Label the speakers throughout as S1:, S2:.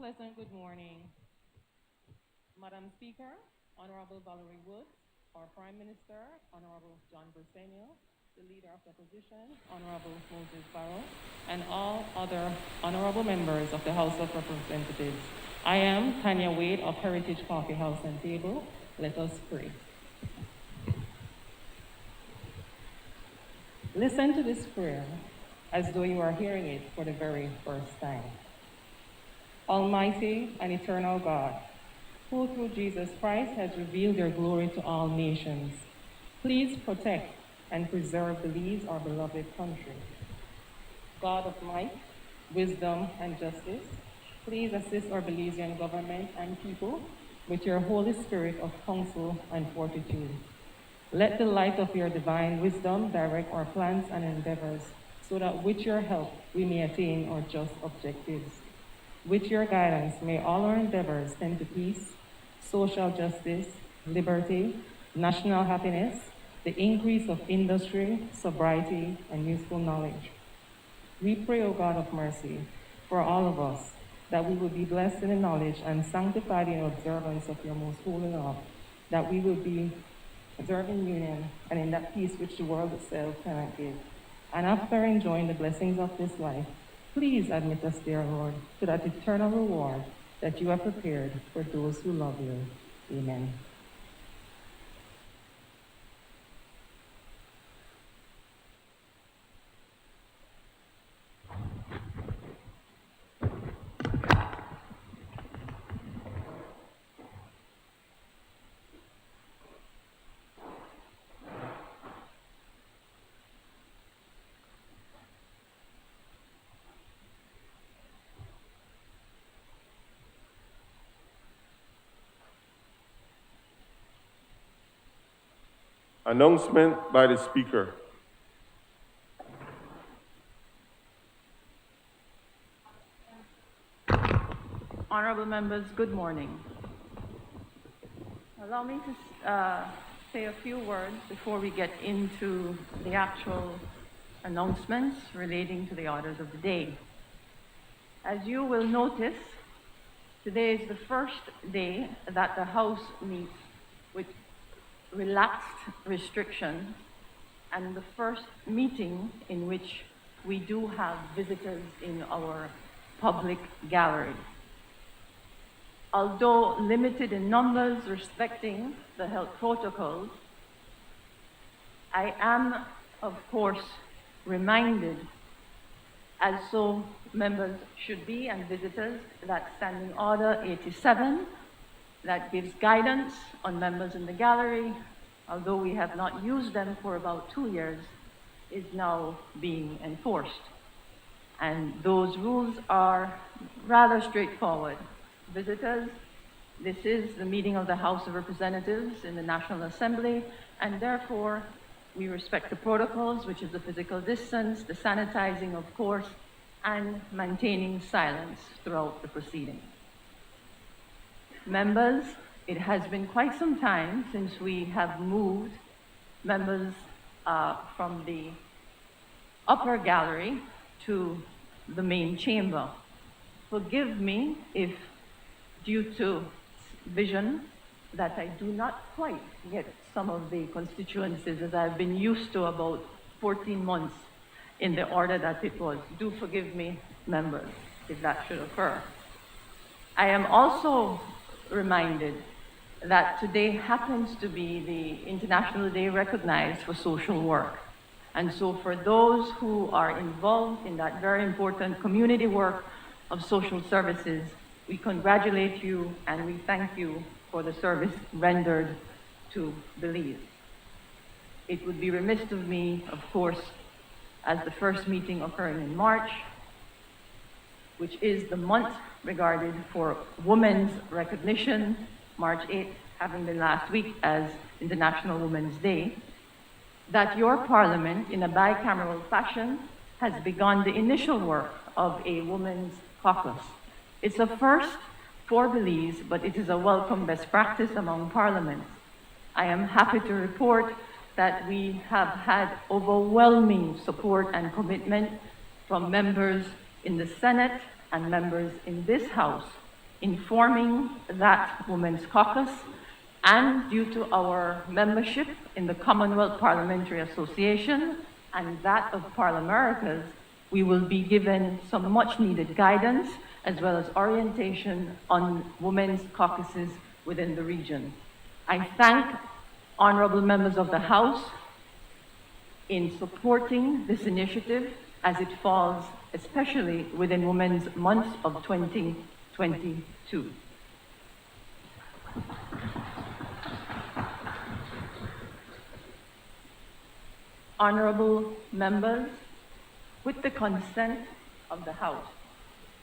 S1: pleasant good morning, Madam Speaker, Honorable Valerie Woods, our Prime Minister, Honorable John Bersenio, the Leader of the Opposition, Honorable Moses Barrow, and all other honorable members of the House of Representatives. I am Tanya Wade of Heritage Coffee House and Table. Let us pray. Listen to this prayer as though you are hearing it for the very first time. Almighty and eternal God, who through Jesus Christ has revealed your glory to all nations, please protect and preserve Belize, our beloved country. God of might, wisdom, and justice, please assist our Belizean government and people with your Holy Spirit of counsel and fortitude. Let the light of your divine wisdom direct our plans and endeavors, so that with your help we may attain our just objectives. With your guidance, may all our endeavors tend to peace, social justice, liberty, national happiness, the increase of industry, sobriety, and useful knowledge. We pray, O God of mercy, for all of us, that we will be blessed in the knowledge and sanctified in observance of your most holy law, that we will be observing union and in that peace which the world itself cannot give. And after enjoying the blessings of this life, please admit us, dear Lord, to that eternal reward that you have prepared for those who love you. Amen.
S2: Announcement by the Speaker.
S3: Honorable members, good morning. Allow me to say a few words before we get into the actual announcements relating to the orders of the day. As you will notice, today is the first day that the House meets with relaxed restrictions and the first meeting in which we do have visitors in our public gallery. Although limited in numbers respecting the health protocols, I am, of course, reminded, as so members should be and visitors, that Standing Order 87 that gives guidance on members in the gallery, although we have not used them for about 2 years, is now being enforced. And those rules are rather straightforward. Visitors, this is the meeting of the House of Representatives in the National Assembly, and therefore we respect the protocols, which is the physical distance, the sanitizing, of course, and maintaining silence throughout the proceeding. Members, it has been quite some time since we have moved members from the upper gallery to the main chamber. Forgive me if, due to vision, that I do not quite get some of the constituencies as I've been used to about 14 months in the order that it was. Do forgive me, members, if that should occur. I am also reminded that today happens to be the International Day recognized for social work. And so for those who are involved in that very important community work of social services, we congratulate you and we thank you for the service rendered to Belize. It would be remiss of me, of course, as the first meeting occurring in March, which is the month regarded for women's recognition, March 8th having been last week as International Women's Day, that your parliament, in a bicameral fashion, has begun the initial work of a women's caucus. It's a first for Belize, but it is a welcome best practice among parliaments. I am happy to report that we have had overwhelming support and commitment from members in the Senate and members in this House informing that Women's Caucus, and due to our membership in the Commonwealth Parliamentary Association and that of Parliamericas, we will be given some much-needed guidance as well as orientation on women's caucuses within the region. I thank honorable members of the House in supporting this initiative as it falls especially within Women's Month of 2022. Honorable members, with the consent of the House,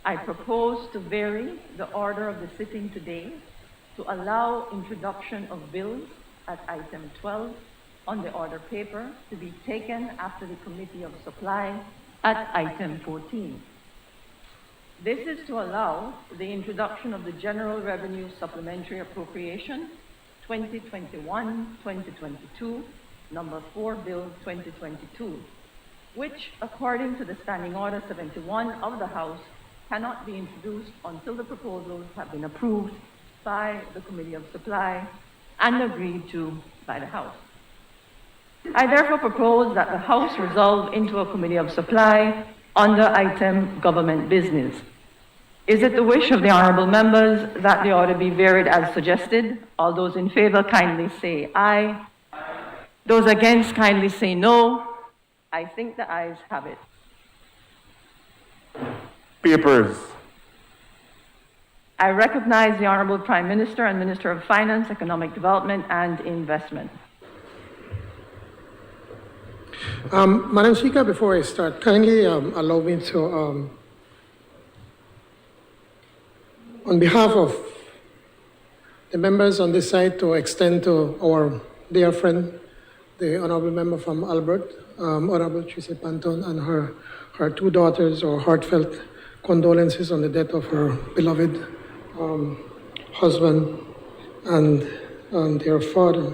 S3: I propose to vary the order of the sitting today to allow introduction of bills at item 12 on the order paper to be taken after the Committee of Supply at item 14. This is to allow the introduction of the General Revenue Supplementary Appropriation 2021-2022, number 4 Bill 2022, which, according to the Standing Order 71 of the House, cannot be introduced until the proposals have been approved by the Committee of Supply and agreed to by the House. I therefore propose that the House resolve into a Committee of Supply under item Government Business. Is it the wish of the honorable members that the order be varied as suggested? All those in favor kindly say aye. Those against kindly say no. I think the ayes have it.
S2: Papers.
S3: I recognize the Honorable Prime Minister and Minister of Finance, Economic Development and Investment.
S4: Madam Speaker, before I start, kindly allow me to, on behalf of the members on this side, to extend to our dear friend, the Honorable Member from Albert, Honorable Tracy Panton, and her two daughters, our heartfelt condolences on the death of her beloved husband and their father.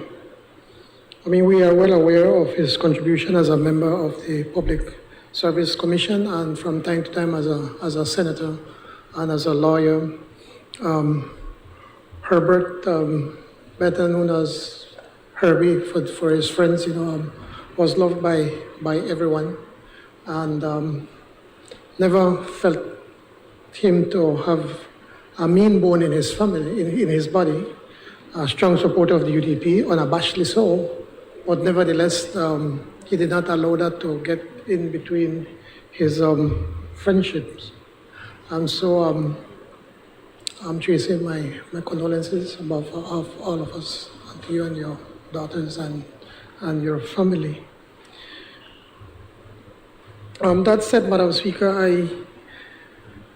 S4: I mean, we are well aware of his contribution as a member of the Public Service Commission and from time to time as a senator and as a lawyer. Herbert, better known as Herbie for his friends, was loved by everyone, and never felt him to have a mean bone in his family, in his body. A strong supporter of the UDP, unabashedly so, but nevertheless, he did not allow that to get in between his friendships. And so I'm tracing my condolences of all of us, and to you and your daughters and your family. That said, Madam Speaker,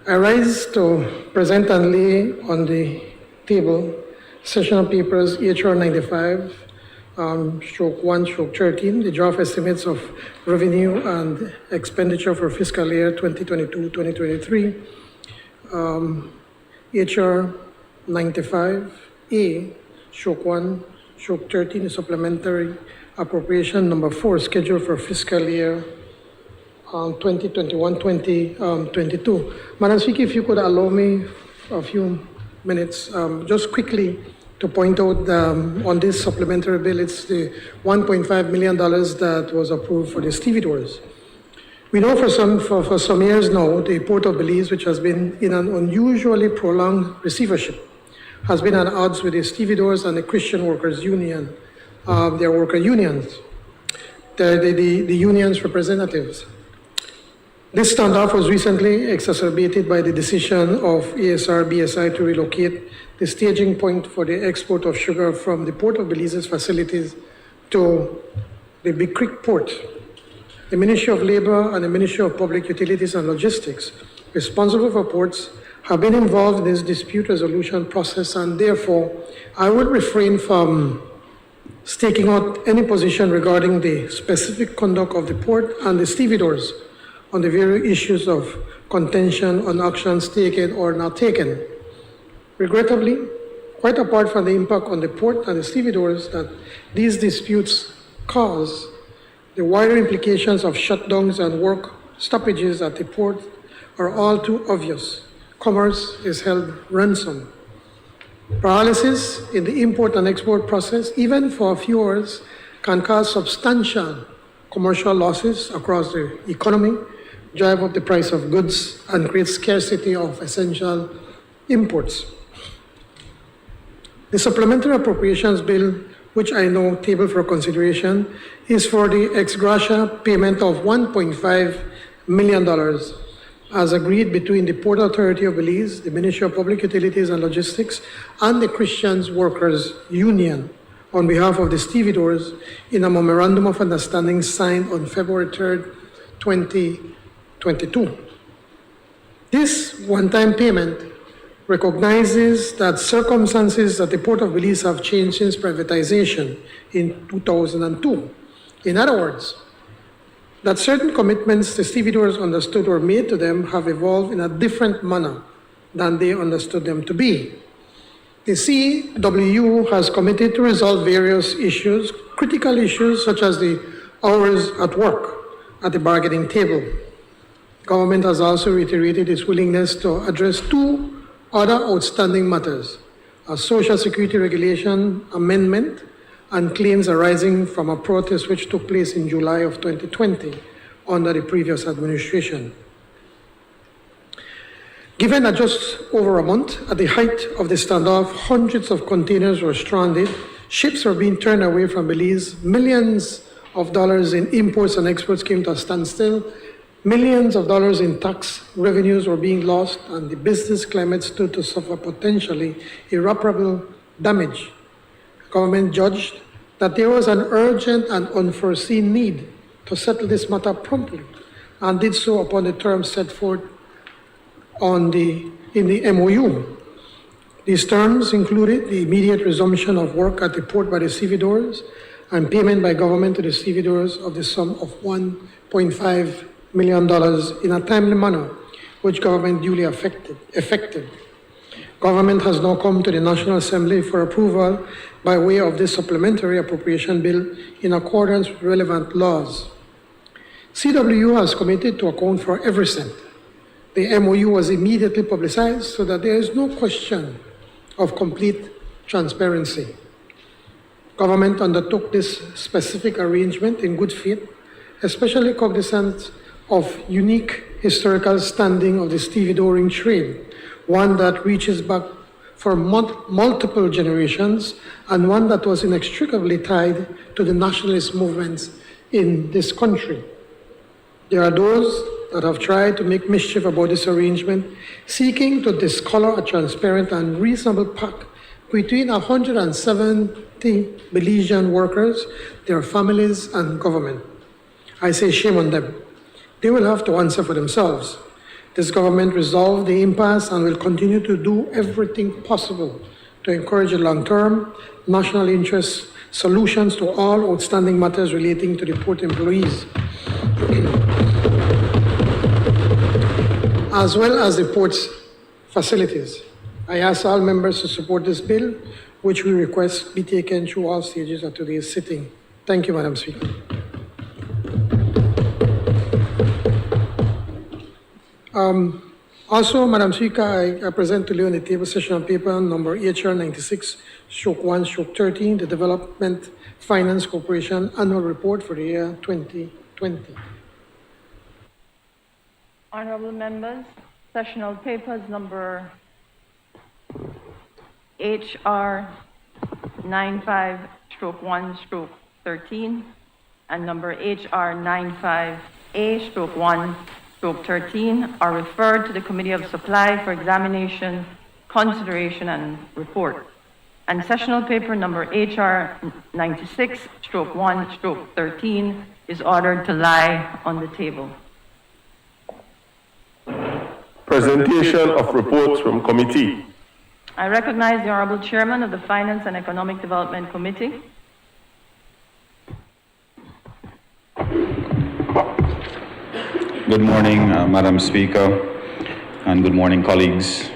S4: I rise to present and lay on the table sessional papers HR 95, /1/13, the draft estimates of revenue and expenditure for fiscal year 2022-2023. HR 95A, /1/13, the supplementary appropriation number 4, scheduled for fiscal year 2021-2022. Madam Speaker, if you could allow me a few minutes, just quickly to point out on this supplementary bill, it's the $1.5 million that was approved for the stevedores. We know for some years now, the Port of Belize, which has been in an unusually prolonged receivership, has been at odds with the stevedores and the Christian Workers Union, their worker unions, the union's representatives. This standoff was recently exacerbated by the decision of ASR-BSI to relocate the staging point for the export of sugar from the Port of Belize's facilities to the Big Creek Port. The Ministry of Labor and the Ministry of Public Utilities and Logistics, responsible for ports, have been involved in this dispute resolution process, and therefore I will refrain from staking out any position regarding the specific conduct of the port and the stevedores on the various issues of contention on actions taken or not taken. Regrettably, quite apart from the impact on the port and the stevedores that these disputes cause, the wider implications of shutdowns and work stoppages at the port are all too obvious commerce is held ransom. Paralysis in the import and export process, even for a few hours, can cause substantial commercial losses across the economy, drive up the price of goods, and create scarcity of essential imports. The supplementary appropriations bill, which I now table for consideration, is for the ex gratia payment of $1.5 million as agreed between the Port Authority of Belize, the Ministry of Public Utilities and Logistics, and the Christians Workers Union on behalf of the stevedores in a memorandum of understanding signed on February 3rd, 2022. This one-time payment recognizes that circumstances at the Port of Belize have changed since privatization in 2002. In other words, that certain commitments the stevedores understood were made to them have evolved in a different manner than they understood them to be. The CWU has committed to resolve various issues, critical issues such as the hours at work at the bargaining table. Government has also reiterated its willingness to address two other outstanding matters: a Social Security Regulation amendment and claims arising from a protest which took place in July of 2020 under the previous administration. Given that just over a month at the height of the standoff, hundreds of containers were stranded, ships were being turned away from Belize, millions of dollars in imports and exports came to a standstill, millions of dollars in tax revenues were being lost, and the business climate stood to suffer potentially irreparable damage. Government judged that there was an urgent and unforeseen need to settle this matter promptly, and did so upon the terms set forth in the MOU. These terms included the immediate resumption of work at the port by the stevedores and payment by government to the stevedores of the sum of $1.5 million in a timely manner, which government duly effected. Government has now come to the National Assembly for approval by way of this supplementary appropriation bill in accordance with relevant laws. CWU has committed to account for every cent. The MOU was immediately publicized so that there is no question of complete transparency. Government undertook this specific arrangement in good faith, especially cognizant of unique historical standing of the stevedoring trade, one that reaches back for multiple generations and one that was inextricably tied to the nationalist movements in this country. There are those that have tried to make mischief about this arrangement, seeking to discolor a transparent and reasonable pact between 170 Belizean workers, their families, and government. I say shame on them. They will have to answer for themselves. This government resolved the impasse and will continue to do everything possible to encourage a long-term national interest solutions to all outstanding matters relating to the port employees, as well as the port's facilities. I ask all members to support this bill, which we request be taken through all stages of today's sitting. Thank you, Madam Speaker. Also, Madam Speaker, I present to you on the table session paper number HR 96/1/13, the Development Finance Corporation Annual Report for the year 2020.
S3: Honorable members, sessional papers number HR 95/1/13 and number HR 95A/1/13 are referred to the Committee of Supply for examination, consideration, and report. And sessional paper number HR 96/1/13 is ordered to lie on the table.
S2: Presentation of reports from committee.
S3: I recognize the Honorable Chairman of the Finance and Economic Development Committee.
S5: Good morning, Madam Speaker, and good morning, colleagues.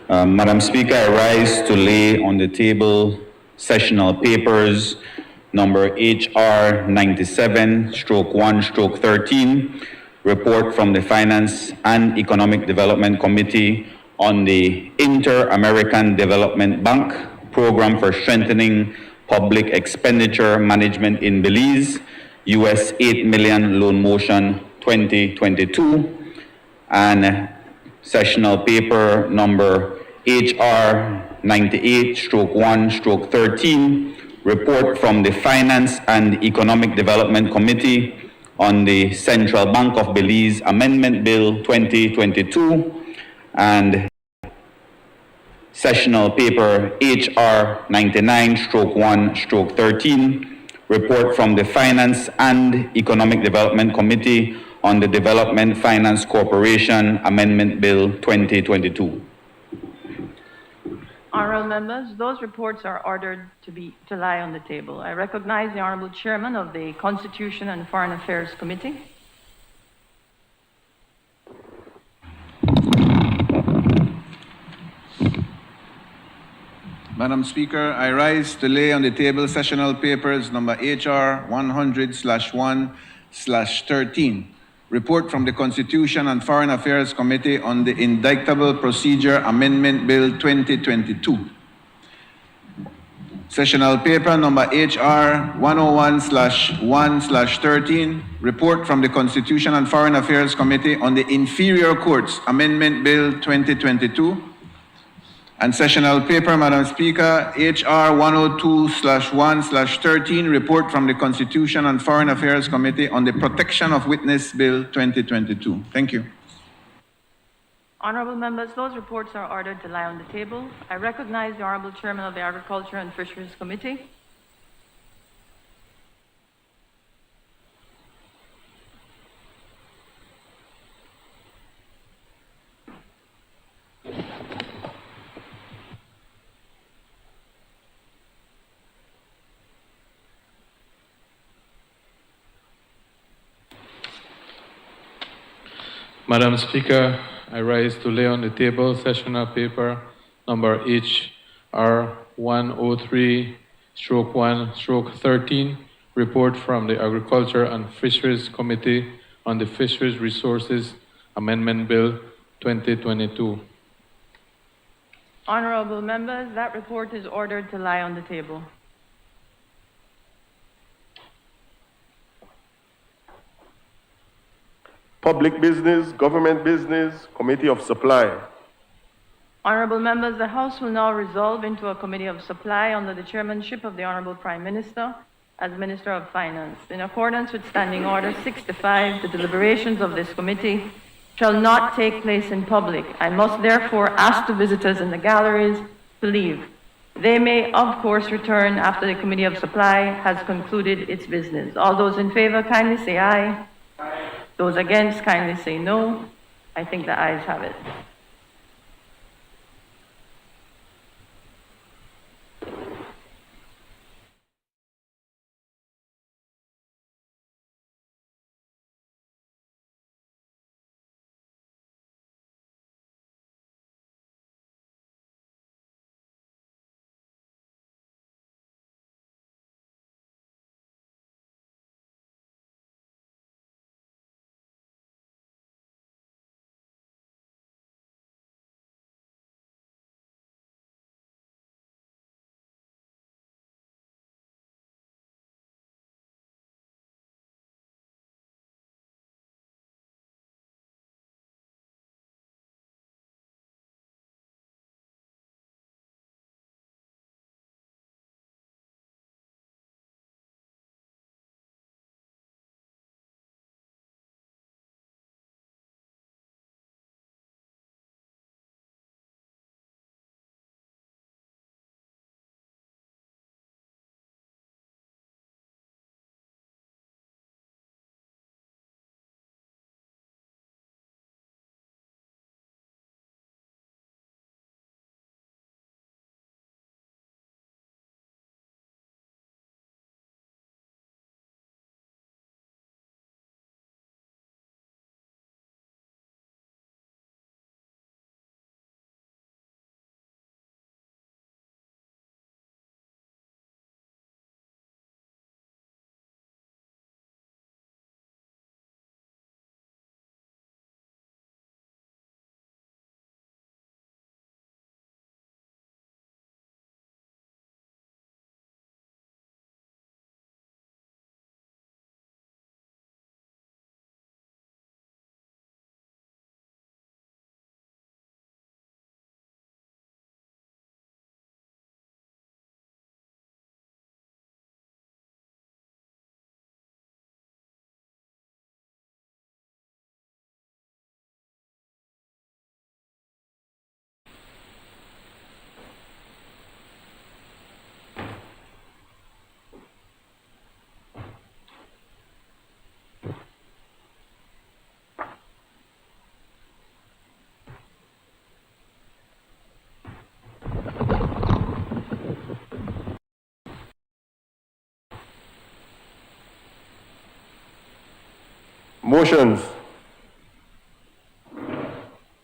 S5: Madam Speaker, I rise to lay on the table sessional papers number HR 97/1/13, report from the Finance and Economic Development Committee on the Inter-American Development Bank Program for Strengthening Public Expenditure Management in Belize, US 8 million loan motion 2022, and sessional paper number HR 98/1/13, report from the Finance and Economic Development Committee on the Central Bank of Belize Amendment Bill 2022, and sessional paper HR 99/1/13, report from the Finance and Economic Development Committee on the Development Finance Corporation Amendment Bill 2022.
S3: Honorable members, those reports are ordered to lie on the table. I recognize the Honorable Chairman of the Constitution and Foreign Affairs Committee.
S6: Madam Speaker, I rise to lay on the table sessional papers number HR 100/1/13, report from the Constitution and Foreign Affairs Committee on the Indictable Procedure Amendment Bill 2022. Sessional paper number HR 101/1/13, report from the Constitution and Foreign Affairs Committee on the Inferior Courts Amendment Bill 2022. And sessional paper, Madam Speaker, HR 102/1/13, report from the Constitution and Foreign Affairs Committee on the Protection of Witness Bill 2022. Thank you.
S3: Honorable members, those reports are ordered to lie on the table. I recognize the Honorable Chairman of the Agriculture and Fisheries Committee.
S7: Madam Speaker, I rise to lay on the table sessional paper number HR 103/1/13, report from the Agriculture and Fisheries Committee on the Fisheries Resources Amendment Bill 2022.
S3: Honorable members, that report is ordered to lie on the table.
S2: Public Business, Government Business, Committee of Supply.
S3: Honorable members, the House will now resolve into a Committee of Supply under the chairmanship of the Honorable Prime Minister as Minister of Finance. In accordance with Standing Order 65, the deliberations of this committee shall not take place in public. I must therefore ask the visitors in the galleries to leave. They may, of course, return after the Committee of Supply has concluded its business. All those in favor, kindly say aye. Those against, kindly say no. I think the ayes have it.
S2: Motions.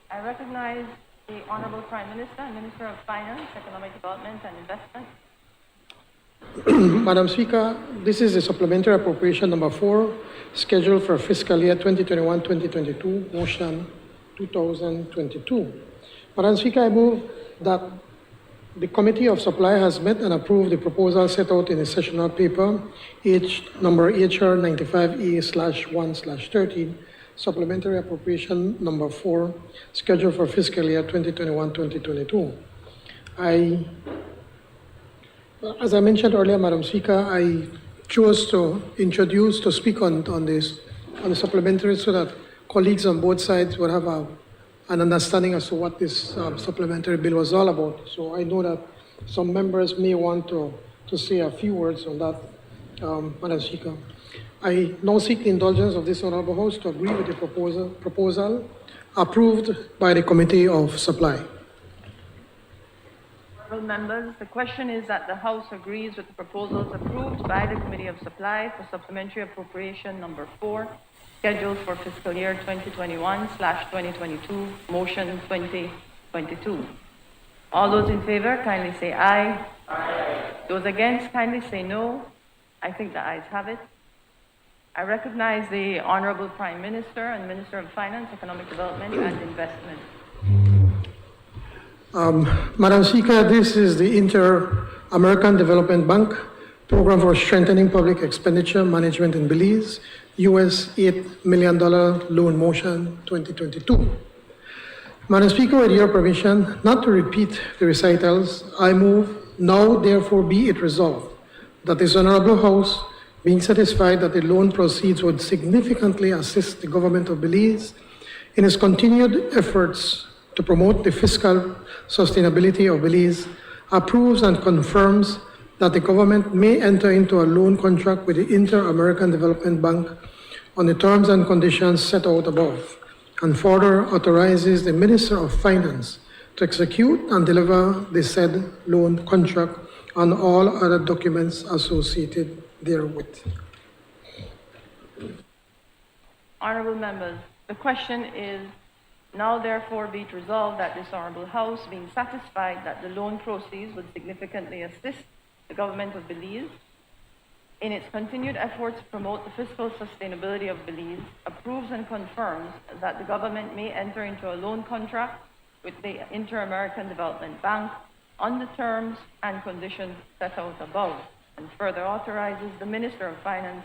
S3: I recognize the Honorable Prime Minister and Minister of Finance, Economic Development and Investment.
S4: Madam Speaker, this is a supplementary appropriation number 4, scheduled for fiscal year 2021-2022, motion 2022. Madam Speaker, I move that the Committee of Supply has met and approved the proposal set out in the sessional paper, number HR 95E/1/13, supplementary appropriation number 4, scheduled for fiscal year 2021-2022. As I mentioned earlier, Madam Speaker, I chose to speak on the supplementary so that colleagues on both sides would have an understanding as to what this supplementary bill was all about. So I know that some members may want to say a few words on that, Madam Speaker. I now seek the indulgence of this Honorable House to agree with the proposal approved by the Committee of Supply.
S3: Honorable members, the question is that the House agrees with the proposals approved by the Committee of Supply for supplementary appropriation number 4, scheduled for fiscal year 2021/2022, motion 2022. All those in favor, kindly say aye. Aye. Those against, kindly say no. I think the ayes have it. I recognize the Honorable Prime Minister and Minister of Finance, Economic Development and Investment.
S4: Madam Speaker, this is the Inter-American Development Bank Program for Strengthening Public Expenditure Management in Belize, US $8 million loan motion 2022. Madam Speaker, with your permission, not to repeat the recitals, I move, now therefore be it resolved, that this Honorable House, being satisfied that the loan proceeds would significantly assist the government of Belize in its continued efforts to promote the fiscal sustainability of Belize, approves and confirms that the government may enter into a loan contract with the Inter-American Development Bank on the terms and conditions set out above, and further authorizes the Minister of Finance to execute and deliver the said loan contract and all other documents associated therewith.
S3: Honorable members, the question is, now therefore be it resolved that this Honorable House, being satisfied that the loan proceeds would significantly assist the government of Belize in its continued efforts to promote the fiscal sustainability of Belize, approves and confirms that the government may enter into a loan contract with the Inter-American Development Bank on the terms and conditions set out above, and further authorizes the Minister of Finance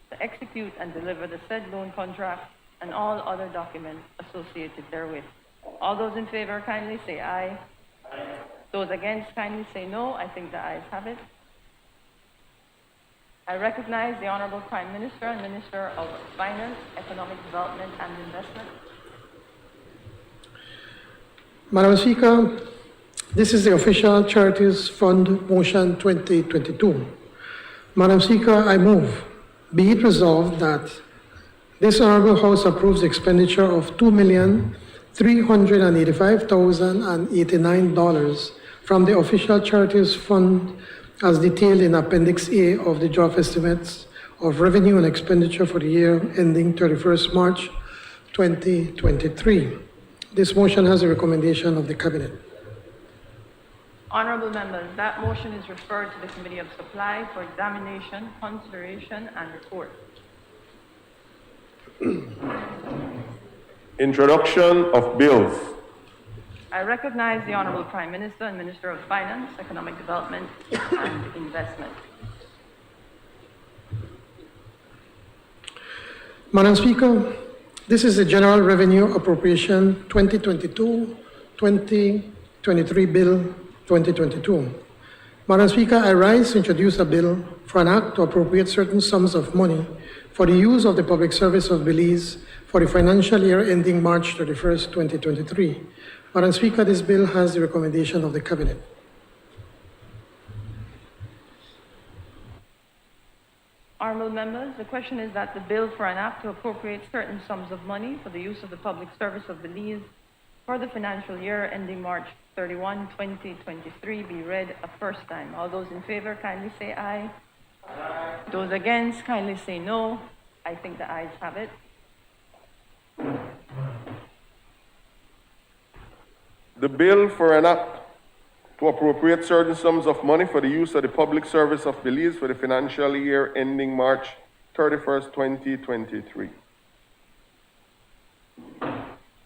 S3: to execute and deliver the said loan contract and all other documents associated therewith. All those in favor kindly say aye. Aye. Those against kindly say no. I think the ayes have it. I recognize the Honorable Prime Minister and Minister of Finance, Economic Development and Investment.
S4: Madam Speaker, this is the official Charities Fund motion 2022. Madam Speaker, I move, be it resolved that this Honorable House approves expenditure of $2,385,089 from the official Charities Fund as detailed in Appendix A of the draft estimates of revenue and expenditure for the year ending 31st March 2023. This motion has a recommendation of the Cabinet.
S3: Honorable members, that motion is referred to the Committee of Supply for examination, consideration, and report.
S2: Introduction of bills.
S3: I recognize the Honorable Prime Minister and Minister of Finance, Economic Development and Investment.
S4: Madam Speaker, this is the General Revenue Appropriation 2022-2023 Bill 2022. Madam Speaker, I rise to introduce a bill for an act to appropriate certain sums of money for the use of the public service of Belize for the financial year ending March 31st, 2023. Madam Speaker, this bill has the recommendation of the Cabinet.
S3: Honorable members, the question is that the bill for an act to appropriate certain sums of money for the use of the public service of Belize for the financial year ending March 31, 2023 be read a first time. All those in favor kindly say aye. Aye. Those against kindly say no. I think the ayes have it.
S2: The bill for an act to appropriate certain sums of money for the use of the public service of Belize for the financial year ending March 31st, 2023.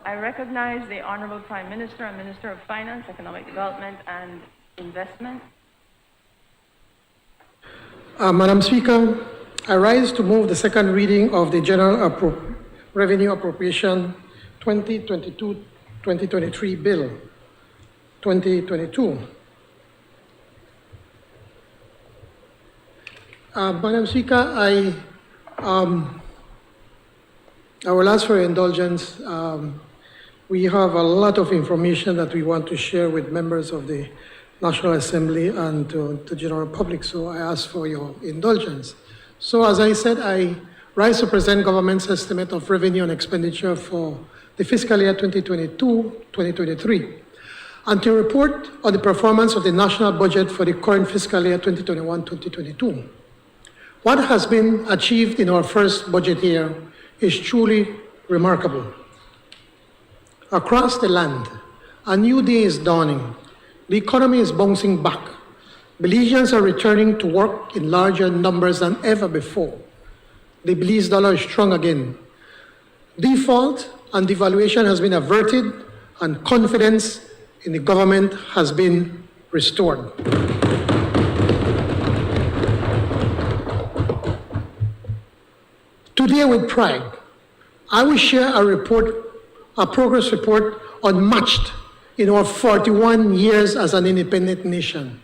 S3: I recognize the Honorable Prime Minister and Minister of Finance, Economic Development and Investment.
S4: Madam Speaker, I rise to move the second reading of the General Revenue Appropriation 2022-2023 Bill 2022. Madam Speaker, I will ask for your indulgence. We have a lot of information that we want to share with members of the National Assembly and to the general public, so I ask for your indulgence. So as I said, I rise to present government's estimate of revenue and expenditure for the fiscal year 2022-2023, and to report on the performance of the national budget for the current fiscal year 2021-2022. What has been achieved in our first budget year is truly remarkable. Across the land, a new day is dawning. The economy is bouncing back. Belizeans are returning to work in larger numbers than ever before. The Belize dollar is strong again. Default and devaluation has been averted, and confidence in the government has been restored. Today, with pride, I will share a progress report unmatched in our 41 years as an independent nation.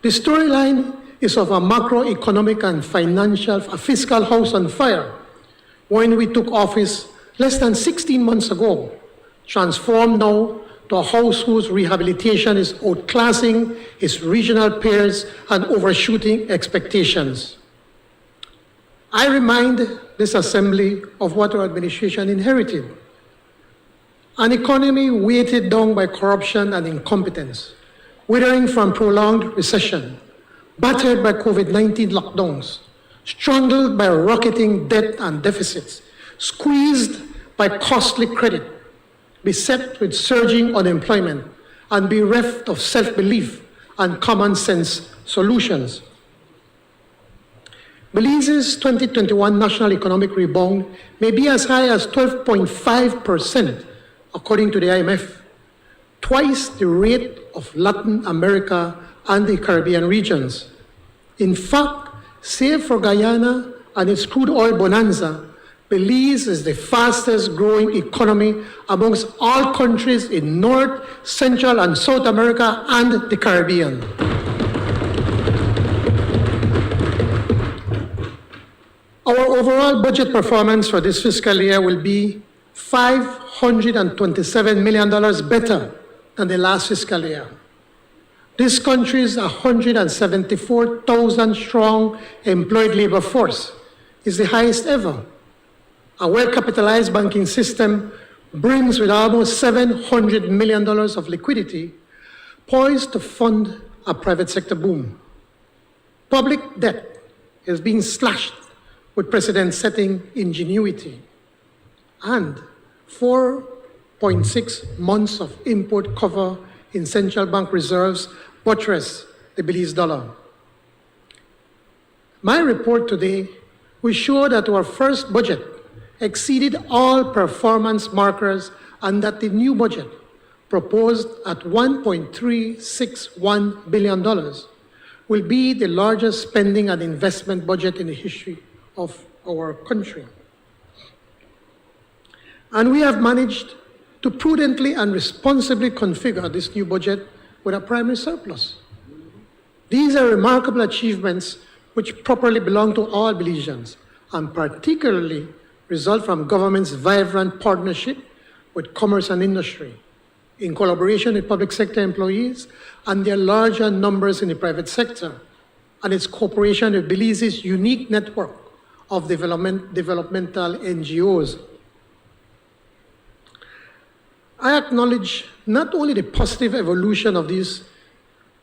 S4: The storyline is of a macroeconomic and a fiscal house on fire when we took office less than 16 months ago, transformed now to a house whose rehabilitation is outclassing its regional peers and overshooting expectations. I remind this Assembly of what our administration inherited: an economy weighted down by corruption and incompetence, withering from prolonged recession, battered by COVID-19 lockdowns, strangled by rocketing debt and deficits, squeezed by costly credit, beset with surging unemployment, and bereft of self-belief and common sense solutions. Belize's 2021 national economic rebound may be as high as 12.5%, according to the IMF, twice the rate of Latin America and the Caribbean regions. In fact, save for Guyana and its crude oil bonanza, Belize is the fastest growing economy amongst all countries in North, Central, and South America and the Caribbean. Our overall budget performance for this fiscal year will be $527 million better than the last fiscal year. This country's 174,000 strong employed labor force is the highest ever. A well-capitalized banking system brings with almost $700 million of liquidity, poised to fund a private sector boom. Public debt is being slashed with precedent-setting ingenuity, and 4.6 months of import cover in central bank reserves buttress the Belize dollar. My report today will show that our first budget exceeded all performance markers and that the new budget, proposed at $1.361 billion, will be the largest spending and investment budget in the history of our country. And we have managed to prudently and responsibly configure this new budget with a primary surplus. These are remarkable achievements which properly belong to all Belizeans, and particularly result from government's vibrant partnership with commerce and industry, in collaboration with public sector employees and their larger numbers in the private sector, and its cooperation with Belize's unique network of developmental NGOs. I acknowledge not only the positive evolution of these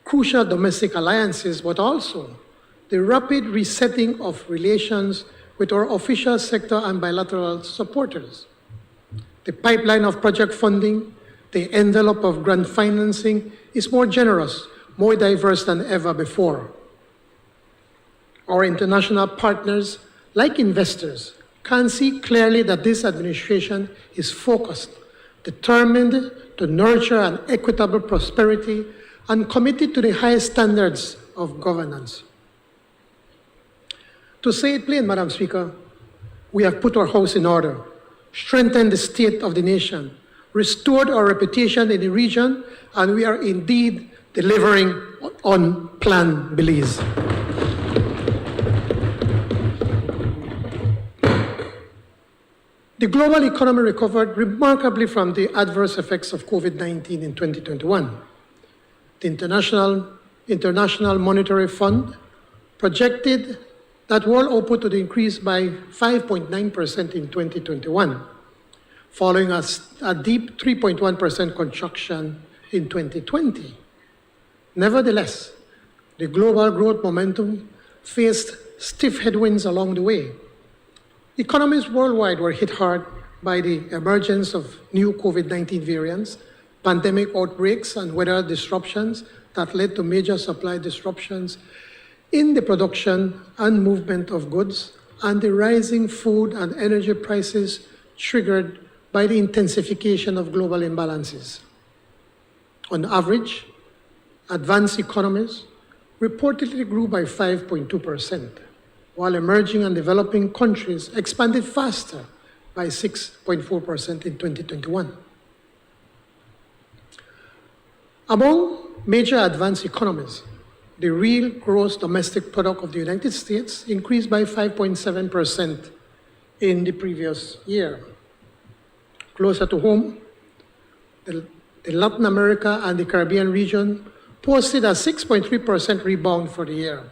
S4: crucial domestic alliances, but also the rapid resetting of relations with our official sector and bilateral supporters. The pipeline of project funding The envelope of grant financing is more generous, more diverse than ever before. Our international partners, like investors, can see clearly that this administration is focused, determined to nurture an equitable prosperity, and committed to the highest standards of governance. To say it plain, Madam Speaker, we have put our house in order, strengthened the state of the nation, restored our reputation in the region, and we are indeed delivering on Plan Belize. The global economy recovered remarkably from the adverse effects of COVID-19 in 2021. The International Monetary Fund projected that world output would increase by 5.9% in 2021, following a deep 3.1% contraction in 2020. Nevertheless, the global growth momentum faced stiff headwinds along the way. Economies worldwide were hit hard by the emergence of new COVID-19 variants, pandemic outbreaks, and weather disruptions that led to major supply disruptions in the production and movement of goods, and the rising food and energy prices triggered by the intensification of global imbalances. On average, advanced economies reportedly grew by 5.2%, while emerging and developing countries expanded faster by 6.4% in 2021. Among major advanced economies, the real gross domestic product of the United States increased by 5.7% in the previous year. Closer to home, the Latin America and the Caribbean region posted a 6.3% rebound for the year.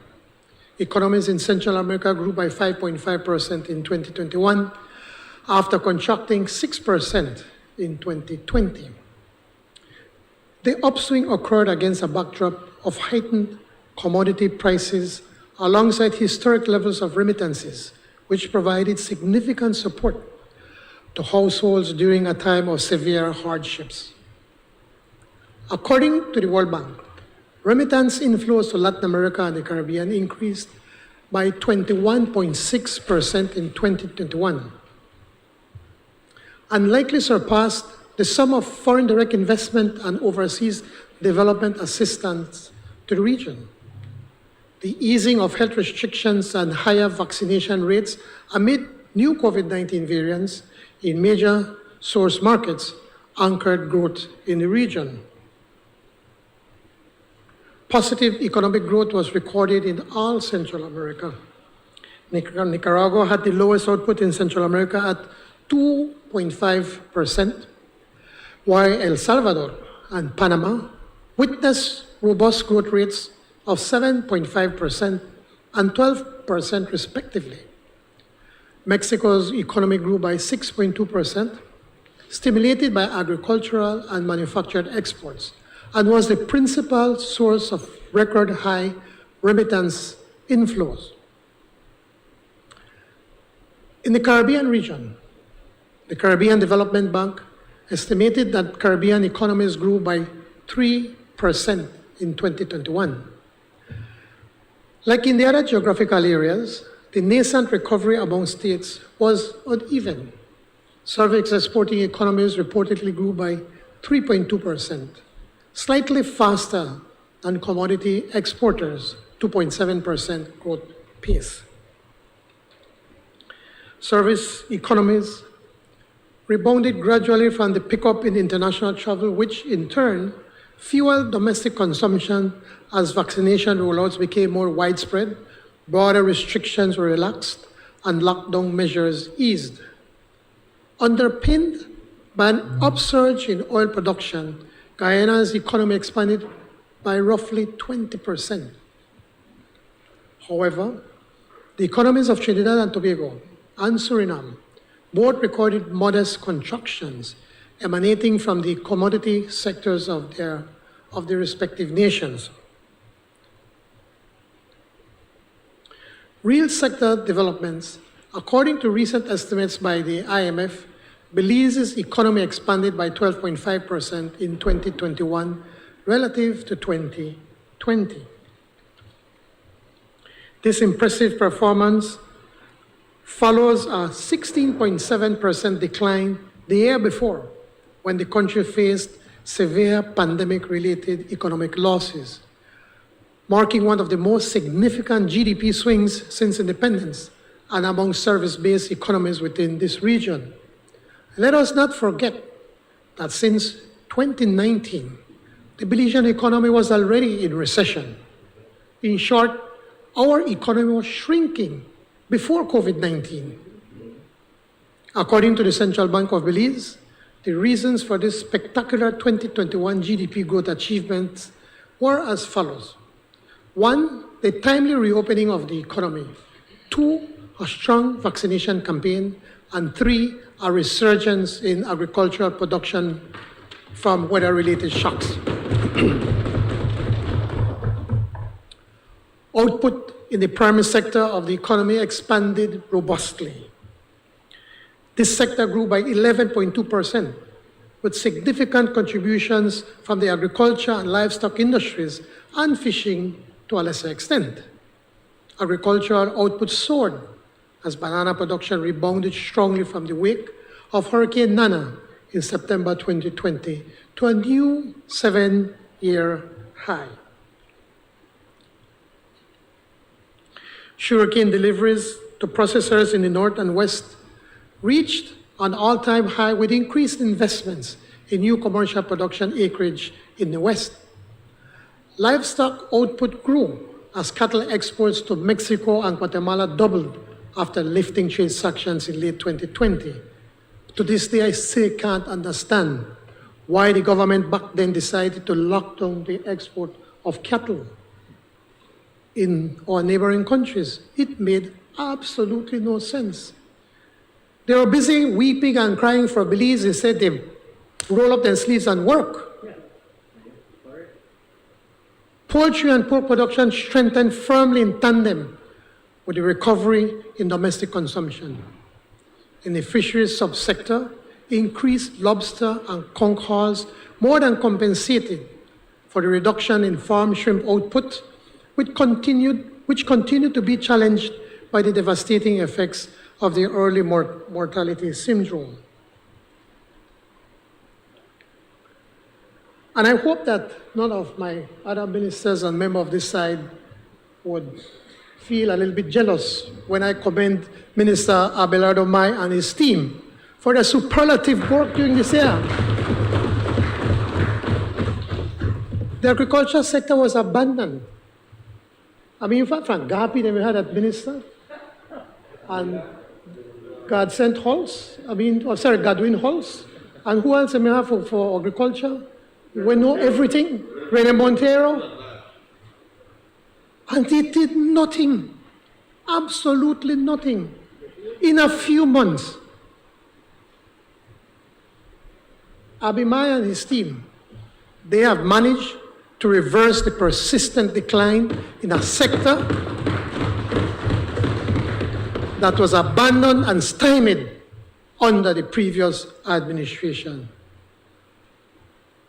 S4: Economies in Central America grew by 5.5% in 2021, after contracting 6% in 2020. The upswing occurred against a backdrop of heightened commodity prices alongside historic levels of remittances, which provided significant support to households during a time of severe hardships. According to the World Bank, remittance inflows to Latin America and the Caribbean increased by 21.6% in 2021, and likely surpassed the sum of foreign direct investment and overseas development assistance to the region. The easing of health restrictions and higher vaccination rates amid new COVID-19 variants in major source markets anchored growth in the region. Positive economic growth was recorded in all Central America. Nicaragua had the lowest output in Central America at 2.5%, while El Salvador and Panama witnessed robust growth rates of 7.5% and 12% respectively. Mexico's economy grew by 6.2%, stimulated by agricultural and manufactured exports, and was the principal source of record high remittance inflows. In the Caribbean region, the Caribbean Development Bank estimated that Caribbean economies grew by 3% in 2021. Like in the other geographical areas, the nascent recovery among states was uneven. Service exporting economies reportedly grew by 3.2%, slightly faster than commodity exporters' 2.7% growth pace. Service economies rebounded gradually from the pickup in international travel, which in turn fueled domestic consumption as vaccination rollouts became more widespread, border restrictions were relaxed, and lockdown measures eased. Underpinned by an upsurge in oil production, Guyana's economy expanded by roughly 20%. However, the economies of Trinidad and Tobago and Suriname both recorded modest contractions emanating from the commodity sectors of their respective nations. Real sector developments, according to recent estimates by the IMF, Belize's economy expanded by 12.5% in 2021 relative to 2020. This impressive performance follows a 16.7% decline the year before, when the country faced severe pandemic-related economic losses, marking one of the most significant GDP swings since independence and among service-based economies within this region. Let us not forget that since 2019, the Belizean economy was already in recession. In short, our economy was shrinking before COVID-19. According to the Central Bank of Belize, the reasons for this spectacular 2021 GDP growth achievements were as follows. 1, the timely reopening of the economy. 2, a strong vaccination campaign. And 3, a resurgence in agricultural production from weather-related shocks. Output in the primary sector of the economy expanded robustly. This sector grew by 11.2%, with significant contributions from the agriculture and livestock industries and fishing to a lesser extent. Agricultural output soared as banana production rebounded strongly from the wake of Hurricane Nana in September 2020 to a new 7-year high. Sugarcane deliveries to processors in the north and west reached an all-time high with increased investments in new commercial production acreage in the west. Livestock output grew as cattle exports to Mexico and Guatemala doubled after lifting trade sanctions in late 2020. To this day, I still can't understand why the government back then decided to lock down the export of cattle in our neighboring countries. It made absolutely no sense. They were busy weeping and crying for Belize. Instead, they roll up their sleeves and work. Poultry and pork production strengthened firmly in tandem with the recovery in domestic consumption. In the fisheries subsector, increased lobster and conch hauls more than compensated for the reduction in farm shrimp output, which continued to be challenged by the devastating effects of the early mortality syndrome. And I hope that none of my other ministers and members of this side would feel a little bit jealous when I commend Minister Abelardo Mai and his team for their superlative work during this year. The agriculture sector was abandoned. I mean, in fact, Frank Gapi, then we had that minister, and Godwin Halls, and who else we have for agriculture? We know everything, Rene Montero. And they did nothing, absolutely nothing, in a few months. Abimai and his team, they have managed to reverse the persistent decline in a sector that was abandoned and stymied under the previous administration.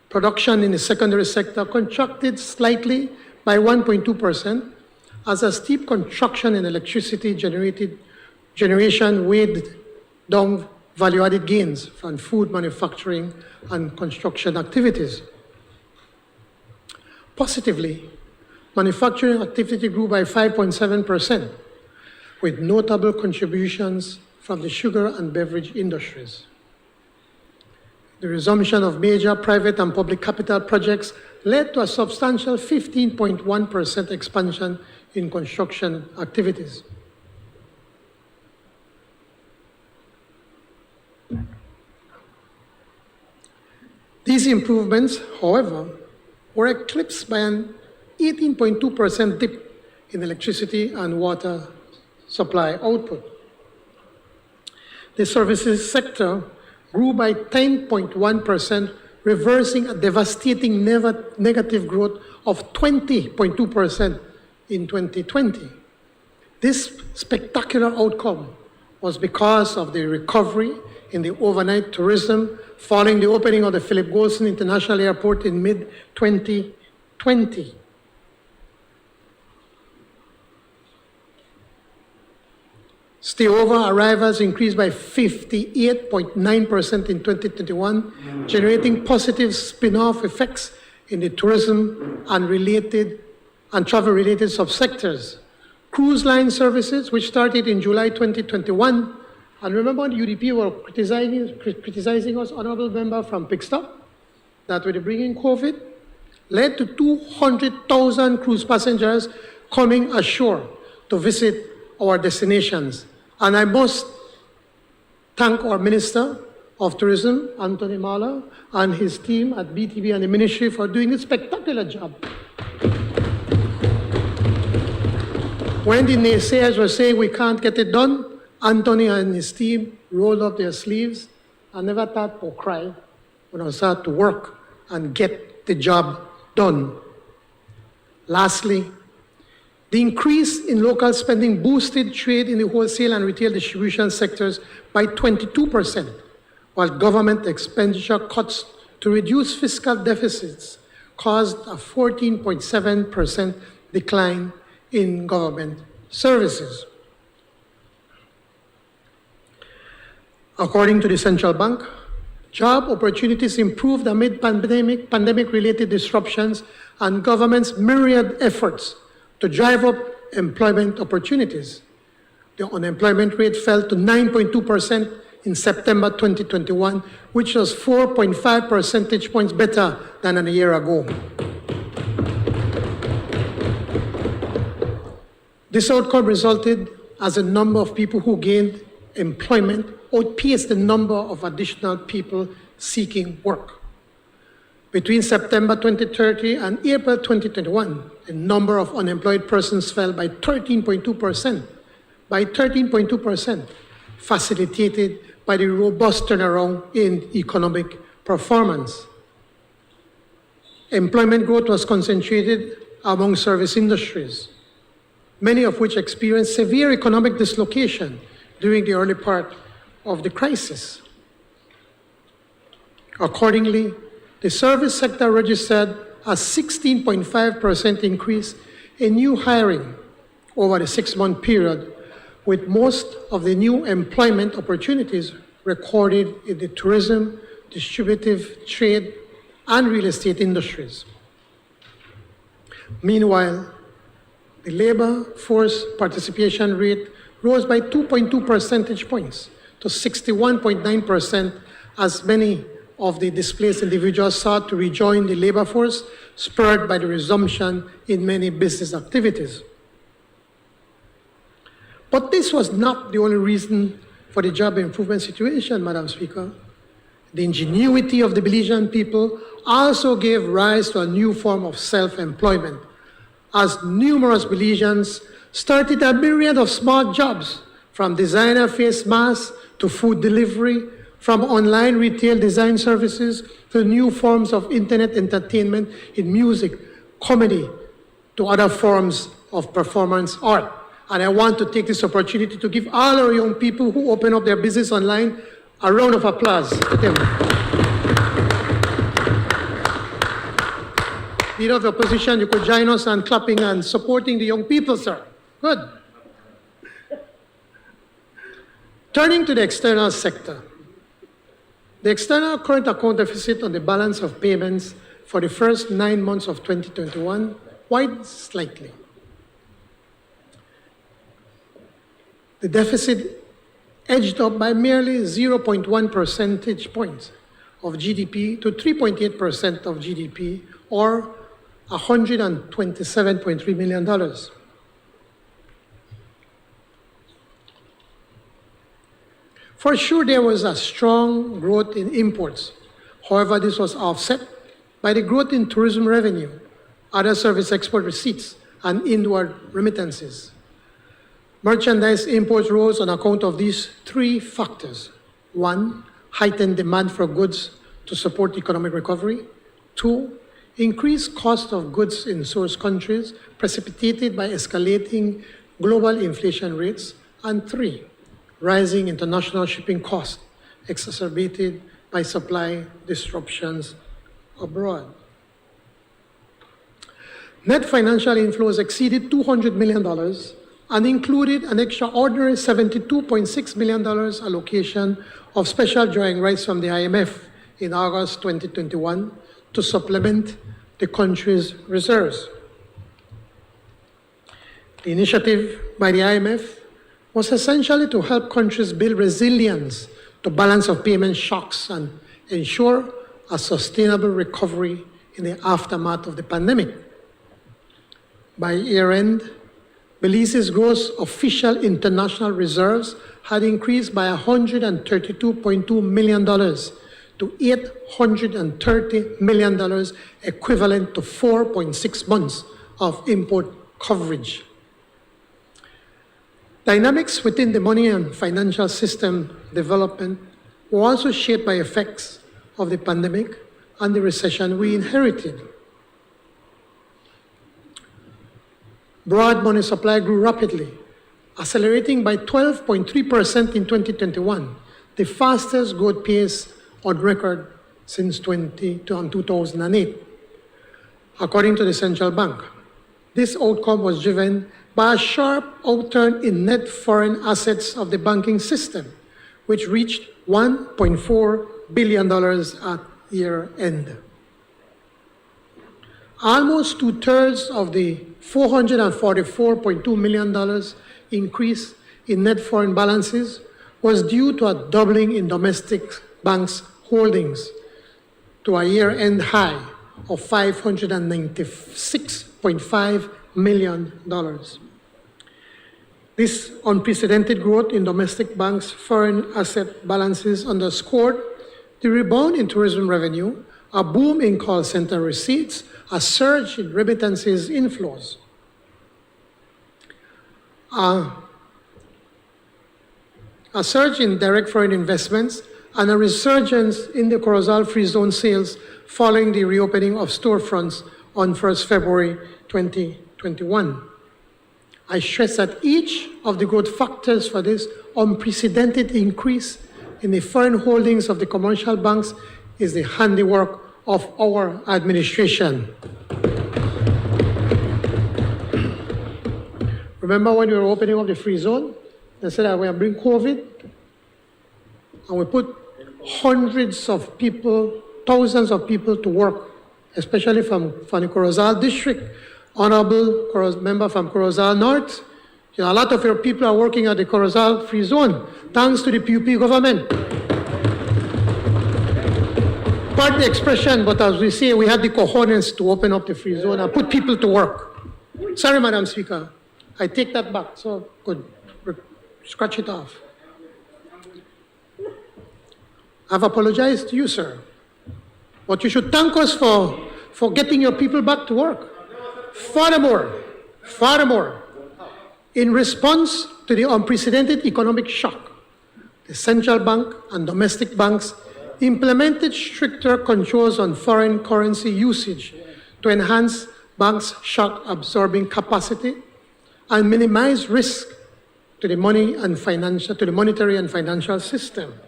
S4: Production in the secondary sector contracted slightly by 1.2% as a steep contraction in electricity generation weighed down value-added gains from food manufacturing and construction activities. Positively, manufacturing activity grew by 5.7%, with notable contributions from the sugar and beverage industries. The resumption of major private and public capital projects led to a substantial 15.1% expansion in construction activities. These improvements, however, were eclipsed by an 18.2% dip in electricity and water supply output. The services sector grew by 10.1%, reversing a devastating negative growth of 20.2% in 2020. This spectacular outcome was because of the recovery in the overnight tourism following the opening of the Philip Golson International Airport in mid-2020. Stayover arrivals increased by 58.9% in 2021, generating positive spin-off effects in the tourism and travel-related subsectors. Cruise line services, which started in July 2021, and remember the UDP were criticizing us, honorable member from Pixtop, that with the bringing COVID, led to 200,000 cruise passengers coming ashore to visit our destinations. And I must thank our Minister of Tourism, Anthony Mala, and his team at BTB and the Ministry for doing a spectacular job. When the naysayers were saying we can't get it done, Anthony and his team rolled up their sleeves and never thought or cry when I started to work and get the job done. Lastly, the increase in local spending boosted trade in the wholesale and retail distribution sectors by 22%, while government expenditure cuts to reduce fiscal deficits caused a 14.7% decline in government services. According to the central bank, job opportunities improved amid pandemic-related disruptions and government's myriad efforts to drive up employment opportunities. The unemployment rate fell to 9.2% in September 2021, which was 4.5 percentage points better than a year ago. This outcome resulted as the number of people who gained employment outpaced the number of additional people seeking work. Between September 2030 and April 2021, the number of unemployed persons fell by 13.2%, facilitated by the robust turnaround in economic performance. Employment growth was concentrated among service industries, many of which experienced severe economic dislocation during the early part of the crisis. Accordingly, the service sector registered a 16.5% increase in new hiring over the 6-month period, with most of the new employment opportunities recorded in the tourism, distributive, trade, and real estate industries. Meanwhile, the labor force participation rate rose by 2.2 percentage points to 61.9%, as many of the displaced individuals sought to rejoin the labor force, spurred by the resumption in many business activities. But this was not the only reason for the job improvement situation, Madam Speaker. The ingenuity of the Belizean people also gave rise to a new form of self-employment, as numerous Belizeans started a myriad of small jobs, from designer face masks to food delivery, from online retail design services to new forms of internet entertainment in music, comedy, to other forms of performance art. And I want to take this opportunity to give all our young people who open up their business online a round of applause to them. Leader of the opposition, you could join us in clapping and supporting the young people, sir. Good. Turning to the external sector. The external current account deficit on the balance of payments for the first 9 months of 2021 widened slightly. The deficit edged up by merely 0.1 percentage points of GDP to 3.8% of GDP, or $127.3 million. For sure, there was a strong growth in imports. However, this was offset by the growth in tourism revenue, other service export receipts, and inward remittances. Merchandise imports rose on account of these three factors. 1, heightened demand for goods to support economic recovery. 2, increased cost of goods in source countries precipitated by escalating global inflation rates. And 3, rising international shipping costs, exacerbated by supply disruptions abroad. Net financial inflows exceeded $200 million and included an extraordinary $72.6 million allocation of special drawing rights from the IMF in August 2021 to supplement the country's reserves. The initiative by the IMF was essentially to help countries build resilience to balance of payment shocks and ensure a sustainable recovery in the aftermath of the pandemic. By year-end, Belize's gross official international reserves had increased by $132.2 million to $830 million, equivalent to 4.6 months of import coverage. Dynamics within the money and financial system development were also shaped by effects of the pandemic and the recession we inherited. Broad money supply grew rapidly, accelerating by 12.3% in 2021, the fastest growth pace on record since 2008. According to the central bank, this outcome was driven by a sharp outturn in net foreign assets of the banking system, which reached $1.4 billion at year-end. Almost two-thirds of the $444.2 million increase in net foreign balances was due to a doubling in domestic banks' holdings to a year-end high of $596.5 million. This unprecedented growth in domestic banks' foreign asset balances underscored the rebound in tourism revenue, a boom in call center receipts, a surge in remittances inflows. A surge in direct foreign investments and a resurgence in the Corozal Free Zone sales following the reopening of storefronts on 1st February 2021. I stress that each of the growth factors for this unprecedented increase in the foreign holdings of the commercial banks is the handiwork of our administration. Remember when we were opening up the free zone? They said that we are bring COVID, and we put hundreds of people, thousands of people to work, especially from the Corozal district. Honorable member from Corozal North, a lot of your people are working at the Corozal Free Zone, thanks to the PUP government. Pardon the expression, but as we say, we had the cojones to open up the free zone and put people to work. Sorry, Madam Speaker. I take that back, so good. Scratch it off. I've apologized to you, sir. But you should thank us for getting your people back to work. Furthermore, in response to the unprecedented economic shock, the central bank and domestic banks implemented stricter controls on foreign currency usage to enhance banks' shock-absorbing capacity and minimize risk to the monetary and financial system.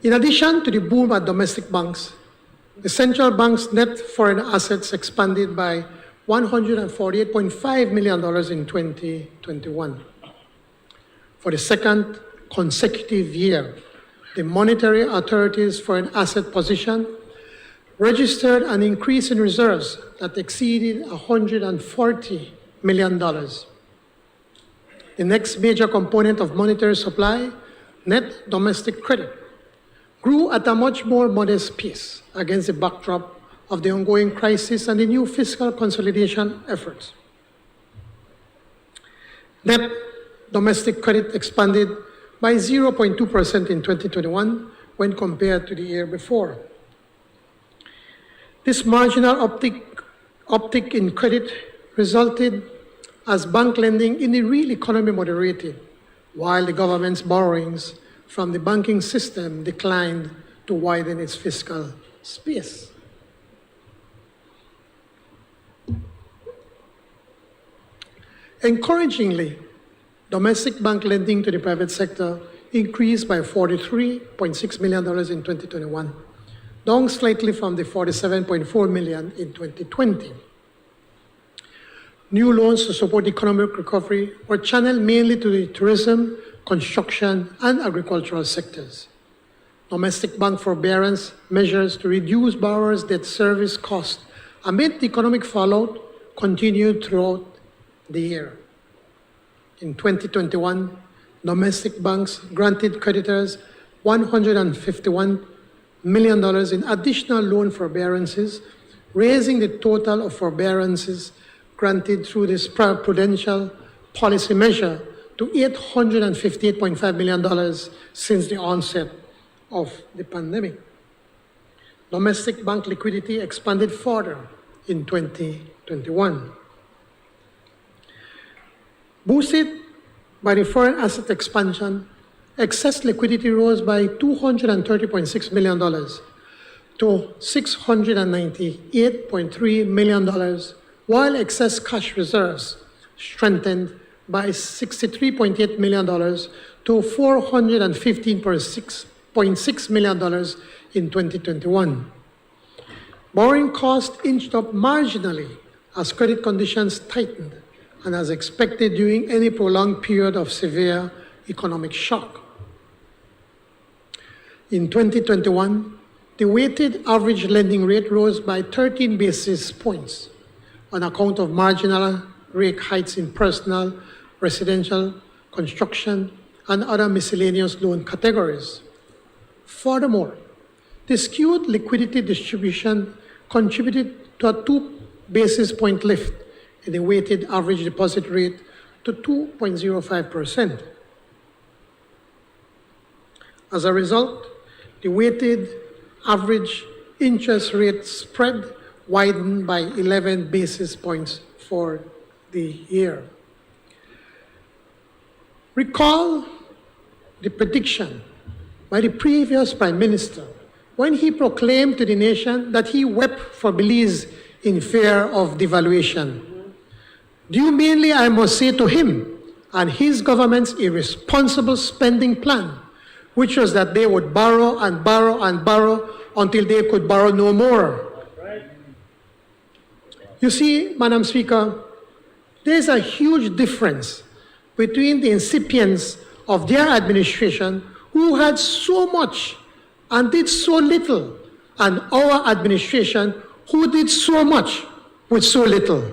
S4: In addition to the boom at domestic banks, the central bank's net foreign assets expanded by $148.5 million in 2021. For the second consecutive year, the monetary authority's foreign asset position registered an increase in reserves that exceeded $140 million. The next major component of monetary supply, net domestic credit, grew at a much more modest pace against the backdrop of the ongoing crisis and the new fiscal consolidation efforts. Net domestic credit expanded by 0.2% in 2021 when compared to the year before. This marginal uptick in credit resulted as bank lending in the real economy moderated, while the government's borrowings from the banking system declined to widen its fiscal space. Encouragingly, domestic bank lending to the private sector increased by $43.6 million in 2021, down slightly from the $47.4 million in 2020. New loans to support economic recovery were channeled mainly to the tourism, construction, and agricultural sectors. Domestic bank forbearance measures to reduce borrowers' debt service costs amid the economic fallout continued throughout the year. In 2021, domestic banks granted creditors $151 million in additional loan forbearances, raising the total of forbearances granted through this prudential policy measure to $858.5 million since the onset of the pandemic. Domestic bank liquidity expanded further in 2021. Boosted by the foreign asset expansion, excess liquidity rose by $230.6 million to $698.3 million, while excess cash reserves strengthened by $63.8 million to $415.6 million in 2021. Borrowing costs inched up marginally as credit conditions tightened and as expected during any prolonged period of severe economic shock. In 2021, the weighted average lending rate rose by 13 basis points on account of marginal rate hikes in personal, residential, construction, and other miscellaneous loan categories. Furthermore, the skewed liquidity distribution contributed to a 2 basis point lift in the weighted average deposit rate to 2.05%. As a result, the weighted average interest rate spread widened by 11 basis points for the year. Recall the prediction by the previous Prime Minister when he proclaimed to the nation that he wept for Belize in fear of devaluation. Due mainly, I must say, to him and his government's irresponsible spending plan, which was that they would borrow and borrow and borrow until they could borrow no more. You see, Madam Speaker, there's a huge difference between the incipients of their administration, who had so much and did so little, and our administration, who did so much with so little.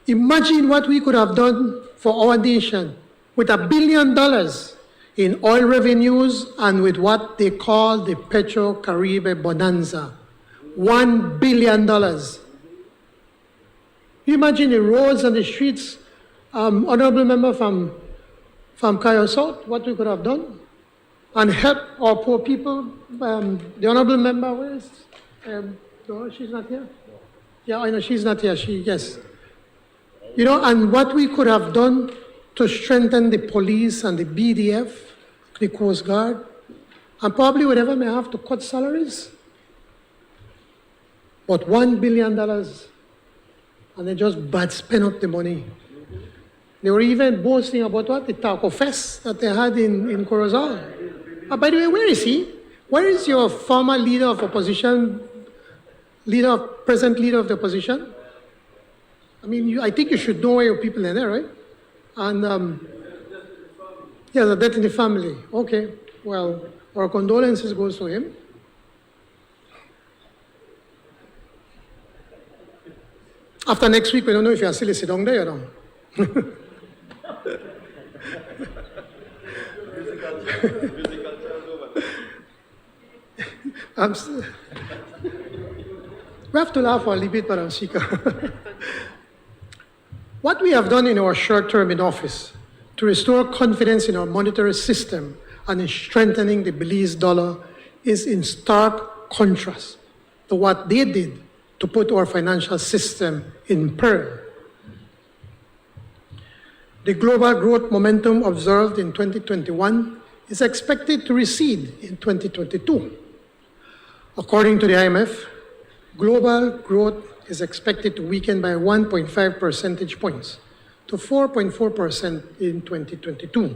S4: Imagine what we could have done for our nation with $1 billion in oil revenues and with what they call the Petro-Caribe bonanza. $1 billion. You imagine the roads and the streets, Honorable Member from Cayo South, what we could have done and help our poor people. The Honorable Member, where is? No, she's not here? Yeah, I know she's not here. Yes. You know, and what we could have done to strengthen the police and the BDF, the Coast Guard, and probably whatever may have to cut salaries. But $1 billion, and they just bad spend up the money. They were even boasting about what? The Taco Fest that they had in Corozal. By the way, where is he? Where is your former leader of opposition, present leader of the opposition? I mean, I think you should know where your people are there, right? And, yeah, the death in the family. Okay, well, our condolences goes to him. After next week, we don't know if you're still sitting there or not. We have to laugh a little bit, Madam Speaker. What we have done in our short term in office to restore confidence in our monetary system and in strengthening the Belize dollar is in stark contrast to what they did to put our financial system in peril. The global growth momentum observed in 2021 is expected to recede in 2022. According to the IMF, global growth is expected to weaken by 1.5 percentage points to 4.4% in 2022.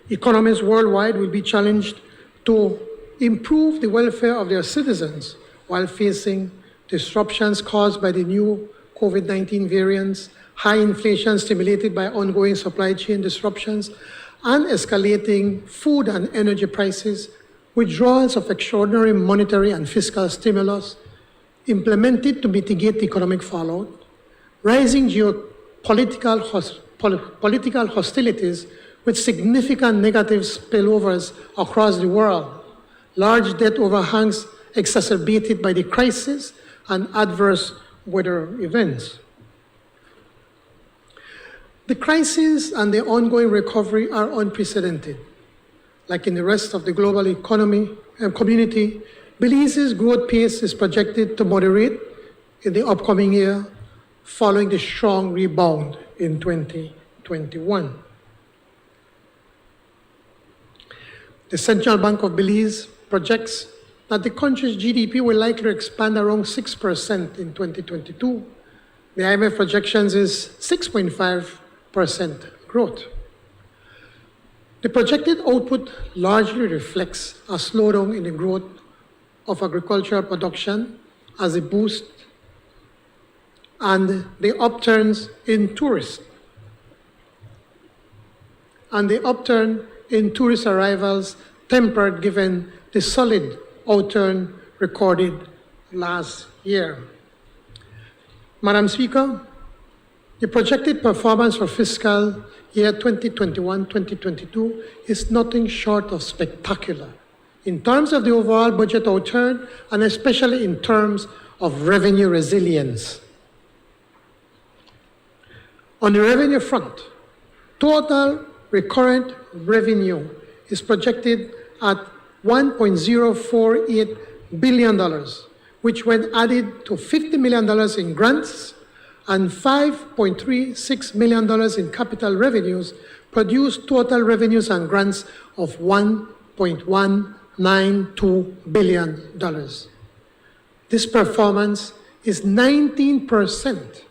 S4: Economies worldwide will be challenged to improve the welfare of their citizens while facing disruptions caused by the new COVID-19 variants, high inflation stimulated by ongoing supply chain disruptions, and escalating food and energy prices, withdrawals of extraordinary monetary and fiscal stimulus implemented to mitigate economic fallout, rising geopolitical political hostilities with significant negative spillovers across the world, large debt overhangs exacerbated by the crisis and adverse weather events. The crisis and the ongoing recovery are unprecedented. Like in the rest of the global economy and community, Belize's growth pace is projected to moderate in the upcoming year following the strong rebound in 2021. The Central Bank of Belize projects that the country's GDP will likely expand around 6% in 2022. The IMF projections is 6.5% growth. The projected output largely reflects a slowdown in the growth of agricultural production as a boost and the upturns in tourism. And the upturn in tourist arrivals tempered given the solid outturn recorded last year. Madam Speaker, the projected performance for fiscal year 2021-2022 is nothing short of spectacular in terms of the overall budget outturn and especially in terms of revenue resilience. On the revenue front, total recurrent revenue is projected at $1.048 billion, which when added to $50 million in grants and $5.36 million in capital revenues, produce total revenues and grants of $1.192 billion. This performance is 19%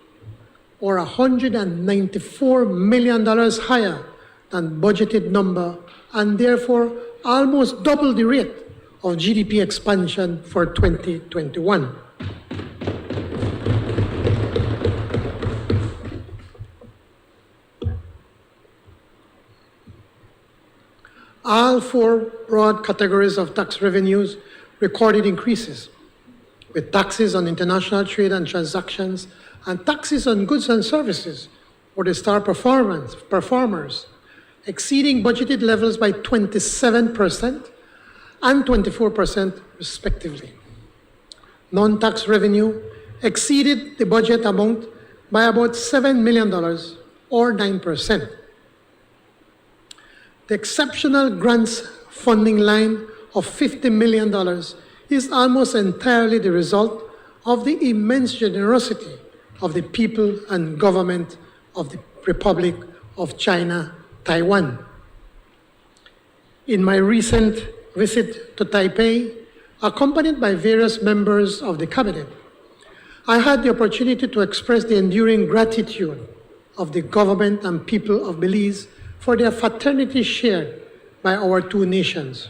S4: or $194 million higher than budgeted number and therefore almost double the rate of GDP expansion for 2021. All four broad categories of tax revenues recorded increases, with taxes on international trade and transactions and taxes on goods and services, or the star performers, exceeding budgeted levels by 27% and 24% respectively. Non-tax revenue exceeded the budget amount by about $7 million or 9%. The exceptional grants funding line of $50 million is almost entirely the result of the immense generosity of the people and government of the Republic of China, Taiwan. In my recent visit to Taipei, accompanied by various members of the cabinet, I had the opportunity to express the enduring gratitude of the government and people of Belize for their fraternity shared by our two nations.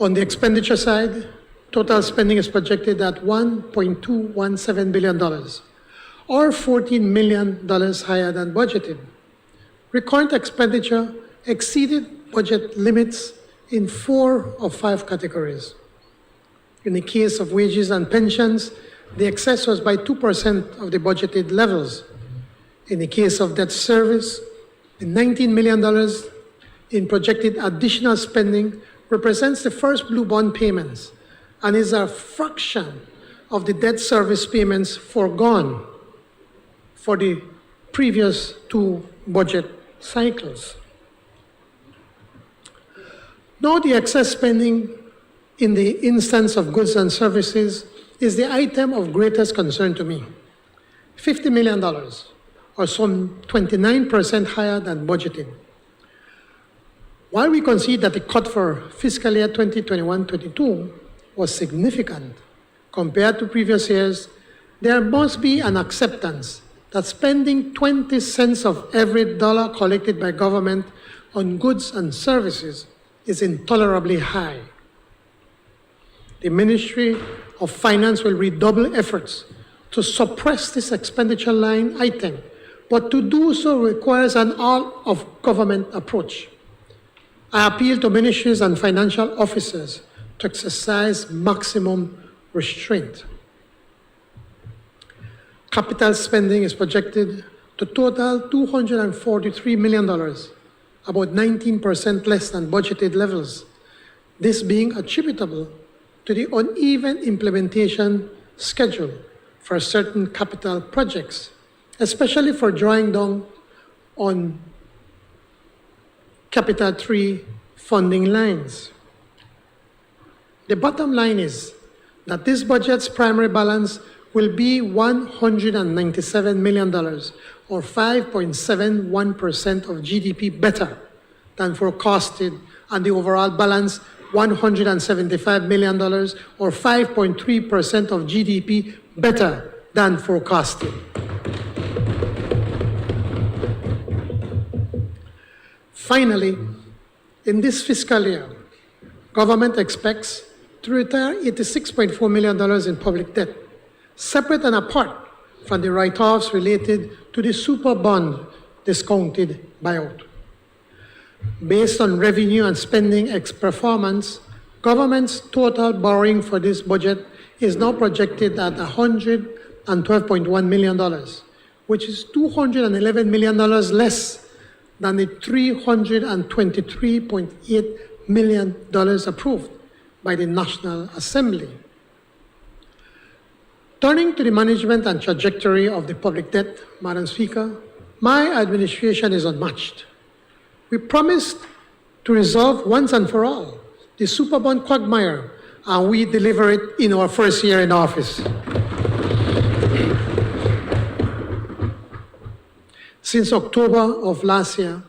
S4: On the expenditure side, total spending is projected at $1.217 billion, or $14 million higher than budgeted. Recurrent expenditure exceeded budget limits in 4 of 5 categories. In the case of wages and pensions, the excess was by 2% of the budgeted levels. In the case of debt service, the $19 million in projected additional spending represents the first blue bond payments and is a fraction of the debt service payments foregone for the previous 2 budget cycles. Now the excess spending in the instance of goods and services is the item of greatest concern to me. $50 million, or some 29% higher than budgeted. While we concede that the cut for fiscal year 2021-22 was significant compared to previous years, there must be an acceptance that spending 20 cents of every dollar collected by government on goods and services is intolerably high. The Ministry of Finance will redouble efforts to suppress this expenditure line item, but to do so requires an all-of-government approach. I appeal to ministries and financial officers to exercise maximum restraint. Capital spending is projected to total $243 million, about 19% less than budgeted levels, this being attributable to the uneven implementation schedule for certain capital projects, especially for drawing down on Capital 3 funding lines. The bottom line is that this budget's primary balance will be $197 million, or 5.71% of GDP better than forecasted, and the overall balance $175 million, or 5.3% of GDP better than forecasted. Finally, in this fiscal year, government expects to retire $86.4 million in public debt, separate and apart from the write-offs related to the super bond discounted buyout. Based on revenue and spending performance, government's total borrowing for this budget is now projected at $112.1 million, which is $211 million less than the $323.8 million approved by the National Assembly. Turning to the management and trajectory of the public debt, Madam Speaker, my administration is unmatched. We promised to resolve once and for all the Superbond quagmire, and we deliver it in our first year in office. Since October of last year,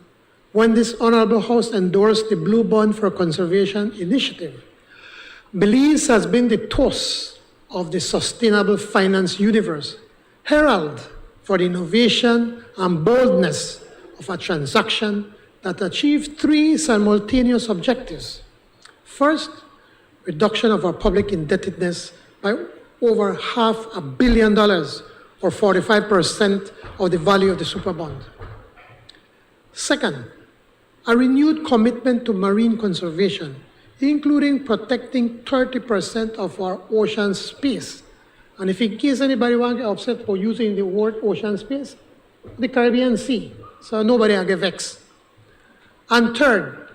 S4: when this Honorable House endorsed the Blue Bond for Conservation initiative, Belize has been the toast of the sustainable finance universe, herald for the innovation and boldness of a transaction that achieved three simultaneous objectives. First, reduction of our public indebtedness by over $500 million, or 45% of the value of the Superbond. Second, a renewed commitment to marine conservation, including protecting 30% of our ocean space. And if in case anybody wants to get upset for using the word ocean space, the Caribbean Sea, so nobody will get vexed. And third,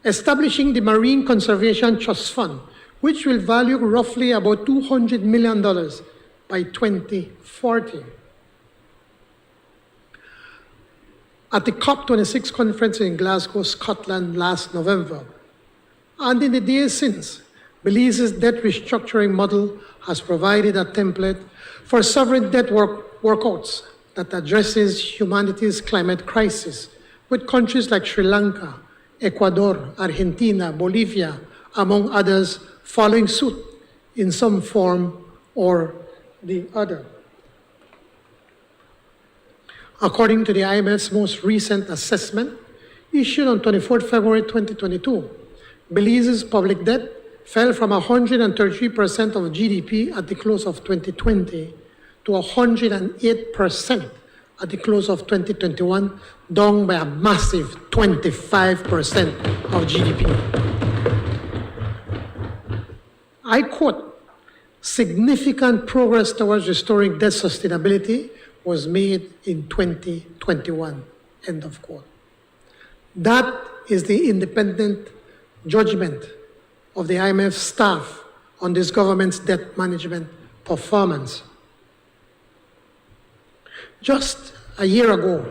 S4: establishing the Marine Conservation Trust Fund, which will value roughly about $200 million by 2040. At the COP26 conference in Glasgow, Scotland last November, and in the days since, Belize's debt restructuring model has provided a template for sovereign debt workouts that addresses humanity's climate crisis, with countries like Sri Lanka, Ecuador, Argentina, Bolivia, among others, following suit in some form or the other. According to the IMF's most recent assessment, issued on 24 February 2022, Belize's public debt fell from 133% of GDP at the close of 2020 to 108% at the close of 2021, down by a massive 25% of GDP. I quote, "Significant progress towards restoring debt sustainability was made in 2021, end of quote." That is the independent judgment of the IMF staff on this government's debt management performance. Just a year ago,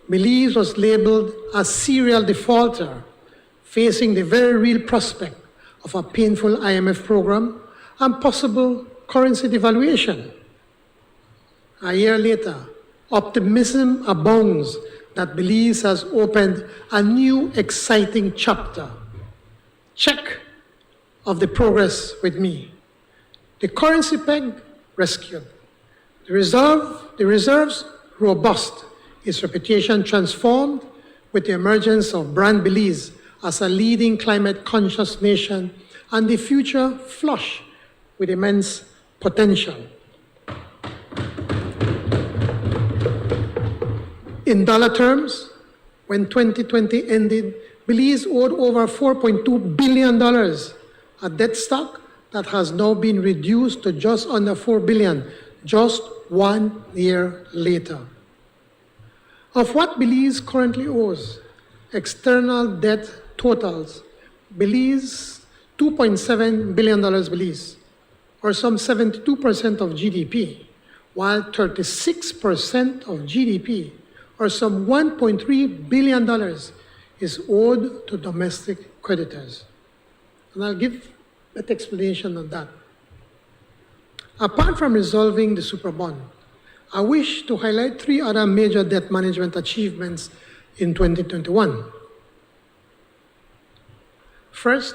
S4: Belize was labeled a serial defaulter, facing the very real prospect of a painful IMF program and possible currency devaluation. A year later, optimism abounds that Belize has opened a new exciting chapter. Check of the progress with me. The currency peg rescued. The reserves robust, its reputation transformed with the emergence of brand Belize as a leading climate-conscious nation, and the future flush with immense potential. In dollar terms, when 2020 ended, Belize owed over $4.2 billion, a debt stock that has now been reduced to just under $4 billion, just 1 year later. Of what Belize currently owes, external debt totals Belize $2.7 billion Belize, or some 72% of GDP, while 36% of GDP, or some $1.3 billion, is owed to domestic creditors. And I'll give that explanation on that. Apart from resolving the super bond, I wish to highlight 3 other major debt management achievements in 2021. First,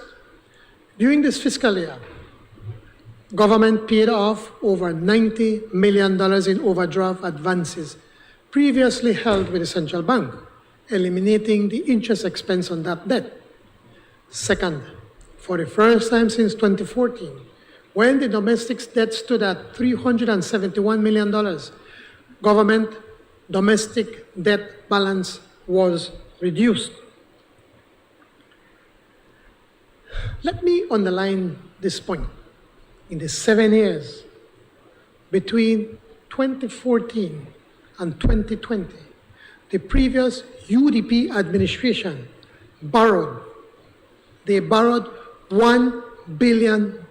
S4: during this fiscal year, government paid off over $90 million in overdraft advances previously held with the central bank, eliminating the interest expense on that debt. Second, for the first time since 2014, when the domestic debt stood at $371 million, government domestic debt balance was reduced. Let me underline this point. In the 7 years between 2014 and 2020, the previous UDP administration borrowed $1 billion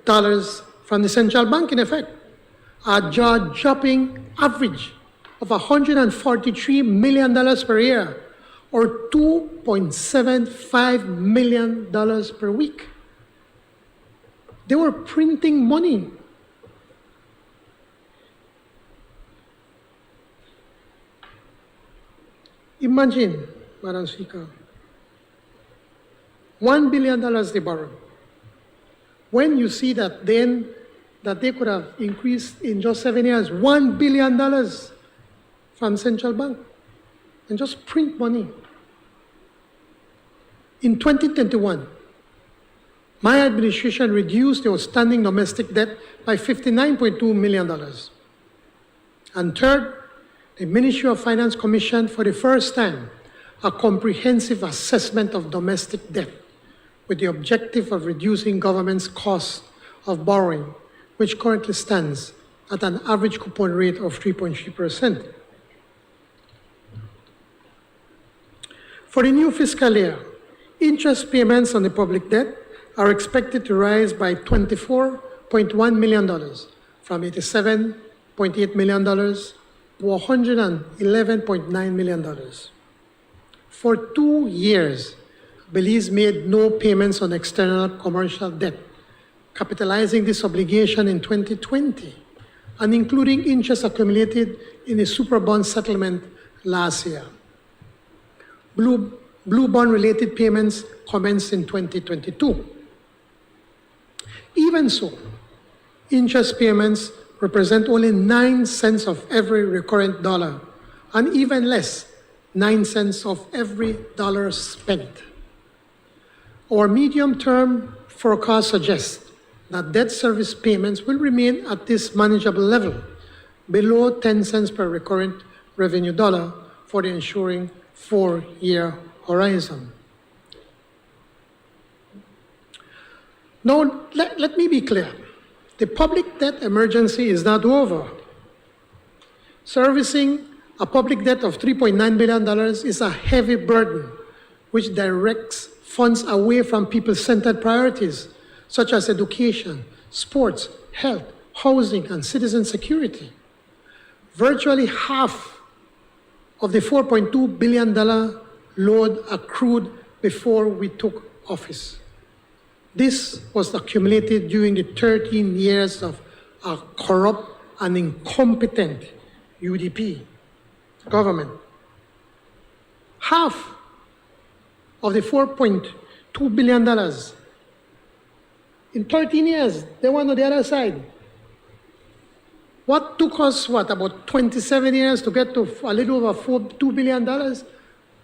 S4: from the central bank, in effect, a jaw-dropping average of $143 million per year, or $2.75 million per week. They were printing money. Imagine, Madam Speaker, $1 billion they borrowed. When you see that then that they could have increased in just 7 years, $1 billion from central bank, and just print money. In 2021, my administration reduced the outstanding domestic debt by $59.2 million. And third, the Ministry of Finance commissioned for the first time a comprehensive assessment of domestic debt with the objective of reducing government's cost of borrowing, which currently stands at an average coupon rate of 3.3%. For the new fiscal year, interest payments on the public debt are expected to rise by $24.1 million, from $87.8 million to $111.9 million. For 2 years, Belize made no payments on external commercial debt, capitalizing this obligation in 2020 and including interest accumulated in the super bond settlement last year. Blue bond-related payments commenced in 2022. Even so, interest payments represent only 9 cents of every recurrent dollar, and even less, 9 cents of every dollar spent. Our medium-term forecast suggests that debt service payments will remain at this manageable level, below 10 cents per recurrent revenue dollar for the ensuing 4-year horizon. Now, let me be clear. The public debt emergency is not over. Servicing a public debt of $3.9 billion is a heavy burden, which directs funds away from people-centered priorities, such as education, sports, health, housing, and citizen security. Virtually half of the $4.2 billion load accrued before we took office. This was accumulated during the 13 years of a corrupt and incompetent UDP government. Half of the $4.2 billion in 13 years, they went on the other side. What took us, about 27 years to get to a little over $2 billion?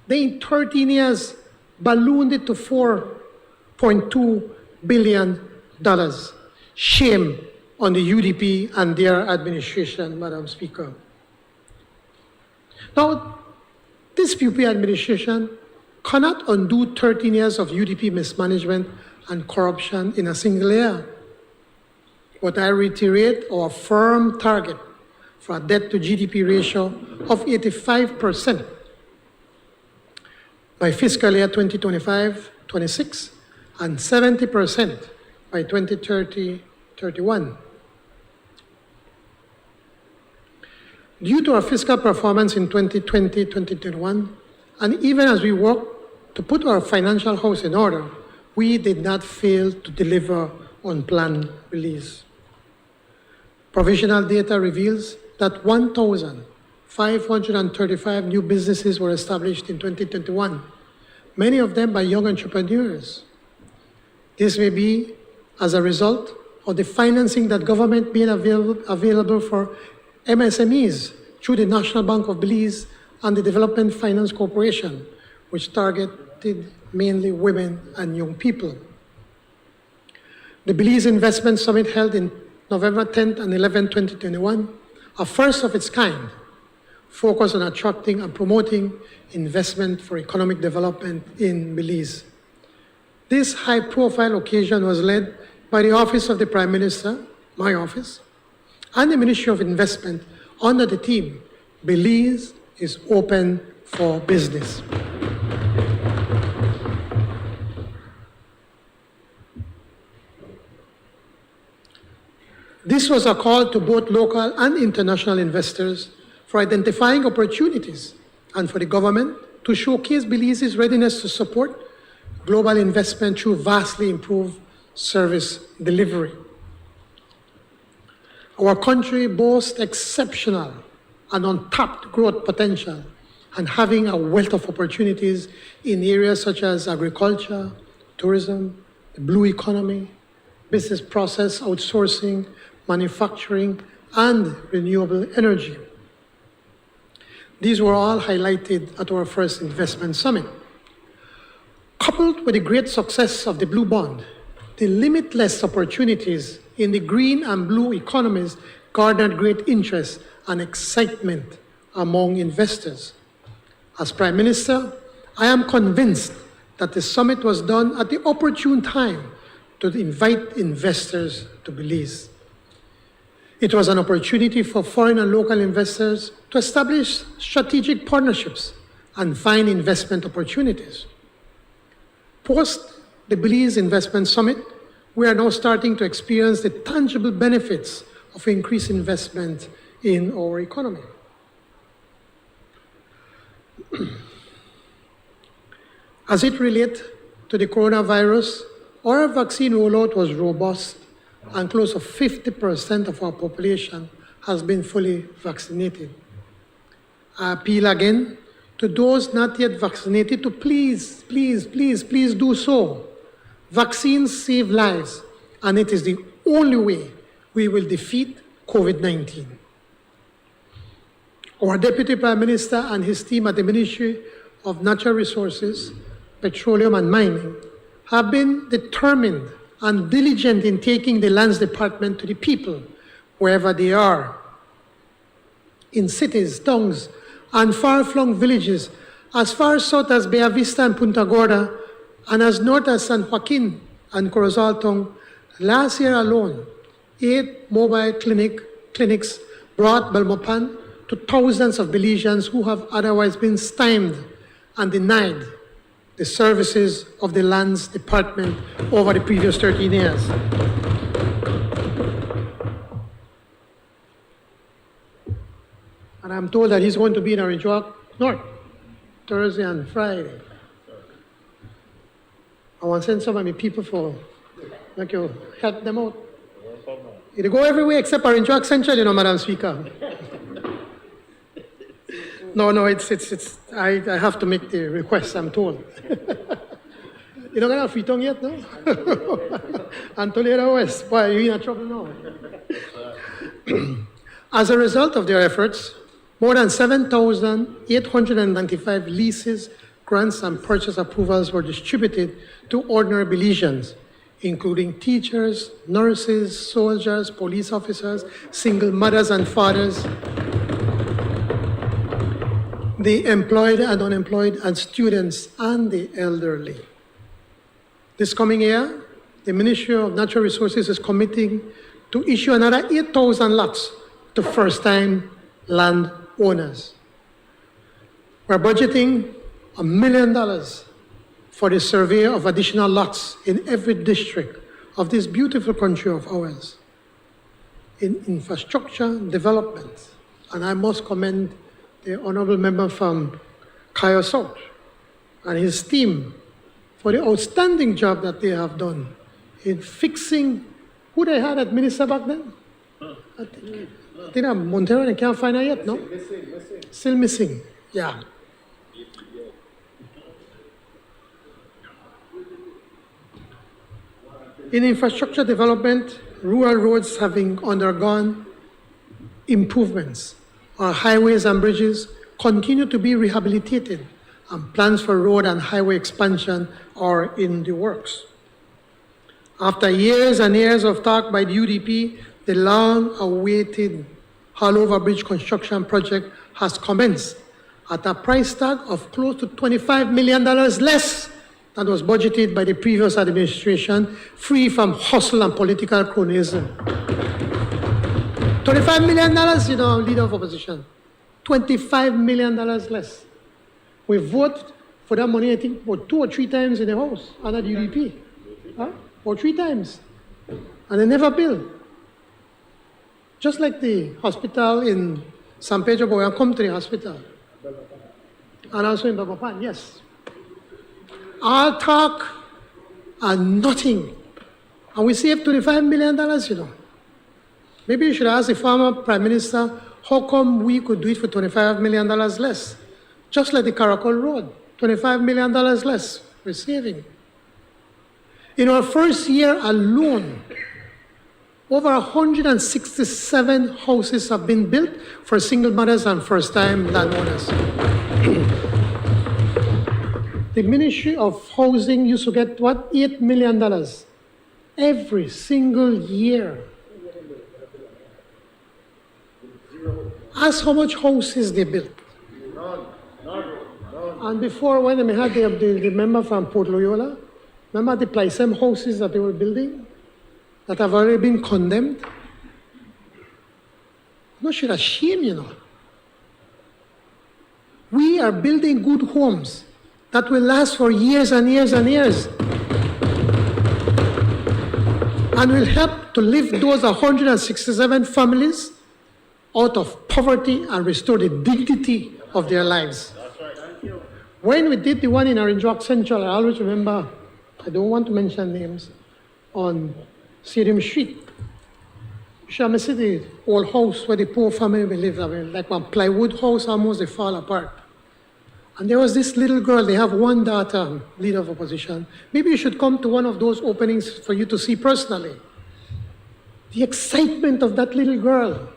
S4: They, in 13 years, ballooned it to $4.2 billion. Shame on the UDP and their administration, Madam Speaker. Now, this UP administration cannot undo 13 years of UDP mismanagement and corruption in a single year. But I reiterate our firm target for a debt to GDP ratio of 85% by fiscal year 2025-26 and 70% by 2030-31. Due to our fiscal performance in 2020-2021, and even as we work to put our financial house in order, we did not fail to deliver on plan release. Provisional data reveals that 1,535 new businesses were established in 2021, many of them by young entrepreneurs. This may be as a result of the financing that government made available for MSMEs through the National Bank of Belize and the Development Finance Corporation, which targeted mainly women and young people. The Belize Investment Summit held in November 10th and 11th, 2021, a first of its kind, focused on attracting and promoting investment for economic development in Belize. This high-profile occasion was led by the Office of the Prime Minister, my office, and the Ministry of Investment under the theme, Belize is open for business. This was a call to both local and international investors for identifying opportunities and for the government to showcase Belize's readiness to support global investment through vastly improved service delivery. Our country boasts exceptional and untapped growth potential and having a wealth of opportunities in areas such as agriculture, tourism, the blue economy, business process outsourcing, manufacturing, and renewable energy. These were all highlighted at our first investment summit. Coupled with the great success of the Blue Bond, the limitless opportunities in the green and blue economies garnered great interest and excitement among investors. As Prime Minister, I am convinced that the summit was done at the opportune time to invite investors to Belize. It was an opportunity for foreign and local investors to establish strategic partnerships and find investment opportunities. Post the Belize Investment Summit, we are now starting to experience the tangible benefits of increased investment in our economy. As it relates to the coronavirus, our vaccine rollout was robust, and close to 50% of our population has been fully vaccinated. I appeal again to those not yet vaccinated to please do so. Vaccines save lives, and it is the only way we will defeat COVID-19. Our Deputy Prime Minister and his team at the Ministry of Natural Resources, Petroleum and Mining have been determined and diligent in taking the Lands Department to the people, wherever they are, in cities, towns, and far-flung villages, as far south as Bella Vista and Punta Gorda, and as north as San Joaquin and Corozal Town. Last year alone, 8 mobile clinics brought Belmopan to thousands of Belizeans who have otherwise been stymied and denied the services of the Lands Department over the previous 13 years. And I'm told that he's going to be in Orange Walk North, Thursday and Friday. I want to send some of my people for, like, you help them out. They go everywhere except Orange Walk Central, you know, Madam Speaker. No, I have to make the request, I'm told. You don't have free tongue yet, no? And Toledo West, boy, you're in trouble now. As a result of their efforts, more than 7,895 leases, grants, and purchase approvals were distributed to ordinary Belizeans, including teachers, nurses, soldiers, police officers, single mothers and fathers, the employed and unemployed, and students and the elderly. This coming year, the Ministry of Natural Resources is committing to issue another 8,000 lots to first-time land owners. We're budgeting $1 million for the survey of additional lots in every district of this beautiful country of ours in infrastructure development. And I must commend the honorable member from Kaya South and his team for the outstanding job that they have done in fixing who they had as minister back then. I think Montero, they can't find her yet, no? Still missing, yeah. In infrastructure development, rural roads having undergone improvements. Our highways and bridges continue to be rehabilitated, and plans for road and highway expansion are in the works. After years and years of talk by the UDP, the long-awaited Haulover Bridge construction project has commenced at a price tag of close to $25 million less than was budgeted by the previous administration, free from hustle and political cronyism. $25 million, leader of opposition. $25 million less. We voted for that money, I think, about 2 or 3 times in the House under the UDP. Or 3 times. And they never built. Just like the hospital in San Pedro Boyan Country Hospital. And also in Belmopan, yes. All talk and nothing. And we saved $25 million, Maybe you should ask the former Prime Minister, how come we could do it for $25 million less? Just like the Caracol Road, $25 million less we're saving. In our first year alone, over 167 houses have been built for single mothers and first-time landowners. The Ministry of Housing used to get, $8 million every single year. Ask how much houses they built. And before, when they had the member from Port Loyola, remember the Plycem houses that they were building that have already been condemned? No shit, a shame, We are building good homes that will last for years and years and years. And will help to lift those 167 families out of poverty and restore the dignity of their lives. That's right. Thank you. When we did the one in Orange Walk Central, I always remember, I don't want to mention names, on Stadium Street. You see the old house where the poor family will live, like one plywood house, almost they fall apart. And there was this little girl, they have one daughter, leader of opposition. Maybe you should come to one of those openings for you to see personally. The excitement of that little girl,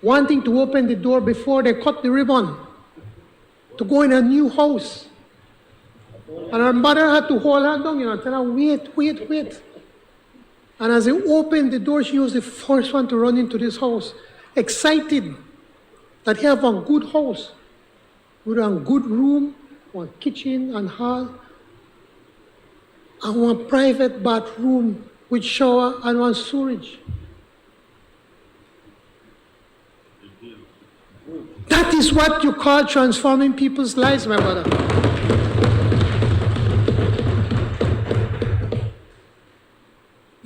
S4: wanting to open the door before they cut the ribbon, to go in a new house. And her mother had to hold her down, tell her, wait. And as they opened the door, she was the first one to run into this house, excited that he have a good house, with a good room, one kitchen and hall, and one private bathroom with shower and one storage. That is what you call transforming people's lives, my brother.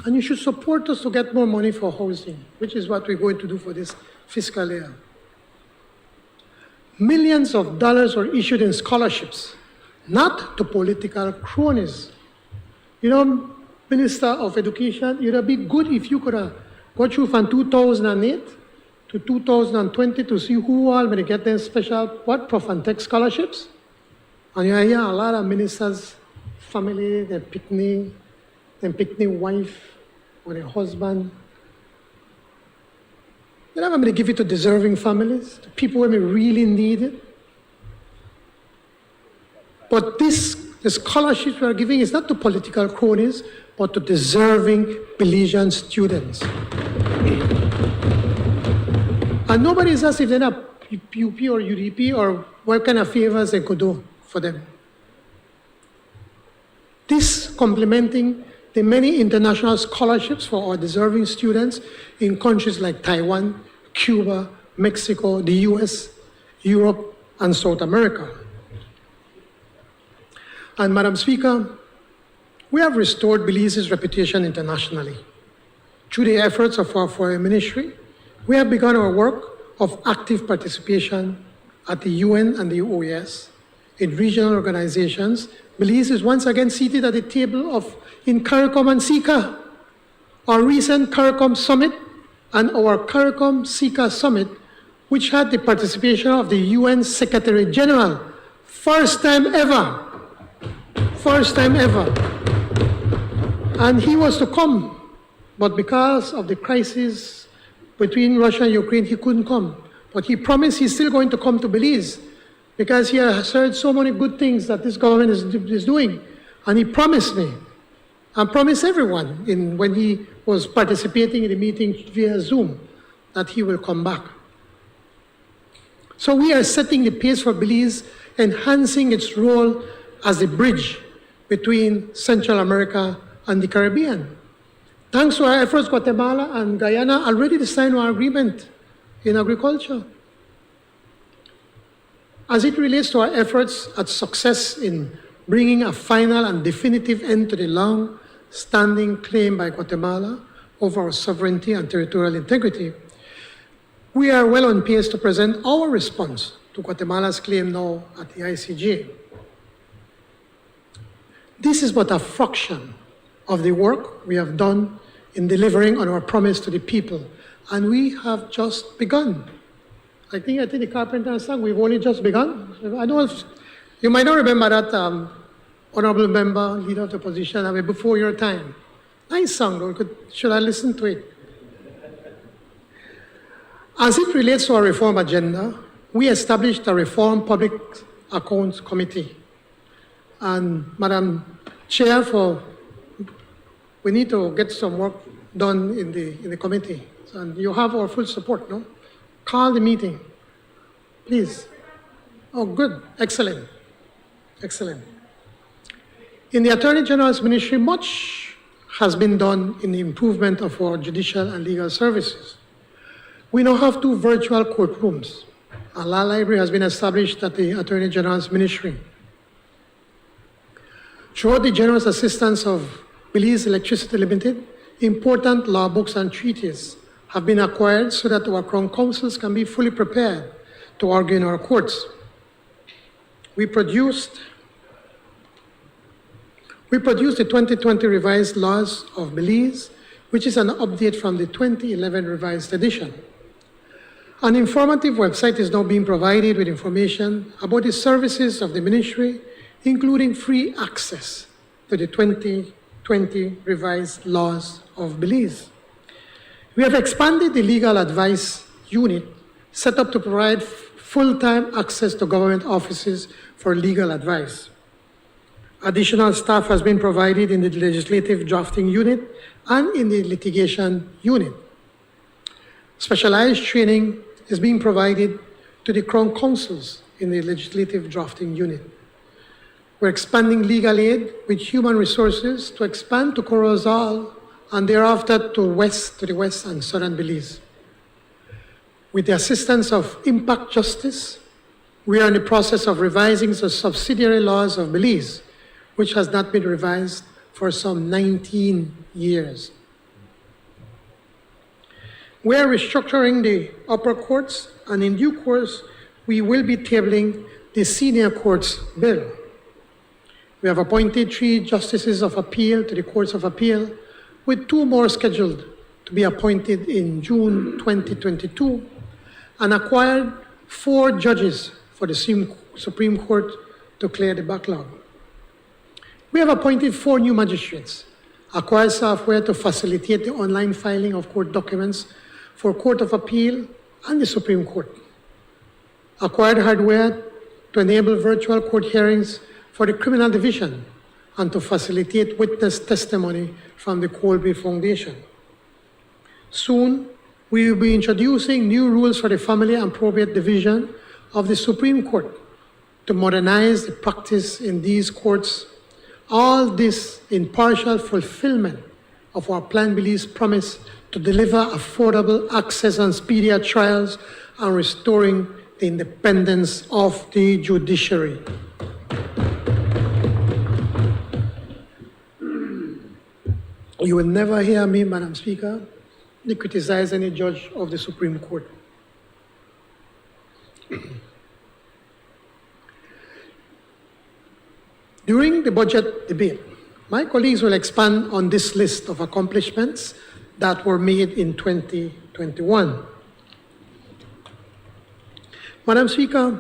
S4: And you should support us to get more money for housing, which is what we're going to do for this fiscal year. Millions of dollars were issued in scholarships, not to political cronies. Minister of Education, it would be good if you could go through from 2008 to 2020 to see who all will get their special, Prof and Tech scholarships. And you hear a lot of ministers' family, their picnic wife or their husband. Then I'm going to give it to deserving families, to people who may really need it. But the scholarships we are giving is not to political cronies, but to deserving Belizean students. And nobody is asked if they're not UP or UDP or what kind of favors they could do for them. This complementing the many international scholarships for our deserving students in countries like Taiwan, Cuba, Mexico, the US, Europe, and South America. And Madam Speaker, we have restored Belize's reputation internationally. Through the efforts of our foreign ministry, we have begun our work of active participation at the UN and the OAS. In regional organizations, Belize is once again seated at the table in CARICOM and SICA. Our recent CARICOM summit and our CARICOM SICA summit, which had the participation of the UN Secretary General, first time ever. And he was to come, but because of the crisis between Russia and Ukraine, he couldn't come. But he promised he's still going to come to Belize because he has heard so many good things that this government is doing. And he promised me, and promised everyone when he was participating in the meeting via Zoom, that he will come back. So we are setting the pace for Belize, enhancing its role as a bridge between Central America and the Caribbean. Thanks to our efforts, Guatemala and Guyana already signed our agreement in agriculture. As it relates to our efforts at success in bringing a final and definitive end to the long-standing claim by Guatemala over our sovereignty and territorial integrity, we are well on pace to present our response to Guatemala's claim now at the ICJ. This is but a fraction of the work we have done in delivering on our promise to the people, and we have just begun. I think the Carpenter song, we've only just begun. I know you might not remember that honorable member, leader of the opposition, before your time. Nice song, though. Should I listen to it? As it relates to our reform agenda, we established a Reform Public Accounts Committee. And Madam Chair, we need to get some work done in the committee. And you have our full support, no? Call the meeting, please. Oh, good, excellent. In the Attorney General's ministry, much has been done in the improvement of our judicial and legal services. We now have 2 virtual courtrooms. A law library has been established at the Attorney General's ministry. Throughout the generous assistance of Belize Electricity Limited, important law books and treaties have been acquired so that our Crown Councils can be fully prepared to argue in our courts. We produced the 2020 revised laws of Belize, which is an update from the 2011 revised edition. An informative website is now being provided with information about the services of the ministry, including free access to the 2020 revised laws of Belize. We have expanded the legal advice unit set up to provide full-time access to government offices for legal advice. Additional staff has been provided in the legislative drafting unit and in the litigation unit. Specialized training is being provided to the Crown Councils in the legislative drafting unit. We're expanding legal aid with human resources to expand to Corozal and thereafter to the west and southern Belize. With the assistance of Impact Justice, we are in the process of revising the subsidiary laws of Belize, which has not been revised for some 19 years. We are restructuring the upper courts, and in due course, we will be tabling the senior courts bill. We have appointed 3 justices of appeal to the courts of appeal, with 2 more scheduled to be appointed in June 2022, and acquired 4 judges for the Supreme Court to clear the backlog. We have appointed 4 new magistrates, acquired software to facilitate the online filing of court documents for Court of Appeal and the Supreme Court. Acquired hardware to enable virtual court hearings for the Criminal Division and to facilitate witness testimony from the Colby Foundation. Soon, we will be introducing new rules for the Family and Probate Division of the Supreme Court to modernize the practice in these courts. All this in partial fulfillment of our Plan Belize promise to deliver affordable access and speedier trials and restoring the independence of the judiciary. You will never hear me, Madam Speaker, criticize any judge of the Supreme Court. During the budget debate, my colleagues will expand on this list of accomplishments that were made in 2021. Madam Speaker,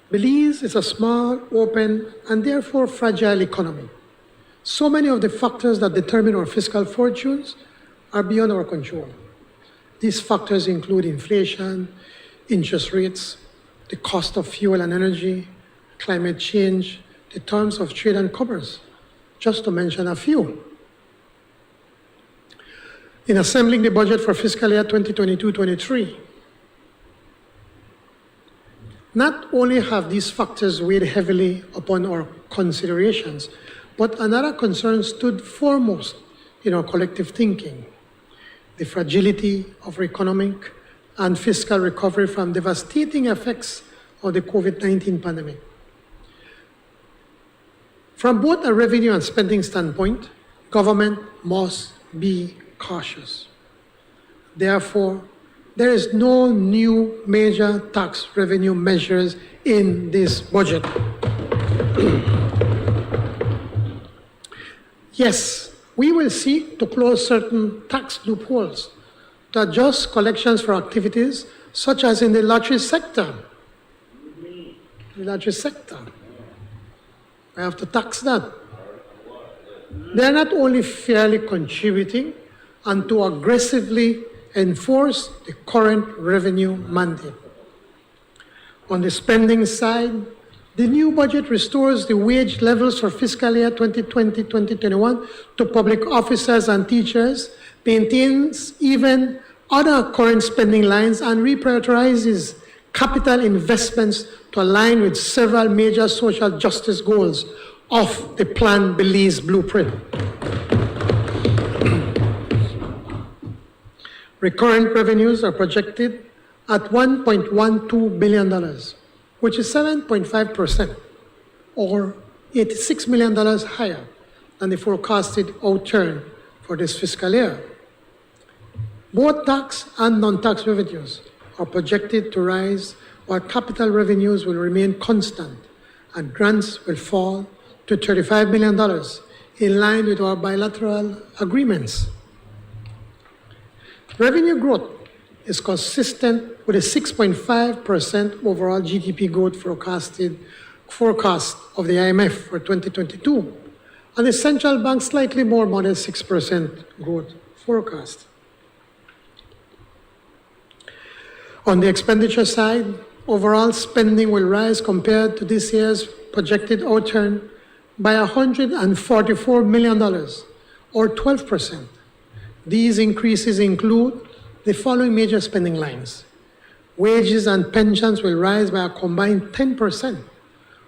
S4: Belize is a small, open, and therefore fragile economy. So many of the factors that determine our fiscal fortunes are beyond our control. These factors include inflation, interest rates, the cost of fuel and energy, climate change, the terms of trade and commerce, just to mention a few. In assembling the budget for fiscal year 2022-23, not only have these factors weighed heavily upon our considerations, but another concern stood foremost in our collective thinking: the fragility of economic and fiscal recovery from devastating effects of the COVID-19 pandemic. From both a revenue and spending standpoint, government must be cautious. Therefore, there is no new major tax revenue measures in this budget. Yes, we will seek to close certain tax loopholes to adjust collections for activities such as in the lottery sector. The lottery sector. I have to tax that. They are not only fairly contributing and to aggressively enforce the current revenue mandate. On the spending side, the new budget restores the wage levels for fiscal year 2020-2021 to public officers and teachers, maintains even other current spending lines, and reprioritizes capital investments to align with several major social justice goals of the Plan Belize blueprint. Recurrent revenues are projected at $1.12 billion, which is 7.5%, or $86 million higher than the forecasted outturn for this fiscal year. Both tax and non-tax revenues are projected to rise, while capital revenues will remain constant and grants will fall to $35 million, in line with our bilateral agreements. Revenue growth is consistent with a 6.5% overall GDP growth forecast of the IMF for 2022, and the central bank's slightly more modest 6% growth forecast. On the expenditure side, overall spending will rise compared to this year's projected outturn by $144 million, or 12%. These increases include the following major spending lines. Wages and pensions will rise by a combined 10%,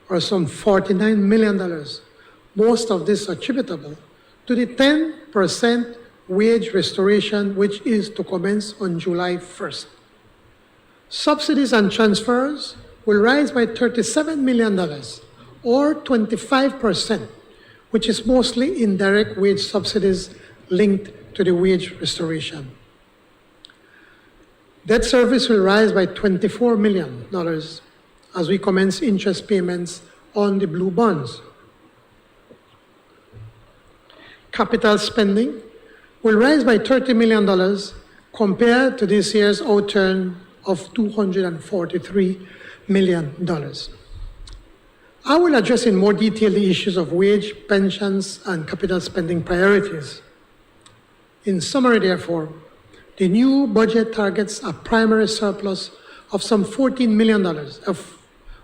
S4: or some $49 million. Most of this attributable to the 10% wage restoration, which is to commence on July 1st. Subsidies and transfers will rise by $37 million, or 25%, which is mostly indirect wage subsidies linked to the wage restoration. Debt service will rise by $24 million as we commence interest payments on the blue bonds. Capital spending will rise by $30 million compared to this year's outturn of $243 million. I will address in more detail the issues of wage, pensions, and capital spending priorities. In summary, therefore, The new budget targets a primary surplus of some $14 million,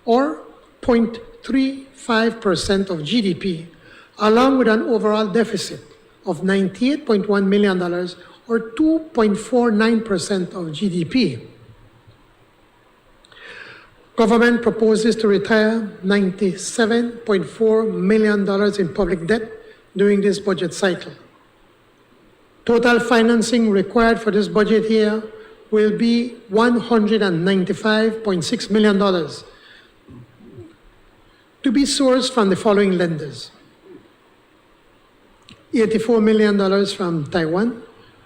S4: or 0.35% of GDP, along with an overall deficit of $98.1 million, or 2.49% of GDP. Government proposes to retire $97.4 million in public debt during this budget cycle. Total financing required for this budget year will be $195.6 million, to be sourced from the following lenders: $84 million from Taiwan,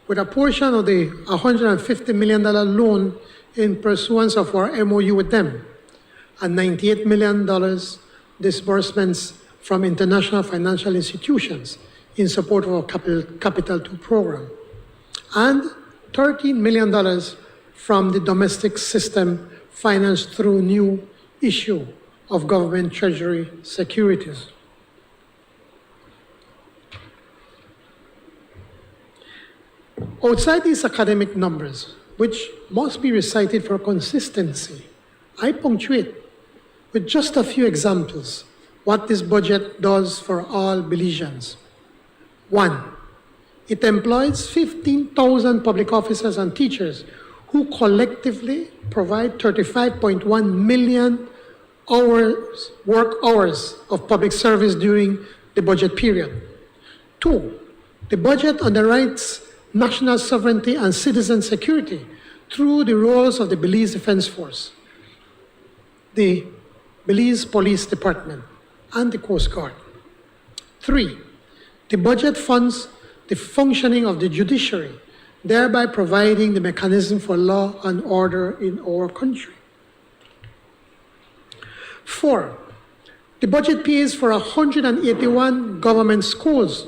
S4: with a portion of the $150 million loan in pursuance of our MOU with them, and $98 million disbursements from international financial institutions in support of our Capital II program, and $13 million from the domestic system financed through new issue of government treasury securities. Outside these academic numbers, which must be recited for consistency, I punctuate with just a few examples what this budget does for all Belizeans. 1, it employs 15,000 public officers and teachers who collectively provide 35.1 million work hours of public service during the budget period. 2, the budget underwrites national sovereignty and citizen security through the roles of the Belize Defense Force, the Belize Police Department, and the Coast Guard. 3, the budget funds the functioning of the judiciary, thereby providing the mechanism for law and order in our country. 4, the budget pays for 181 government schools,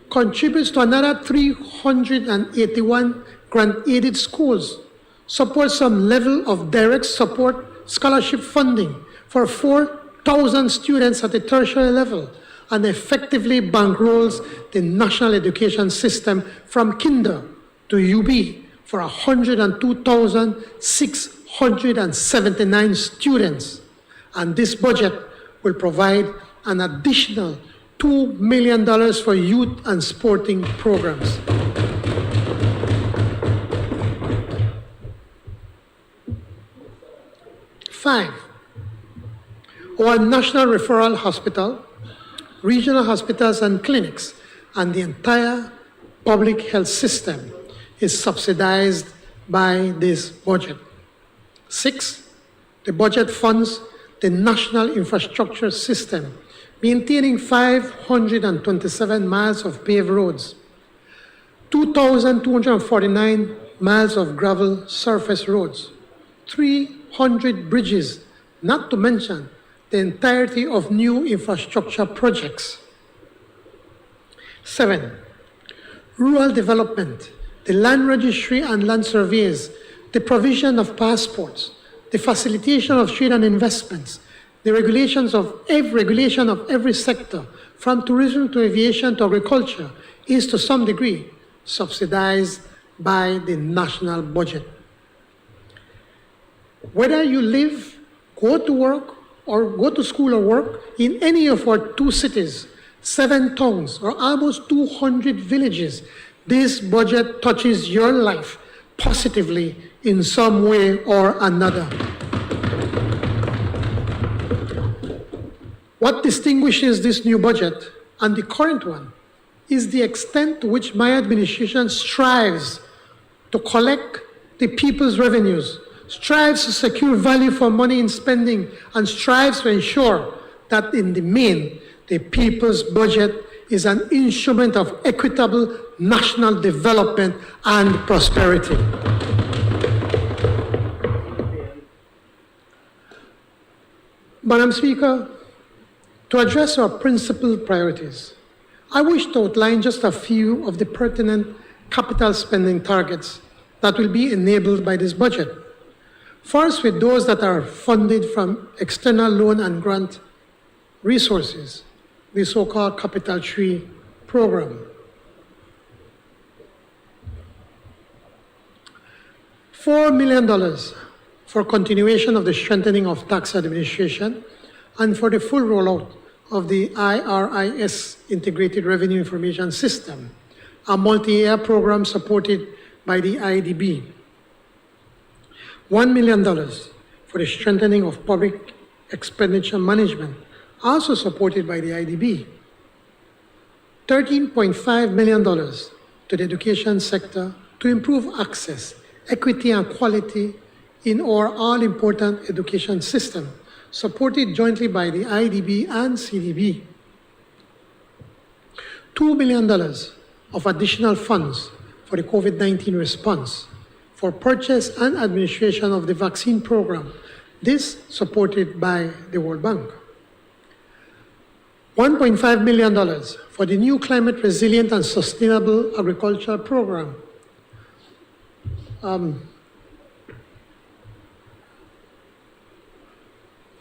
S4: contributes to another 381 grant-aided schools, supports some level of direct support scholarship funding for 4,000 students at the tertiary level, and effectively bankrolls the national education system from kinder to UB for 102,679 students. And this budget will provide an additional $2 million for youth and sporting programs. Five, our National Referral Hospital, regional hospitals and clinics, and the entire public health system is subsidized by this budget. 6, the budget funds the national infrastructure system, maintaining 527 miles of paved roads, 2,249 miles of gravel surface roads, 300 bridges, not to mention the entirety of new infrastructure projects. 7, rural development, the land registry and land surveys, the provision of passports, the facilitation of trade and investments, the regulation of every sector, from tourism to aviation to agriculture, is to some degree subsidized by the national budget. Whether you live, go to work, or go to school or work in any of our 2 cities, 7 towns, or almost 200 villages, this budget touches your life positively in some way or another. What distinguishes this new budget and the current one is the extent to which my administration strives to collect the people's revenues, strives to secure value for money in spending, and strives to ensure that in the main, the people's budget is an instrument of equitable national development and prosperity. Madam Speaker, to address our principal priorities, I wish to outline just a few of the pertinent capital spending targets that will be enabled by this budget. First, with those that are funded from external loan and grant resources, the so-called Capital III program. $4 million for continuation of the strengthening of tax administration and for the full rollout of the IRIS, Integrated Revenue Information System, a multi-year program supported by the IDB. $1 million for the strengthening of public expenditure management, also supported by the IDB. $13.5 million to the education sector to improve access, equity, and quality in our all-important education system, supported jointly by the IDB and CDB. $2 million of additional funds for the COVID-19 response, for purchase and administration of the vaccine program, this supported by the World Bank. $1.5 million for the new climate resilient and sustainable agriculture program.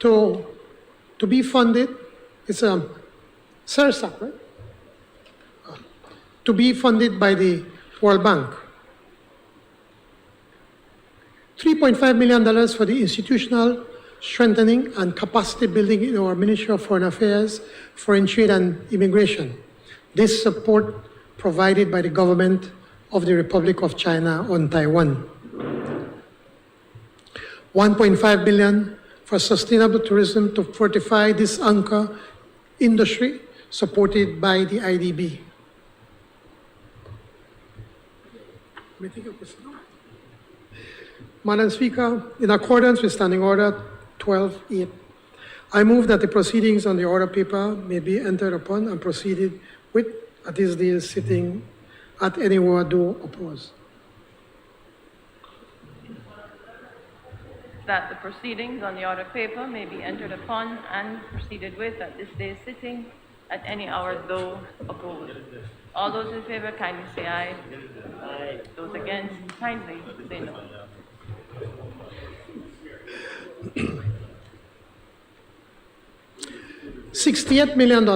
S4: To be funded, it's a CERSAC, right? To be funded by the World Bank. $3.5 million for the institutional strengthening and capacity building in our Ministry of Foreign Affairs, Foreign Trade and Immigration. This support provided by the government of the Republic of China on Taiwan. $1.5 billion for sustainable tourism to fortify this anchor industry supported by the IDB. Madam Speaker, in accordance with Standing Order 12.8, I move that the proceedings on the order paper may be entered upon and proceeded with at this day's sitting at any word do oppose.
S3: That the proceedings on the order paper may be entered upon and proceeded with at this day's sitting at any hour though opposed. All those in favor kindly say aye. Aye. Those against kindly say no.
S4: $68 million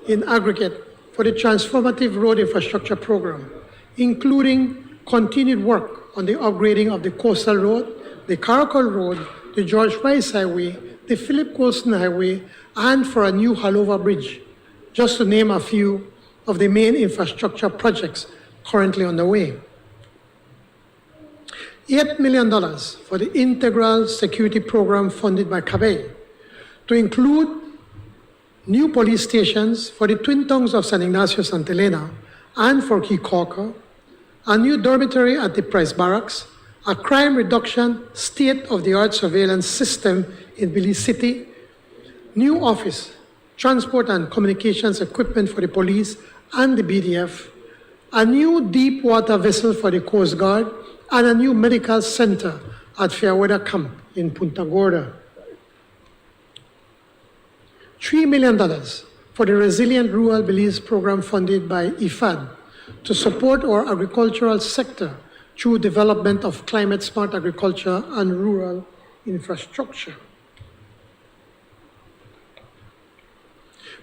S4: in aggregate for the transformative road infrastructure program, including continued work on the upgrading of the Coastal Road, the Caracol Road, the George Rice Highway, the Philip Colston Highway, and for a new Halover Bridge, just to name a few of the main infrastructure projects currently underway. $8 million for the Integral Security Program funded by CABE, to include new police stations for the twin towns of San Ignacio Santa Elena and for Kikoka, a new dormitory at the Price Barracks, a crime reduction state-of-the-art surveillance system in Belize City, new office, transport and communications equipment for the police and the BDF, a new deep water vessel for the Coast Guard, and a new medical center at Fairweather Camp in Punta Gorda. $3 million for the Resilient Rural Belize program funded by IFAD to support our agricultural sector through development of climate-smart agriculture and rural infrastructure.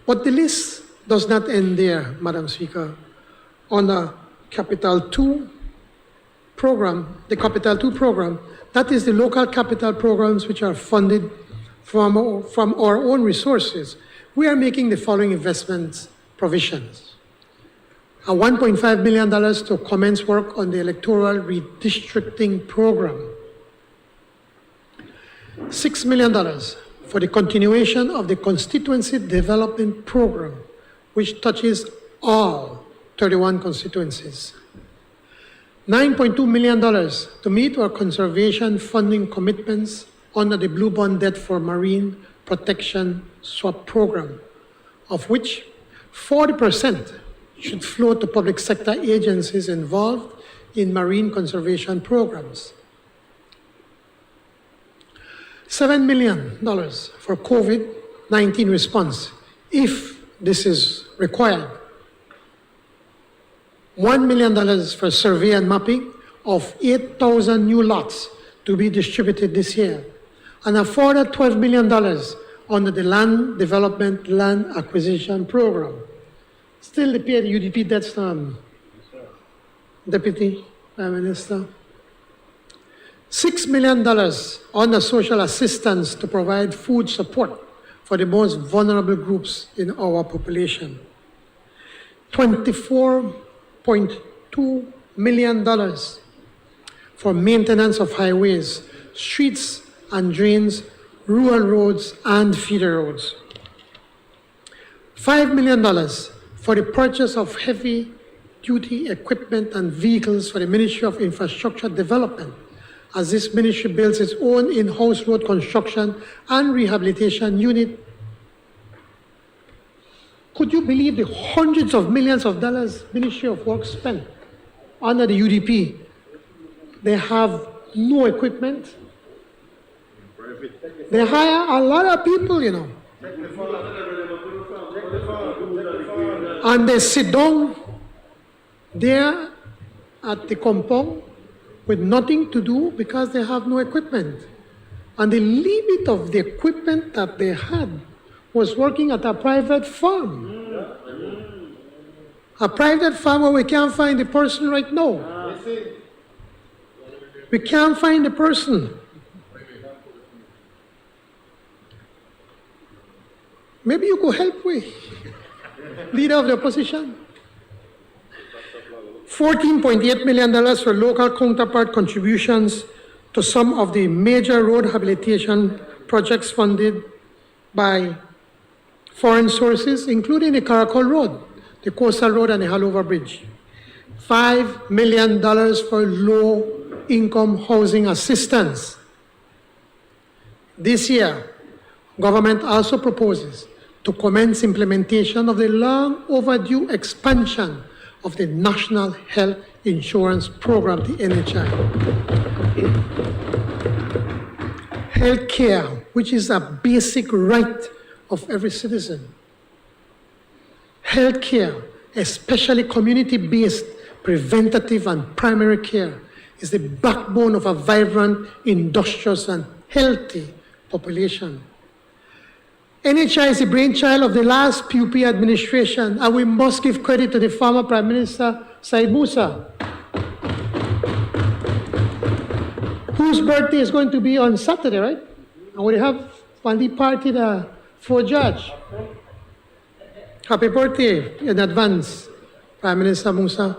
S4: But the list does not end there, Madam Speaker. On the Capital 2 program, that is the local capital programs which are funded from our own resources, we are making the following investment provisions. A $1.5 million to commence work on the electoral redistricting program. $6 million for the continuation of the constituency development program, which touches all 31 constituencies. $9.2 million to meet our conservation funding commitments under the Blue Bond Debt for Marine Protection Swap Program, of which 40% should flow to public sector agencies involved in marine conservation programs. $7 million for COVID-19 response, if this is required. $1 million for survey and mapping of 8,000 new lots to be distributed this year, and a further $12 million under the Land Development Land Acquisition Program. Still the UDP debts, Deputy Prime Minister. $6 million on the social assistance to provide food support for the most vulnerable groups in our population. $24.2 million for maintenance of highways, streets and drains, rural roads, and feeder roads. $5 million for the purchase of heavy-duty equipment and vehicles for the Ministry of Infrastructure Development, as this ministry builds its own in-house road construction and rehabilitation unit. Could you believe the hundreds of millions of dollars Ministry of Works spent under the UDP? They have no equipment. They hire a lot of people, you know. And they sit down there at the compound with nothing to do because they have no equipment. And the limit of the equipment that they had was working at a private farm. A private farm where we can't find the person right now. We can't find the person. Maybe you could help me, leader of the opposition. $14.8 million for local counterpart contributions to some of the major road rehabilitation projects funded by foreign sources, including the Caracol Road, the Coastal Road, and the Halover Bridge. $5 million for low-income housing assistance. This year, government also proposes to commence implementation of the long overdue expansion of the National Health Insurance Program, the NHI. Health care, which is a basic right of every citizen. Health care, especially community-based preventative and primary care, is the backbone of a vibrant, industrious, and healthy population. NHI is the brainchild of the last PUP administration, and we must give credit to the former Prime Minister, Said Musa, whose birthday is going to be on Saturday, right? And we have one party for Judge. Happy birthday in advance, Prime Minister Musa.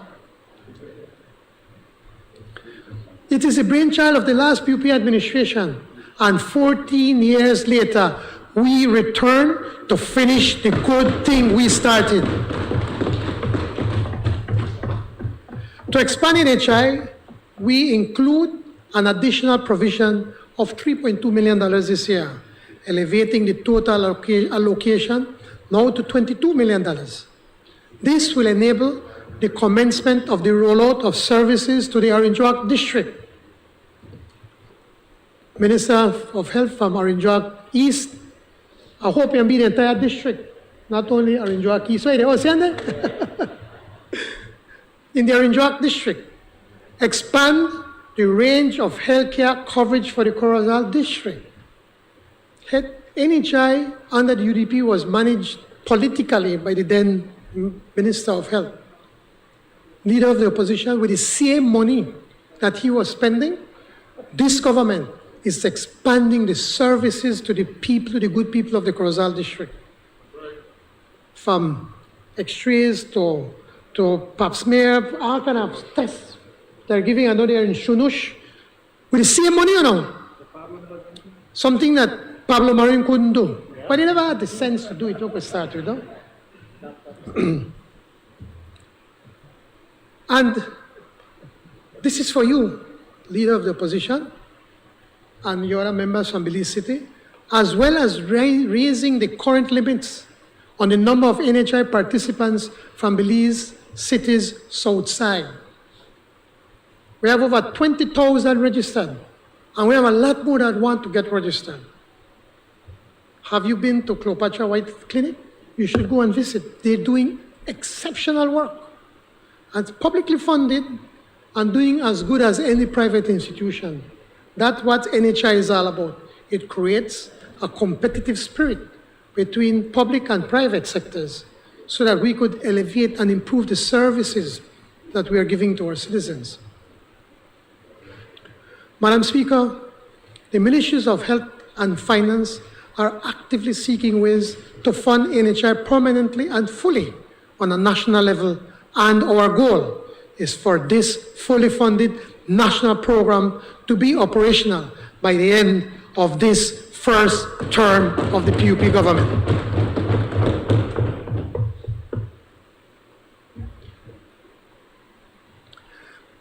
S4: It is the brainchild of the last PUP administration, and 14 years later, we return to finish the good thing we started. To expand NHI, we include an additional provision of $3.2 million this year, elevating the total allocation now to $22 million. This will enable the commencement of the rollout of services to the Orange Walk district. Minister of Health from Orange Walk East, I hope you be the entire district, not only Orange Walk East. Wait, in the Orange Walk district, expand the range of healthcare coverage for the Corozal district. NHI under the UDP was managed politically by the then Minister of Health, leader of the opposition, with the same money that he was spending. This government is expanding the services to the people, to the good people of the Corozal district. From X-rays to pap smear, all kind of tests. They're giving another in Shunush with the same money, you know. Something that Pablo Marin couldn't do. But he never had the sense to do it, look, we start, you know. And this is for you, leader of the opposition, and your other members from Belize City, as well as raising the current limits on the number of NHI participants from Belize City's south side. We have over 20,000 registered, and we have a lot more that want to get registered. Have you been to Cleopatra White Clinic? You should go and visit. They're doing exceptional work. And it's publicly funded and doing as good as any private institution. That's what NHI is all about. It creates a competitive spirit between public and private sectors so that we could elevate and improve the services that we are giving to our citizens. Madam Speaker, the Ministries of Health and Finance are actively seeking ways to fund NHI permanently and fully on a national level, and our goal is for this fully funded national program to be operational by the end of this first term of the PUP government.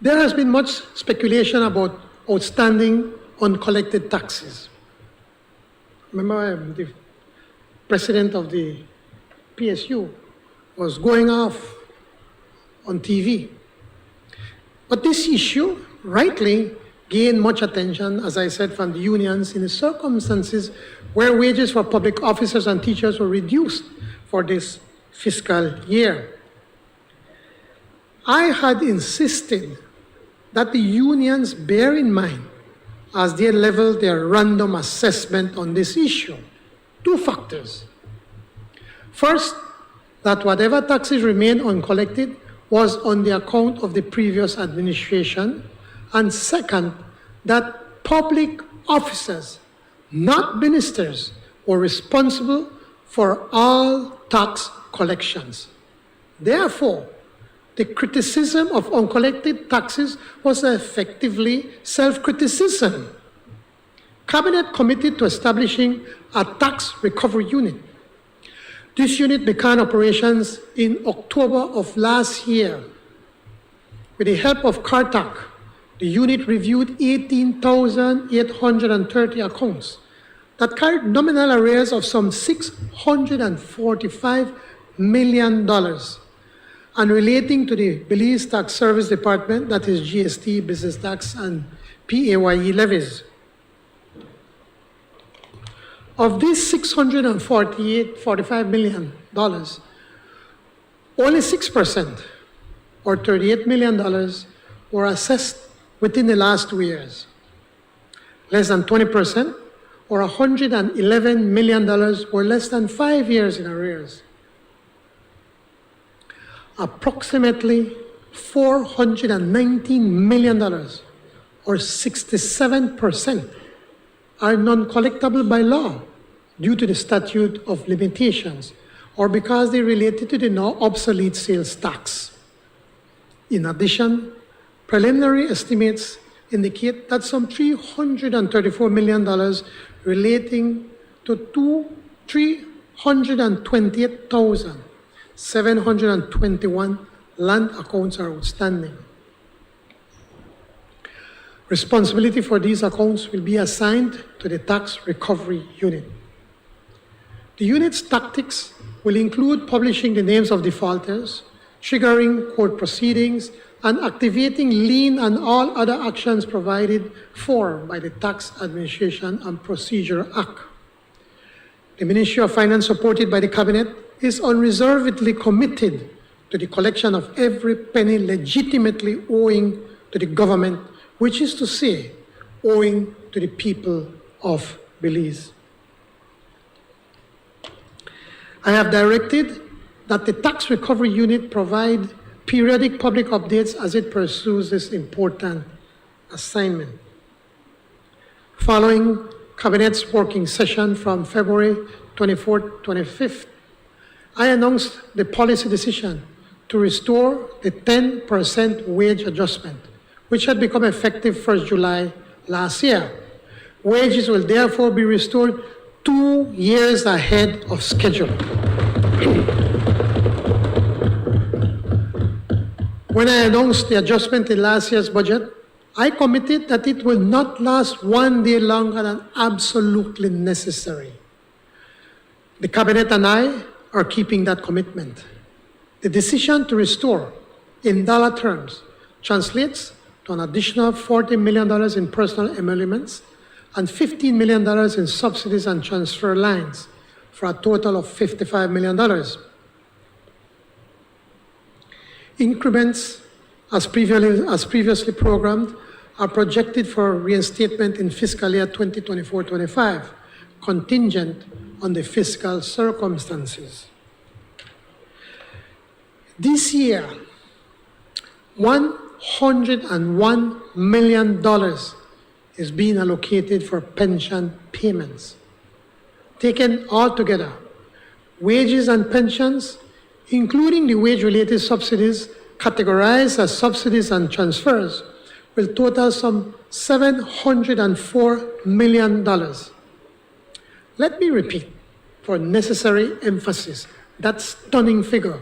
S4: There has been much speculation about outstanding uncollected taxes. Remember, the president of the PSU was going off on TV. But this issue, rightly, gained much attention, as I said, from the unions in the circumstances where wages for public officers and teachers were reduced for this fiscal year. I had insisted that the unions bear in mind, as they level their random assessment on this issue, two factors. First, that whatever taxes remain uncollected was on the account of the previous administration, and second, that public officers, not ministers, were responsible for all tax collections. Therefore, the criticism of uncollected taxes was effectively self-criticism. Cabinet committed to establishing a tax recovery unit. This unit began operations in October of last year. With the help of CARTAC, the unit reviewed 18,830 accounts that carried nominal arrears of some $645 million and relating to the Belize Tax Service Department, that is GST, business tax, and PAYE levies. Of this $645 million, only 6%, or $38 million, were assessed within the last 2 years. Less than 20%, or $111 million, were less than 5 years in arrears. Approximately $419 million, or 67%, are non-collectible by law due to the statute of limitations or because they related to the now obsolete sales tax. In addition, preliminary estimates indicate that some $334 million relating to 328,721 land accounts are outstanding. Responsibility for these accounts will be assigned to the Tax Recovery Unit. The unit's tactics will include publishing the names of defaulters, triggering court proceedings, and activating lien and all other actions provided for by the Tax Administration and Procedure Act. The Ministry of Finance, supported by the Cabinet, is unreservedly committed to the collection of every penny legitimately owing to the government, which is to say, owing to the people of Belize. I have directed that the Tax Recovery Unit provide periodic public updates as it pursues this important assignment. Following Cabinet's working session from February 24th, 25th, I announced the policy decision to restore the 10% wage adjustment, which had become effective 1st July last year. Wages will therefore be restored 2 years ahead of schedule. When I announced the adjustment in last year's budget, I committed that it will not last 1 day longer than absolutely necessary. The Cabinet and I are keeping that commitment. The decision to restore, in dollar terms, translates to an additional $40 million in personal emoluments and $15 million in subsidies and transfer lines, for a total of $55 million. Increments, as previously programmed, are projected for reinstatement in fiscal year 2024-25, contingent on the fiscal circumstances. This year, $101 million is being allocated for pension payments. Taken all together, wages and pensions, including the wage-related subsidies categorized as subsidies and transfers, will total some $704 million. Let me repeat, for necessary emphasis, that stunning figure.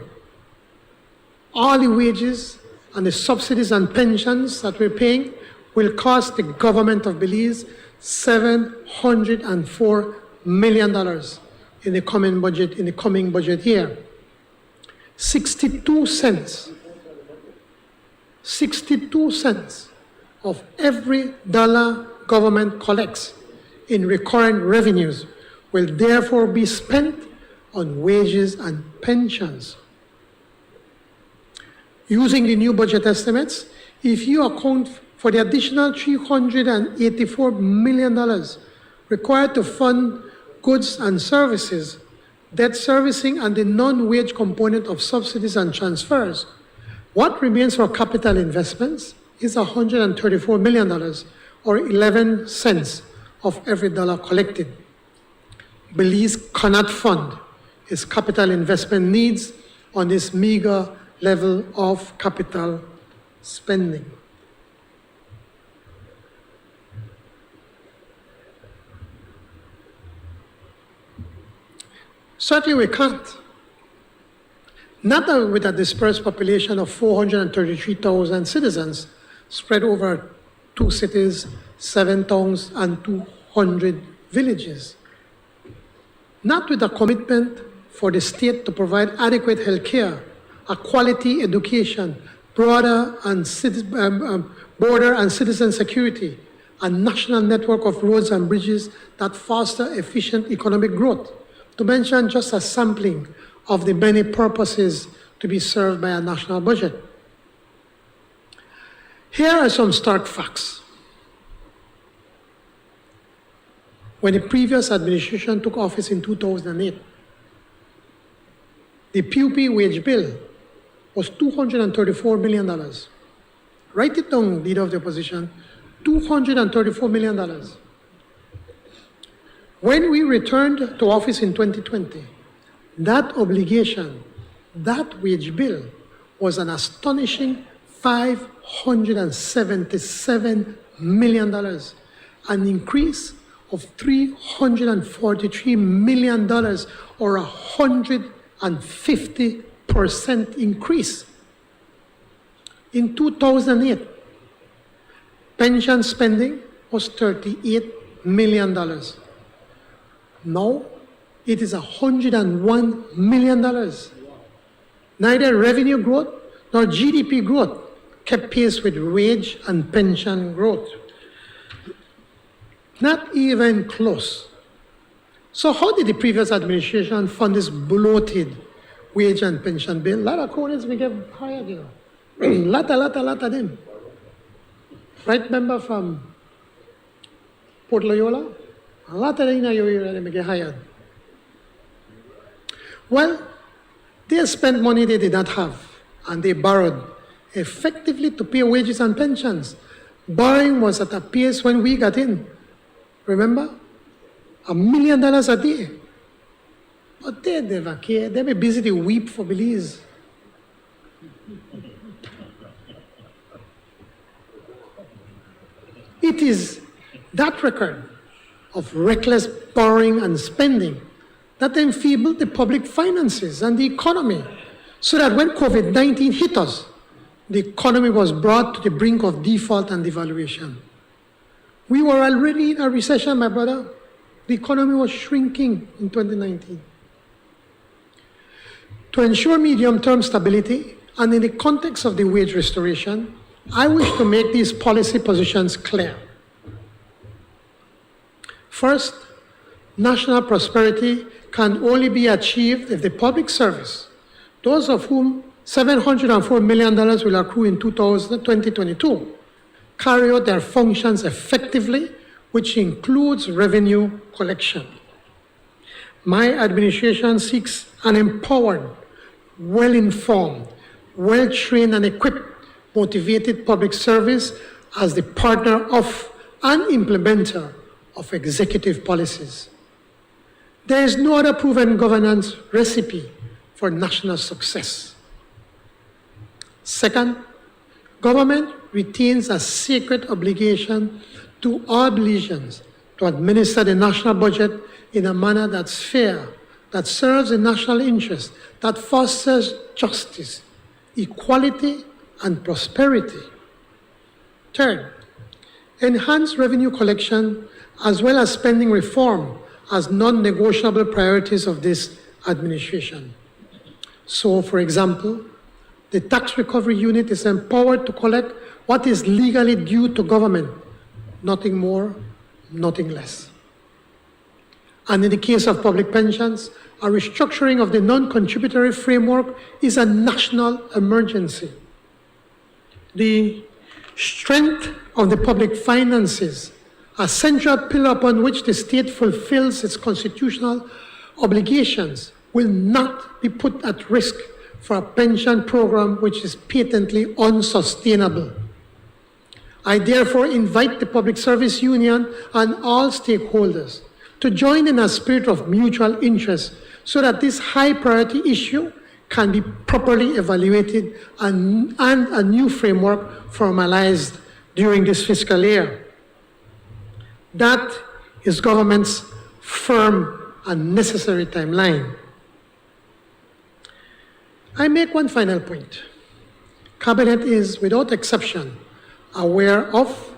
S4: All the wages and the subsidies and pensions that we're paying will cost the government of Belize $704 million in the coming budget year. 62 cents of every dollar government collects in recurrent revenues will therefore be spent on wages and pensions. Using the new budget estimates, if you account for the additional $384 million required to fund goods and services, debt servicing, and the non-wage component of subsidies and transfers, what remains for capital investments is $134 million, or 11 cents of every dollar collected. Belize cannot fund its capital investment needs on this meager level of capital spending. Certainly we can't. Not with a dispersed population of 433,000 citizens spread over 2 cities, 7 towns, and 200 villages. Not with a commitment for the state to provide adequate health care, a quality education, border and citizen security, a national network of roads and bridges that foster efficient economic growth, to mention just a sampling of the many purposes to be served by a national budget. Here are some stark facts. When the previous administration took office in 2008, the PUP wage bill was $234 million. Write it down, Leader of the Opposition, $234 million. When we returned to office in 2020, that obligation, that wage bill, was an astonishing $577 million, an increase of $343 million, or 150% increase. In 2008, pension spending was $38 million. Now, it is $101 million. Neither revenue growth nor GDP growth kept pace with wage and pension growth. Not even close. So how did the previous administration fund this bloated wage and pension bill? A lot of corners we get hired, you know. lot of them. Right, member from Port Loyola? A lot of them you get hired. Well, they spent money they did not have, and they borrowed effectively to pay wages and pensions. Borrowing was at a pace when we got in. Remember? $1 million a day. But they never care. They were busy to weep for Belize. It is that record of reckless borrowing and spending that enfeebled the public finances and the economy, so that when COVID-19 hit us, the economy was brought to the brink of default and devaluation. We were already in a recession, my brother. The economy was shrinking in 2019. To ensure medium-term stability, and in the context of the wage restoration, I wish to make these policy positions clear. First, national prosperity can only be achieved if the public service, those of whom $704 million will accrue in 2022, carry out their functions effectively, which includes revenue collection. My administration seeks an empowered, well-informed, well-trained and equipped, motivated public service as the partner of and implementer of executive policies. There is no other proven governance recipe for national success. Second, government retains a sacred obligation to all Belizeans to administer the national budget in a manner that's fair, that serves the national interest, that fosters justice, equality, and prosperity. Third, enhance revenue collection as well as spending reform as non-negotiable priorities of this administration. So, for example, the tax recovery unit is empowered to collect what is legally due to government, nothing more, nothing less. And in the case of public pensions, a restructuring of the non-contributory framework is a national emergency. The strength of the public finances, a central pillar upon which the state fulfills its constitutional obligations, will not be put at risk for a pension program which is patently unsustainable. I therefore invite the Public Service Union and all stakeholders to join in a spirit of mutual interest so that this high priority issue can be properly evaluated and a new framework formalized during this fiscal year. That is government's firm and necessary timeline. I make one final point. Cabinet is, without exception, aware of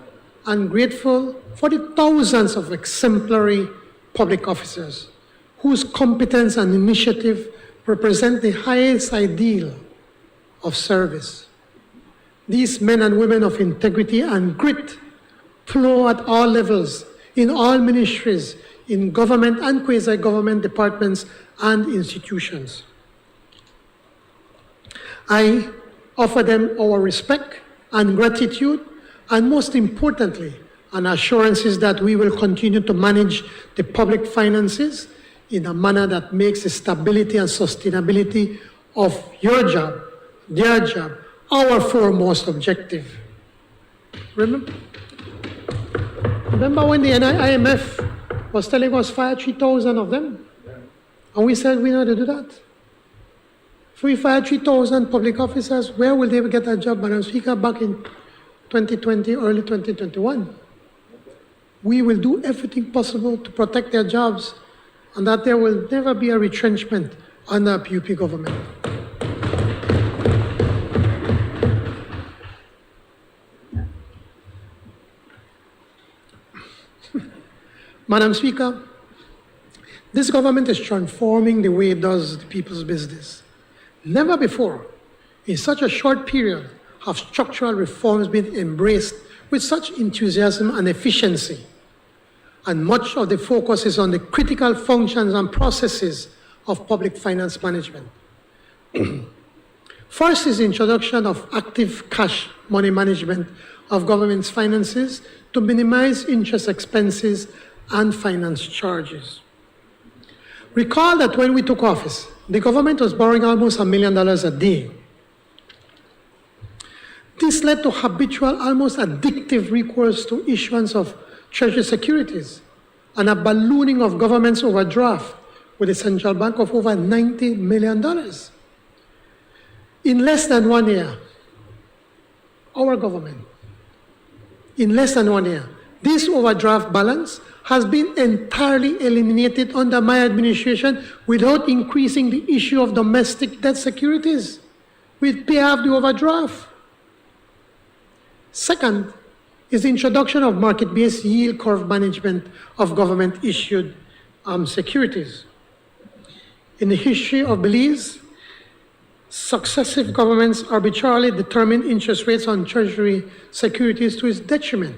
S4: and grateful for the thousands of exemplary public officers whose competence and initiative represent the highest ideal of service. These men and women of integrity and grit flow at all levels, in all ministries, in government and quasi-government departments and institutions. I offer them our respect and gratitude, and most importantly, an assurances that we will continue to manage the public finances in a manner that makes the stability and sustainability of your job, their job, our foremost objective. Remember when the IMF was telling us fire 3,000 of them? And we said we know how to do that. If we fire 3,000 public officers, where will they get a job, Madam Speaker, back in 2020, early 2021? We will do everything possible to protect their jobs and that there will never be a retrenchment under a PUP government. Madam Speaker, this government is transforming the way it does the people's business. Never before, in such a short period, have structural reforms been embraced with such enthusiasm and efficiency. And much of the focus is on the critical functions and processes of public finance management. First is the introduction of active cash money management of government's finances to minimize interest expenses and finance charges. Recall that when we took office, the government was borrowing almost $1 million a day. This led to habitual, almost addictive recourse to issuance of treasury securities and a ballooning of government's overdraft with the central bank of over $90 million. In less than 1 year, our government, in less than 1 year, this overdraft balance has been entirely eliminated under my administration without increasing the issue of domestic debt securities. We pay off the overdraft. Second is the introduction of market-based yield curve management of government-issued securities. In the history of Belize, successive governments arbitrarily determined interest rates on treasury securities to its detriment.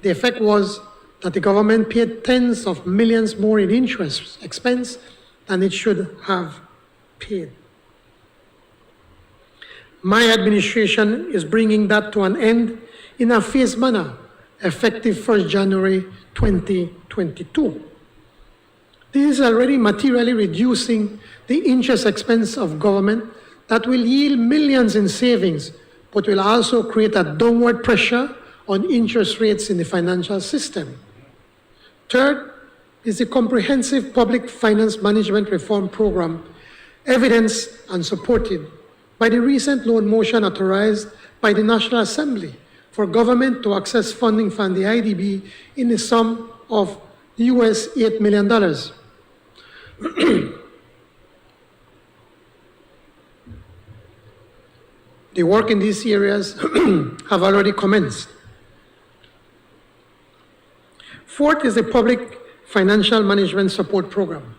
S4: The effect was that the government paid tens of millions more in interest expense than it should have paid. My administration is bringing that to an end in a phased manner, effective 1st January 2022. This is already materially reducing the interest expense of government that will yield millions in savings, but will also create a downward pressure on interest rates in the financial system. Third is the comprehensive public finance management reform program, evidenced and supported by the recent loan motion authorized by the National Assembly for government to access funding from the IDB in the sum of US $8 million. The work in these areas have already commenced. Fourth is the Public Financial Management Support Program,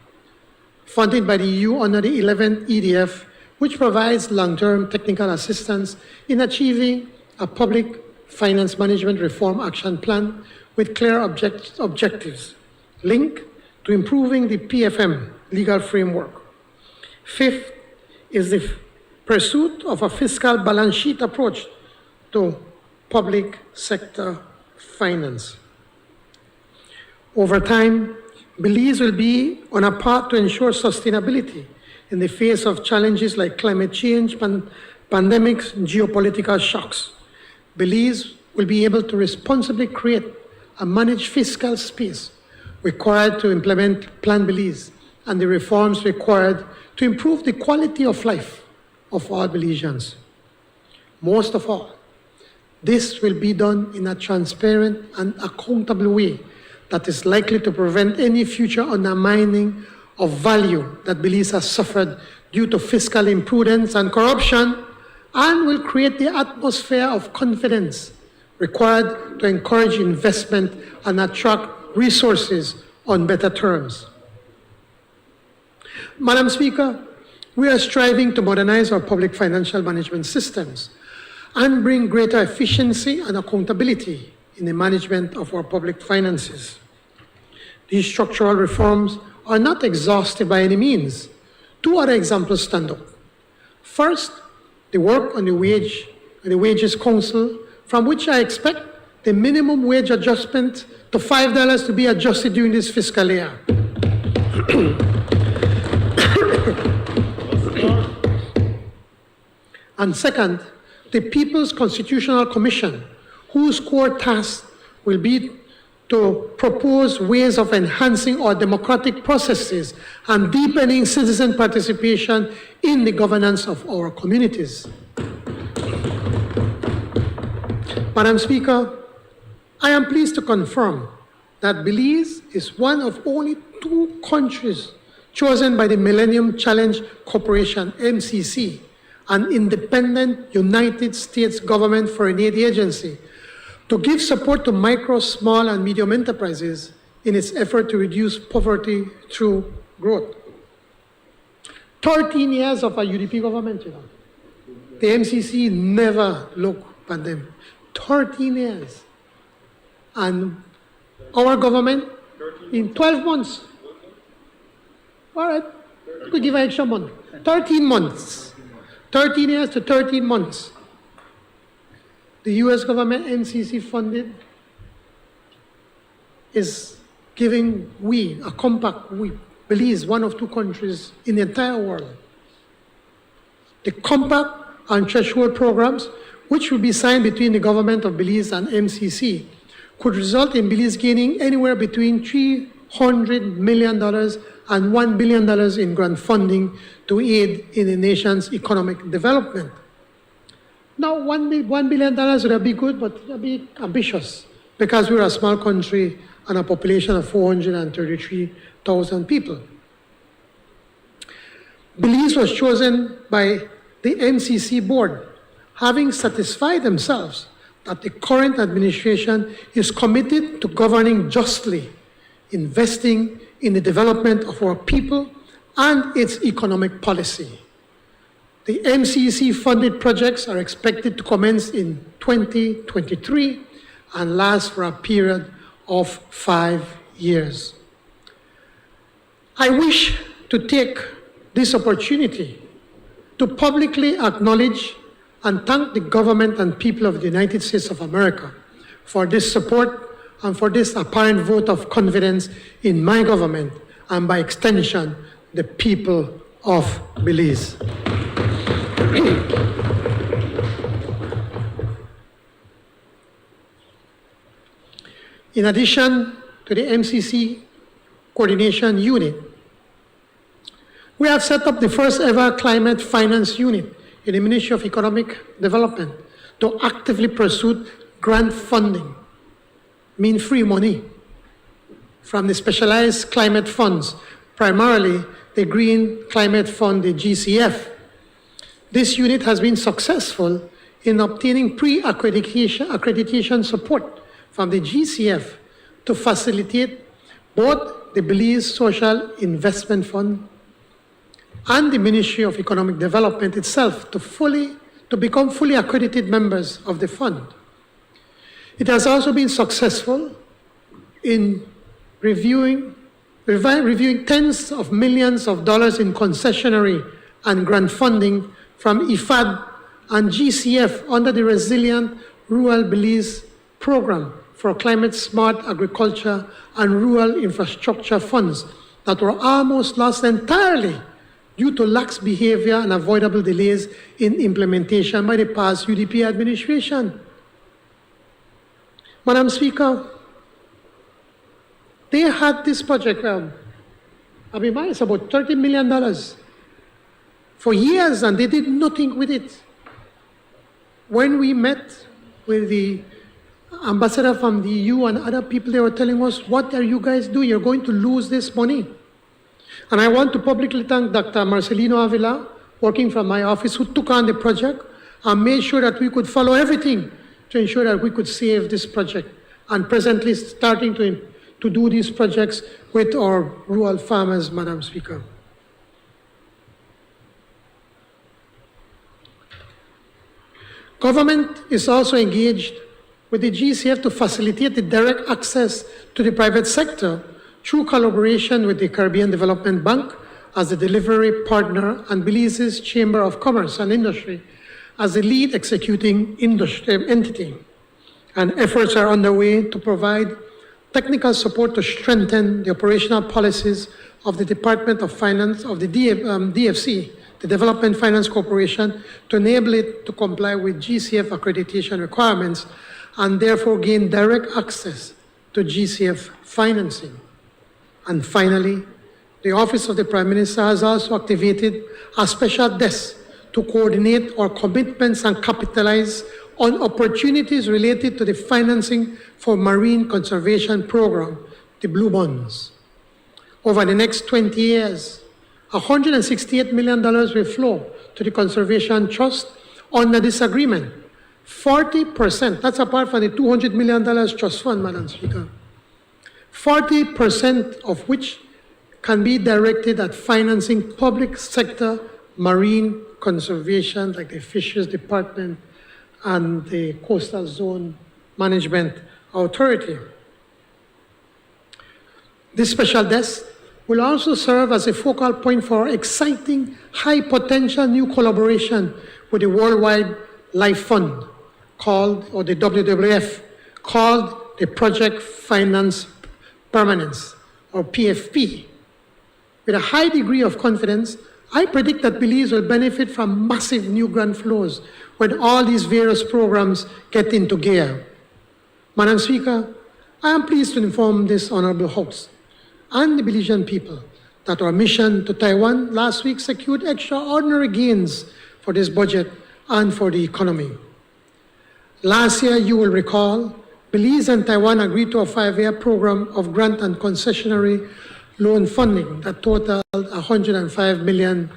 S4: funded by the EU under the 11th EDF, which provides long-term technical assistance in achieving a public finance management reform action plan with clear objectives linked to improving the PFM legal framework. Fifth is the pursuit of a fiscal balance sheet approach to public sector finance. Over time, Belize will be on a path to ensure sustainability in the face of challenges like climate change, pandemics, and geopolitical shocks. Belize will be able to responsibly create and manage fiscal space required to implement Plan Belize and the reforms required to improve the quality of life of all Belizeans. Most of all, this will be done in a transparent and accountable way that is likely to prevent any future undermining of value that Belize has suffered due to fiscal imprudence and corruption, and will create the atmosphere of confidence required to encourage investment and attract resources on better terms. Madam Speaker, we are striving to modernize our public financial management systems and bring greater efficiency and accountability in the management of our public finances. These structural reforms are not exhaustive by any means. Two other examples stand out. First, the work on the Wages Council, from which I expect the minimum wage adjustment to $5 to be adjusted during this fiscal year. And second, the People's Constitutional Commission, whose core task will be to propose ways of enhancing our democratic processes and deepening citizen participation in the governance of our communities. Madam Speaker, I am pleased to confirm that Belize is one of only 2 countries chosen by the Millennium Challenge Corporation, MCC, an independent United States government foreign aid agency, to give support to micro, small, and medium enterprises in its effort to reduce poverty through growth. 13 years of a UDP government, The MCC never looked at them. 13 years. And our government, in 12 months, all right, we give an extra month. 13 months. 13 years to 13 months. The US government, NCC funded, is giving a compact, Belize, one of 2 countries in the entire world. The compact and threshold programs, which will be signed between the government of Belize and MCC, could result in Belize gaining anywhere between $300 million and $1 billion in grant funding to aid in the nation's economic development. Now, $1 billion would be good, but it would be ambitious because we're a small country and a population of 433,000 people. Belize was chosen by the MCC board, having satisfied themselves that the current administration is committed to governing justly, investing in the development of our people and its economic policy. The MCC-funded projects are expected to commence in 2023 and last for a period of 5 years. I wish to take this opportunity to publicly acknowledge and thank the government and people of the United States of America for this support and for this apparent vote of confidence in my government and, by extension, the people of Belize. In addition to the MCC Coordination Unit, we have set up the first ever Climate Finance Unit in the Ministry of Economic Development to actively pursue grant funding, mean free money, from the specialized climate funds, primarily the Green Climate Fund, the GCF. This unit has been successful in obtaining pre-accreditation support from the GCF to facilitate both the Belize Social Investment Fund and the Ministry of Economic Development itself to become fully accredited members of the fund. It has also been successful in reviewing tens of millions of dollars in concessionary and grant funding from IFAD and GCF under the Resilient Rural Belize Program for Climate Smart Agriculture and Rural Infrastructure funds that were almost lost entirely due to lax behavior and avoidable delays in implementation by the past UDP administration. Madam Speaker, they had this project, it's about $30 million for years, and they did nothing with it. When we met with the ambassador from the EU and other people, they were telling us, what are you guys doing? You're going to lose this money. And I want to publicly thank Dr. Marcelino Avila, working from my office, who took on the project and made sure that we could follow everything to ensure that we could save this project. And presently starting to do these projects with our rural farmers, Madam Speaker. Government is also engaged with the GCF to facilitate the direct access to the private sector through collaboration with the Caribbean Development Bank as the delivery partner and Belize's Chamber of Commerce and Industry as the lead executing entity. And efforts are underway to provide technical support to strengthen the operational policies of the Department of Finance, of the DFC, the Development Finance Corporation, to enable it to comply with GCF accreditation requirements and therefore gain direct access to GCF financing. And finally, the Office of the Prime Minister has also activated a special desk to coordinate our commitments and capitalize on opportunities related to the financing for marine conservation program, the Blue Bonds. Over the next 20 years, $168 million will flow to the Conservation Trust under this agreement. 40%, that's apart from the $200 million trust fund, Madam Speaker. 40% of which can be directed at financing public sector marine conservation, like the Fisheries Department and the Coastal Zone Management Authority. This special desk will also serve as a focal point for exciting, high-potential new collaboration with the Worldwide Life Fund, called, or the WWF, called the Project Finance Permanence, or PFP. With a high degree of confidence, I predict that Belize will benefit from massive new grant flows when all these various programs get into gear. Madam Speaker, I am pleased to inform this Honorable House and the Belizean people that our mission to Taiwan last week secured extraordinary gains for this budget and for the economy. Last year, you will recall, Belize and Taiwan agreed to a 5-year program of grant and concessionary loan funding that totaled $105 million.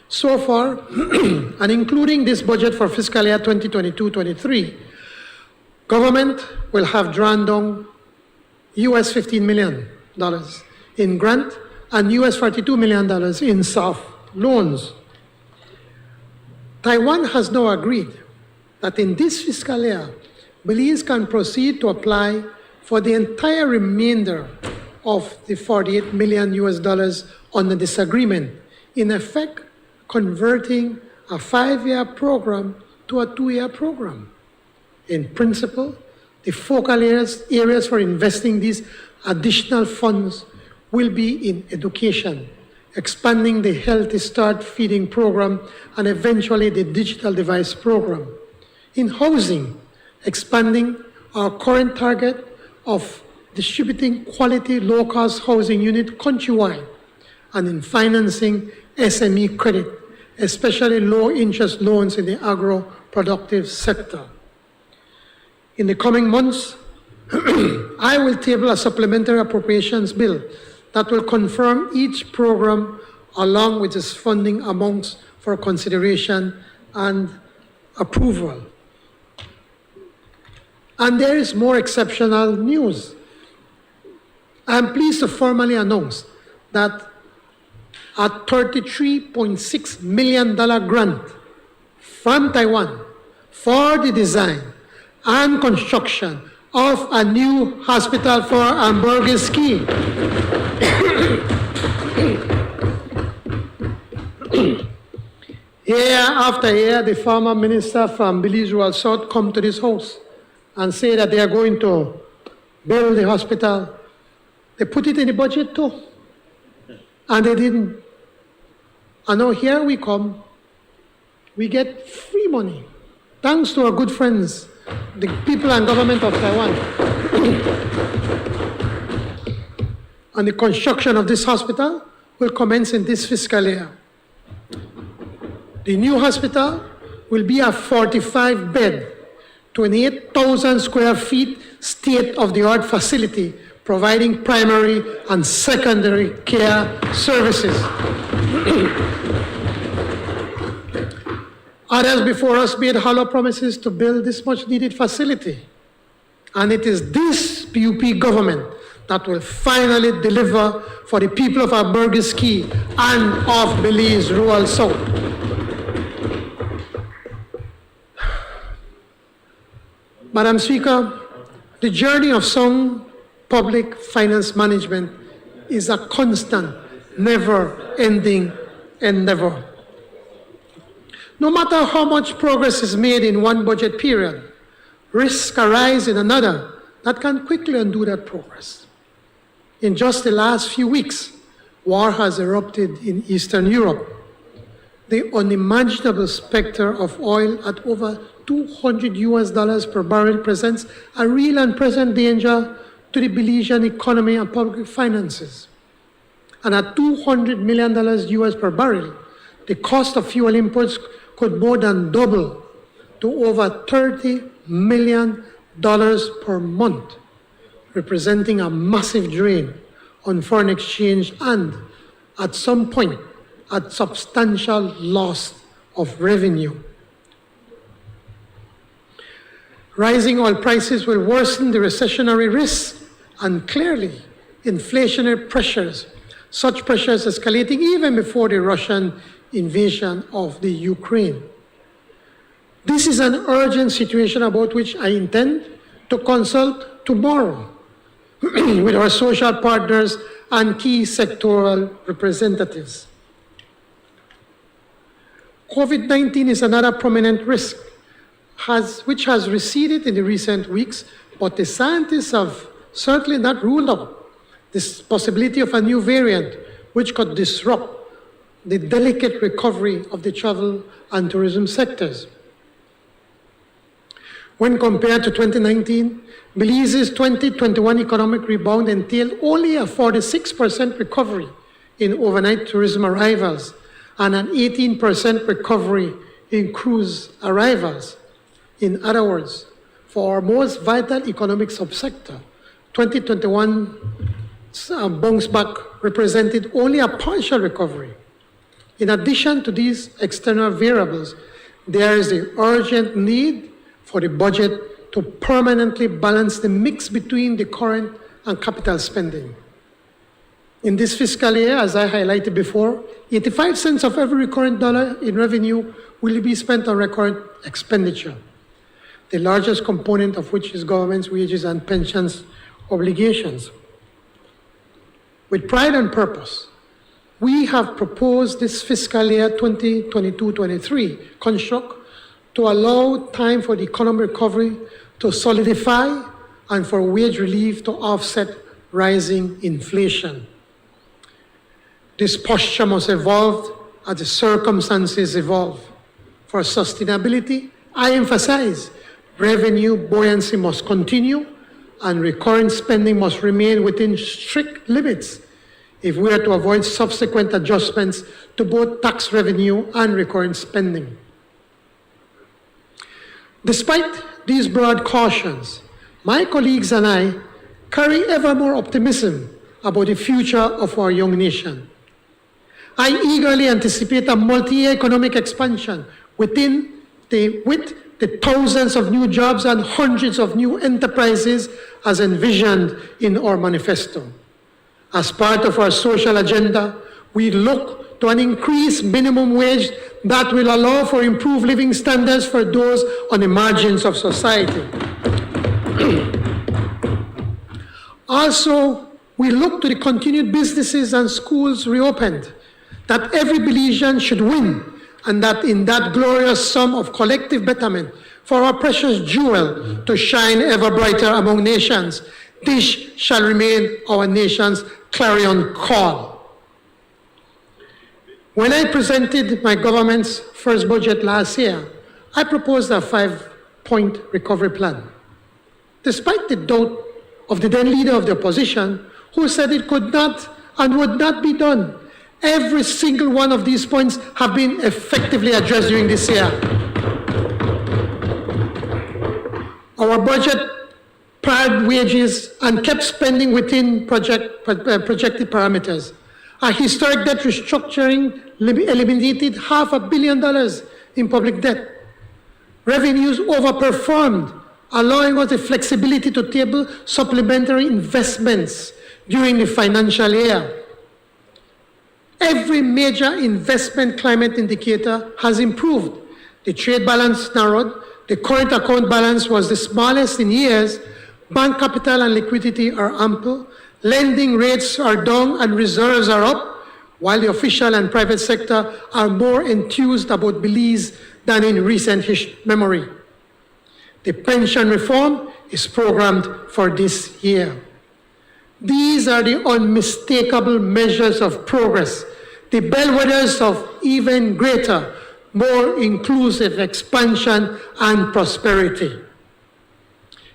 S4: So far, and including this budget for fiscal year 2022-23, government will have drawn down US $15 million in grant and US $42 million in soft loans. Taiwan has now agreed that in this fiscal year, Belize can proceed to apply for the entire remainder of the $48 million under this agreement, in effect converting a 5-year program to a 2-year program. In principle, the focal areas for investing these additional funds will be in education, expanding the Healthy Start feeding program, and eventually the digital device program. In housing, expanding our current target of distributing quality low-cost housing unit countrywide, and in financing SME credit, especially low-interest loans in the agro-productive sector. In the coming months, I will table a supplementary appropriations bill that will confirm each program along with its funding amounts for consideration and approval. And there is more exceptional news. I am pleased to formally announce that a $33.6 million grant from Taiwan for the design and construction of a new hospital for Hamburger Ski. Year after year, the former minister from Belize Rural South come to this house and say that they are going to build the hospital. They put it in the budget too, and they didn't. And now here we come, we get free money, thanks to our good friends, the people and government of Taiwan. And the construction of this hospital will commence in this fiscal year. The new hospital will be a 45-bed, 28,000 square feet state-of-the-art facility providing primary and secondary care services. Others before us made hollow promises to build this much-needed facility. And it is this PUP government that will finally deliver for the people of Hamburger Ski and of Belize Rural South. Madam Speaker, the journey of sound public finance management is a constant, never-ending endeavor. No matter how much progress is made in one budget period, risks arise in another that can quickly undo that progress. In just the last few weeks, war has erupted in Eastern Europe. The unimaginable specter of oil at over $200 per barrel presents a real and present danger to the Belizean economy and public finances. And at $200 million US per barrel, the cost of fuel imports could more than double to over $30 million per month, representing a massive drain on foreign exchange and, at some point, a substantial loss of revenue. Rising oil prices will worsen the recessionary risks and clearly inflationary pressures, such pressures escalating even before the Russian invasion of the Ukraine. This is an urgent situation about which I intend to consult tomorrow with our social partners and key sectoral representatives. COVID-19 is another prominent risk, which has receded in the recent weeks, but the scientists have certainly not ruled out this possibility of a new variant which could disrupt the delicate recovery of the travel and tourism sectors. When compared to 2019, Belize's 2021 economic rebound entailed only a 46% recovery in overnight tourism arrivals and an 18% recovery in cruise arrivals. In other words, for our most vital economic subsector, 2021 bounce back represented only a partial recovery. In addition to these external variables, there is the urgent need for the budget to permanently balance the mix between the current and capital spending. In this fiscal year, as I highlighted before, 85 cents of every recurrent dollar in revenue will be spent on recurrent expenditure, the largest component of which is government's wages and pensions obligations. With pride and purpose, we have proposed this fiscal year 2022-23 construct to allow time for the economic recovery to solidify and for wage relief to offset rising inflation. This posture must evolve as the circumstances evolve. For sustainability, I emphasize revenue buoyancy must continue and recurrent spending must remain within strict limits if we are to avoid subsequent adjustments to both tax revenue and recurrent spending. Despite these broad cautions, my colleagues and I carry ever more optimism about the future of our young nation. I eagerly anticipate a multi-year economic expansion with the thousands of new jobs and hundreds of new enterprises as envisioned in our manifesto. As part of our social agenda, we look to an increased minimum wage that will allow for improved living standards for those on the margins of society. Also, we look to the continued businesses and schools reopened, that every Belizean should win, and that in that glorious sum of collective betterment for our precious jewel to shine ever brighter among nations, this shall remain our nation's clarion call. When I presented my government's first budget last year, I proposed a 5-point recovery plan. Despite the doubt of the then leader of the opposition, who said it could not and would not be done, every single one of these points have been effectively addressed during this year. Our budget pared wages and kept spending within projected parameters. Our historic debt restructuring eliminated $500 million in public debt. Revenues overperformed, allowing us the flexibility to table supplementary investments during the financial year. Every major investment climate indicator has improved. The trade balance narrowed, the current account balance was the smallest in years, bank capital and liquidity are ample, lending rates are down and reserves are up, while the official and private sector are more enthused about Belize than in recent memory. The pension reform is programmed for this year. These are the unmistakable measures of progress, the bellwethers of even greater, more inclusive expansion and prosperity.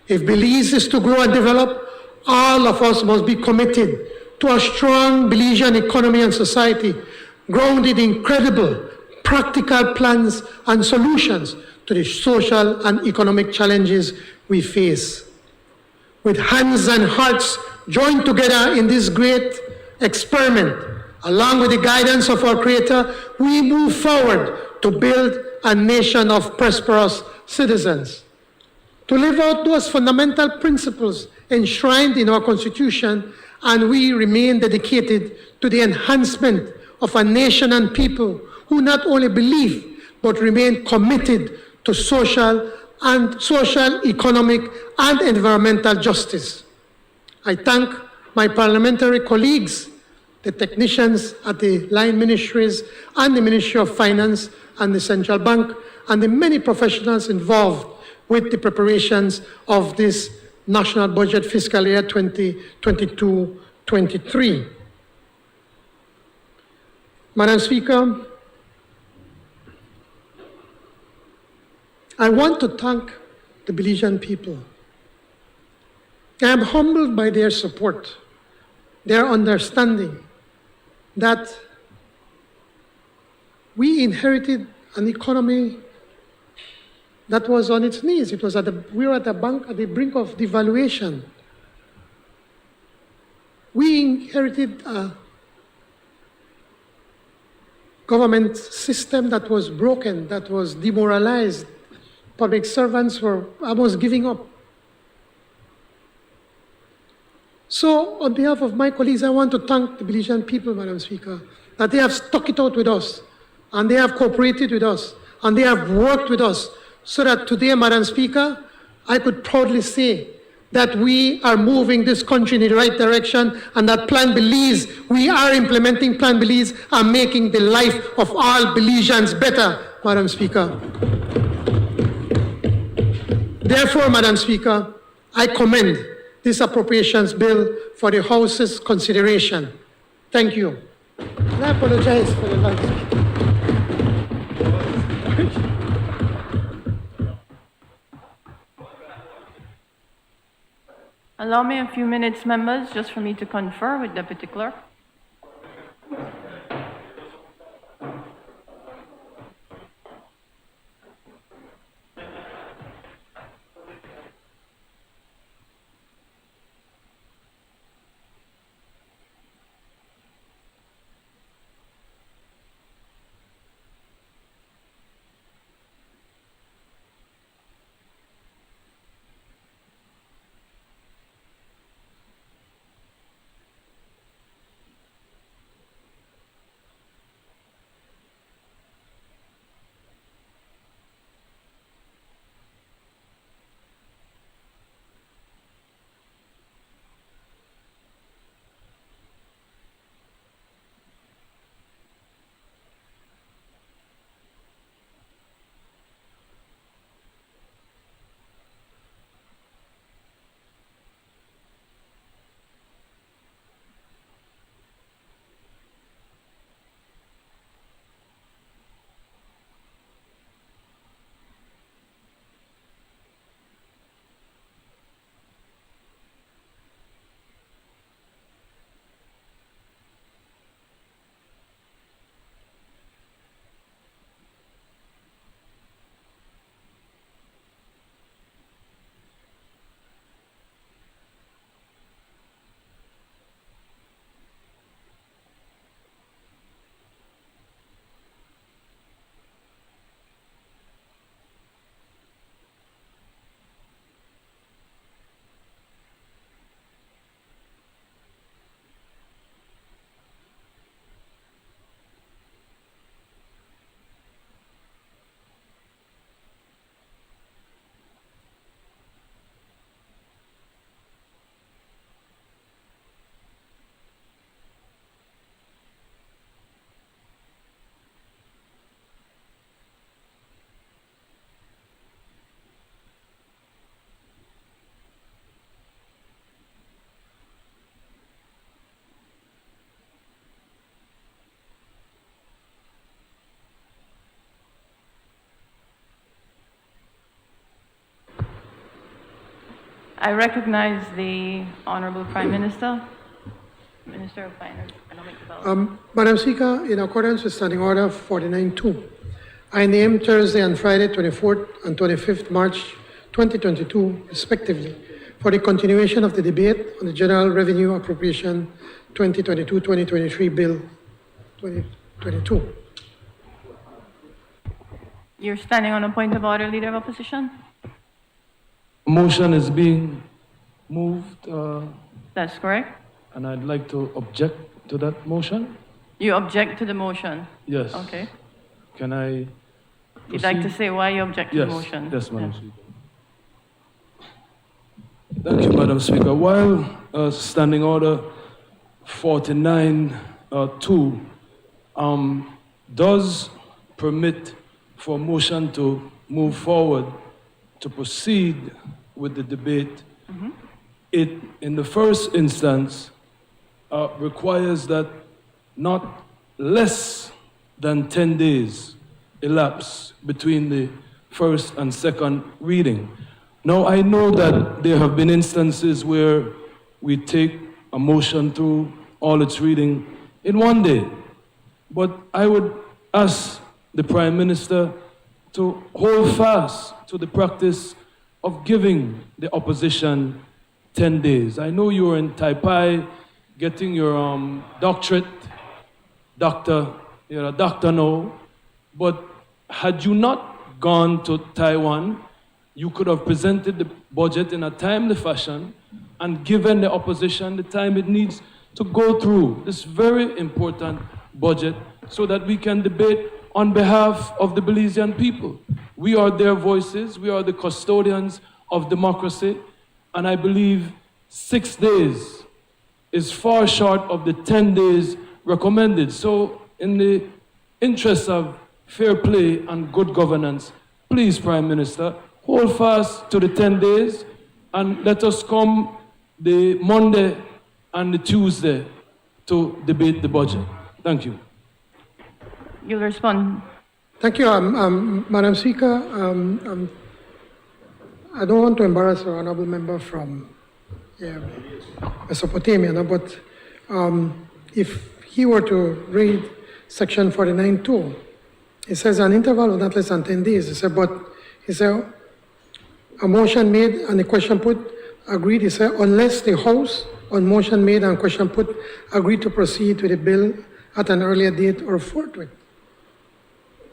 S4: If Belize is to grow and develop, all of us must be committed to a strong Belizean economy and society, grounded in credible, practical plans and solutions to the social and economic challenges we face. With hands and hearts joined together in this great experiment, along with the guidance of our Creator, we move forward to build a nation of prosperous citizens. To live out those fundamental principles enshrined in our Constitution, and we remain dedicated to the enhancement of a nation and people who not only believe, but remain committed to social, economic, and environmental justice. I thank my parliamentary colleagues, the technicians at the line ministries and the Ministry of Finance and the Central Bank, and the many professionals involved with the preparations of this national budget fiscal year 2022-23. Madam Speaker, I want to thank the Belizean people. I am humbled by their support, their understanding that we inherited an economy that was on its knees. We were at the brink of devaluation. We inherited a government system that was broken, that was demoralized. Public servants were almost giving up. So, on behalf of my colleagues, I want to thank the Belizean people, Madam Speaker, that they have stuck it out with us, and they have cooperated with us, and they have worked with us, so that today, Madam Speaker, I could proudly say that we are moving this country in the right direction, and that Plan Belize, we are implementing Plan Belize and making the life of all Belizeans better, Madam Speaker. Therefore, Madam Speaker, I commend this appropriations bill for the House's consideration. Thank you. I apologize for the noise.
S3: Allow me a few minutes, members, just for me to confer with Deputy Clerk. I recognize the Honorable Prime Minister, Minister of Finance, Economic Development.
S4: Madam Speaker, in accordance with Standing Order 49.2, I name Thursday and Friday, 24th and 25th March 2022, respectively, for the continuation of the debate on the General Revenue Appropriation 2022-2023 Bill 2022.
S3: You're standing on a point of order, Leader of Opposition?
S8: Motion is being moved,
S3: That's correct.
S8: and I'd like to object to that motion.
S3: You object to the motion?
S8: Yes.
S3: Okay.
S8: Can I
S3: You'd like to
S8: proceed?
S3: say why you object to
S8: Yes,
S3: the motion?
S8: yes, Madam Speaker. Thank you, Madam Speaker. While Standing Order 49.2 does permit for motion to move forward to proceed with the debate, it, in the first instance, requires that not less than 10 days elapse between the first and second reading. Now, I know that there have been instances where we take a motion through all its reading in one day, but I would ask the Prime Minister to hold fast to the practice of giving the opposition 10 days. I know you were in Taipei getting your doctorate, you're a doctor now, but had you not gone to Taiwan, you could have presented the budget in a timely fashion and given the opposition the time it needs to go through this very important budget so that we can debate on behalf of the Belizean people. We are their voices, we are the custodians of democracy, and I believe 6 days is far short of the 10 days recommended. So in the interest of fair play and good governance, please, Prime Minister, hold fast to the 10 days and let us come the Monday and the Tuesday to debate the budget. Thank you.
S3: You'll respond.
S4: Thank you, Madam Speaker. I don't want to embarrass the honourable member from Mesopotamia, no, but if he were to read section 49.2, it says an interval of not less than 10 days. He said, but he said, a motion made and a question put, agreed. He said, unless the House on motion made and question put agreed to proceed with the bill at an earlier date or forthwith.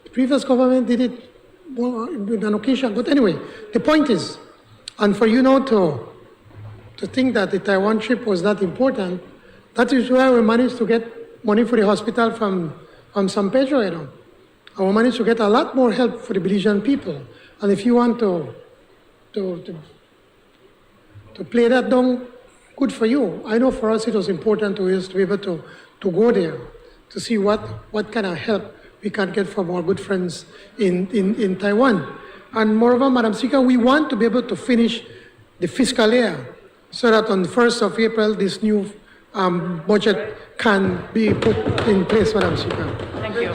S4: The previous government did it with an occasion. But anyway, the point is, and for you now to think that the Taiwan trip was not important, that is why we managed to get money for the hospital from San Pedro, you know. And we managed to get a lot more help for the Belizean people. And if you want to play that down, good for you. I know for us it was important to us to be able to go there, to see what kind of help we can get from our good friends in Taiwan. And moreover, Madam Speaker, we want to be able to finish the fiscal year so that on the 1st of April, this new budget can be put in place, Madam Speaker.
S3: Thank you.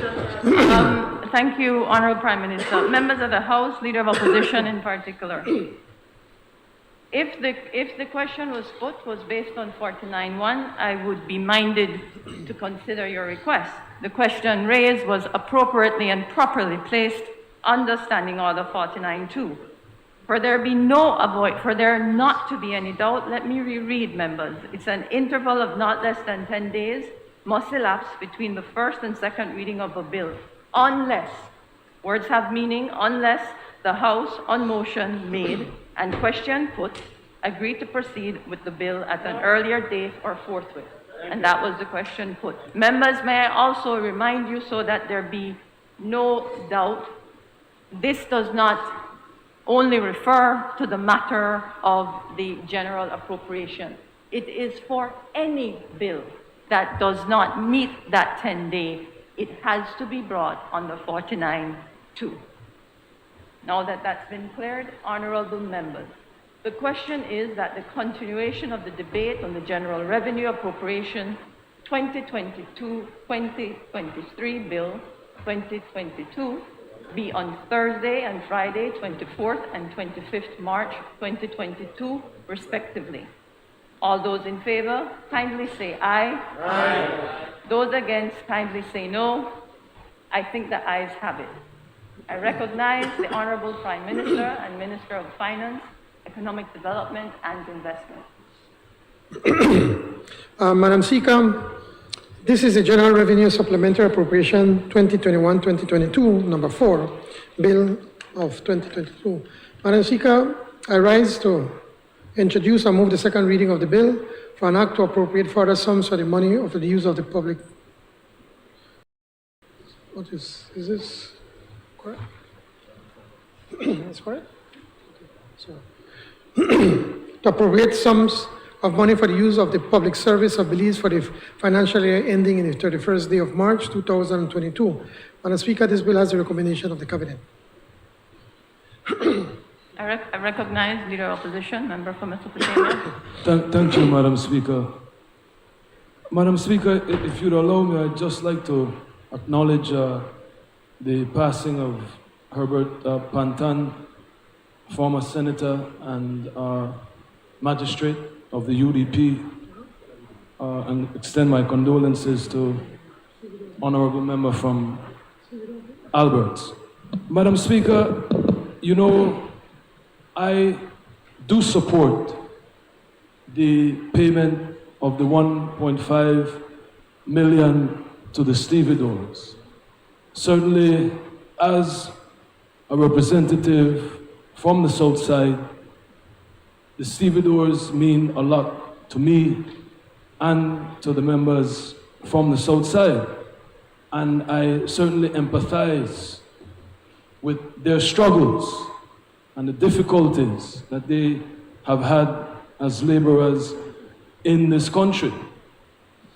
S3: Thank you, Honourable Prime Minister. Members of the House, Leader of Opposition in particular. If the question was based on 49.1, I would be minded to consider your request. The question raised was appropriately and properly placed under Standing Order 49.2. For there not to be any doubt, let me reread, members. It's an interval of not less than 10 days must elapse between the first and second reading of a bill, unless, words have meaning, unless the House on motion made and question put agree to proceed with the bill at an earlier date or forthwith. And that was the question put. Members, may I also remind you, so that there be no doubt, this does not only refer to the matter of the general appropriation. It is for any bill that does not meet that 10-day. It has to be brought under 49.2. Now that that's been cleared, honourable members, the question is that the continuation of the debate on the General Revenue Appropriation 2022-2023 Bill 2022 be on Thursday and Friday, 24th and 25th March 2022, respectively. All those in favor, kindly say aye. Aye. Those against, kindly say no. I think the ayes have it. I recognize the Honourable Prime Minister and Minister of Finance, Economic Development and Investment.
S4: Madam Speaker, this is the General Revenue Supplementary Appropriation 2021-2022, number 4, Bill of 2022. Madam Speaker, I rise to introduce and move the second reading of the bill for an act to appropriate further sums for the money of the use of the public. What is this correct? That's correct? So, to appropriate sums of money for the use of the public service of Belize for the financial year ending in the 31st day of March 2022. Madam Speaker, this bill has the recommendation of the Cabinet.
S3: I recognize Leader of Opposition, Member for Mesopotamia.
S8: Thank you, Madam Speaker. Madam Speaker, if you'd allow me, I'd just like to acknowledge the passing of Herbert Pantan, former senator and magistrate of the UDP, and extend my condolences to honorable member from Alberts. Madam Speaker, you know, I do support the payment of the 1.5 million to the stevedores. Certainly, as a representative from the South Side, the stevedores mean a lot to me and to the members from the South Side. And I certainly empathize with their struggles and the difficulties that they have had as laborers in this country.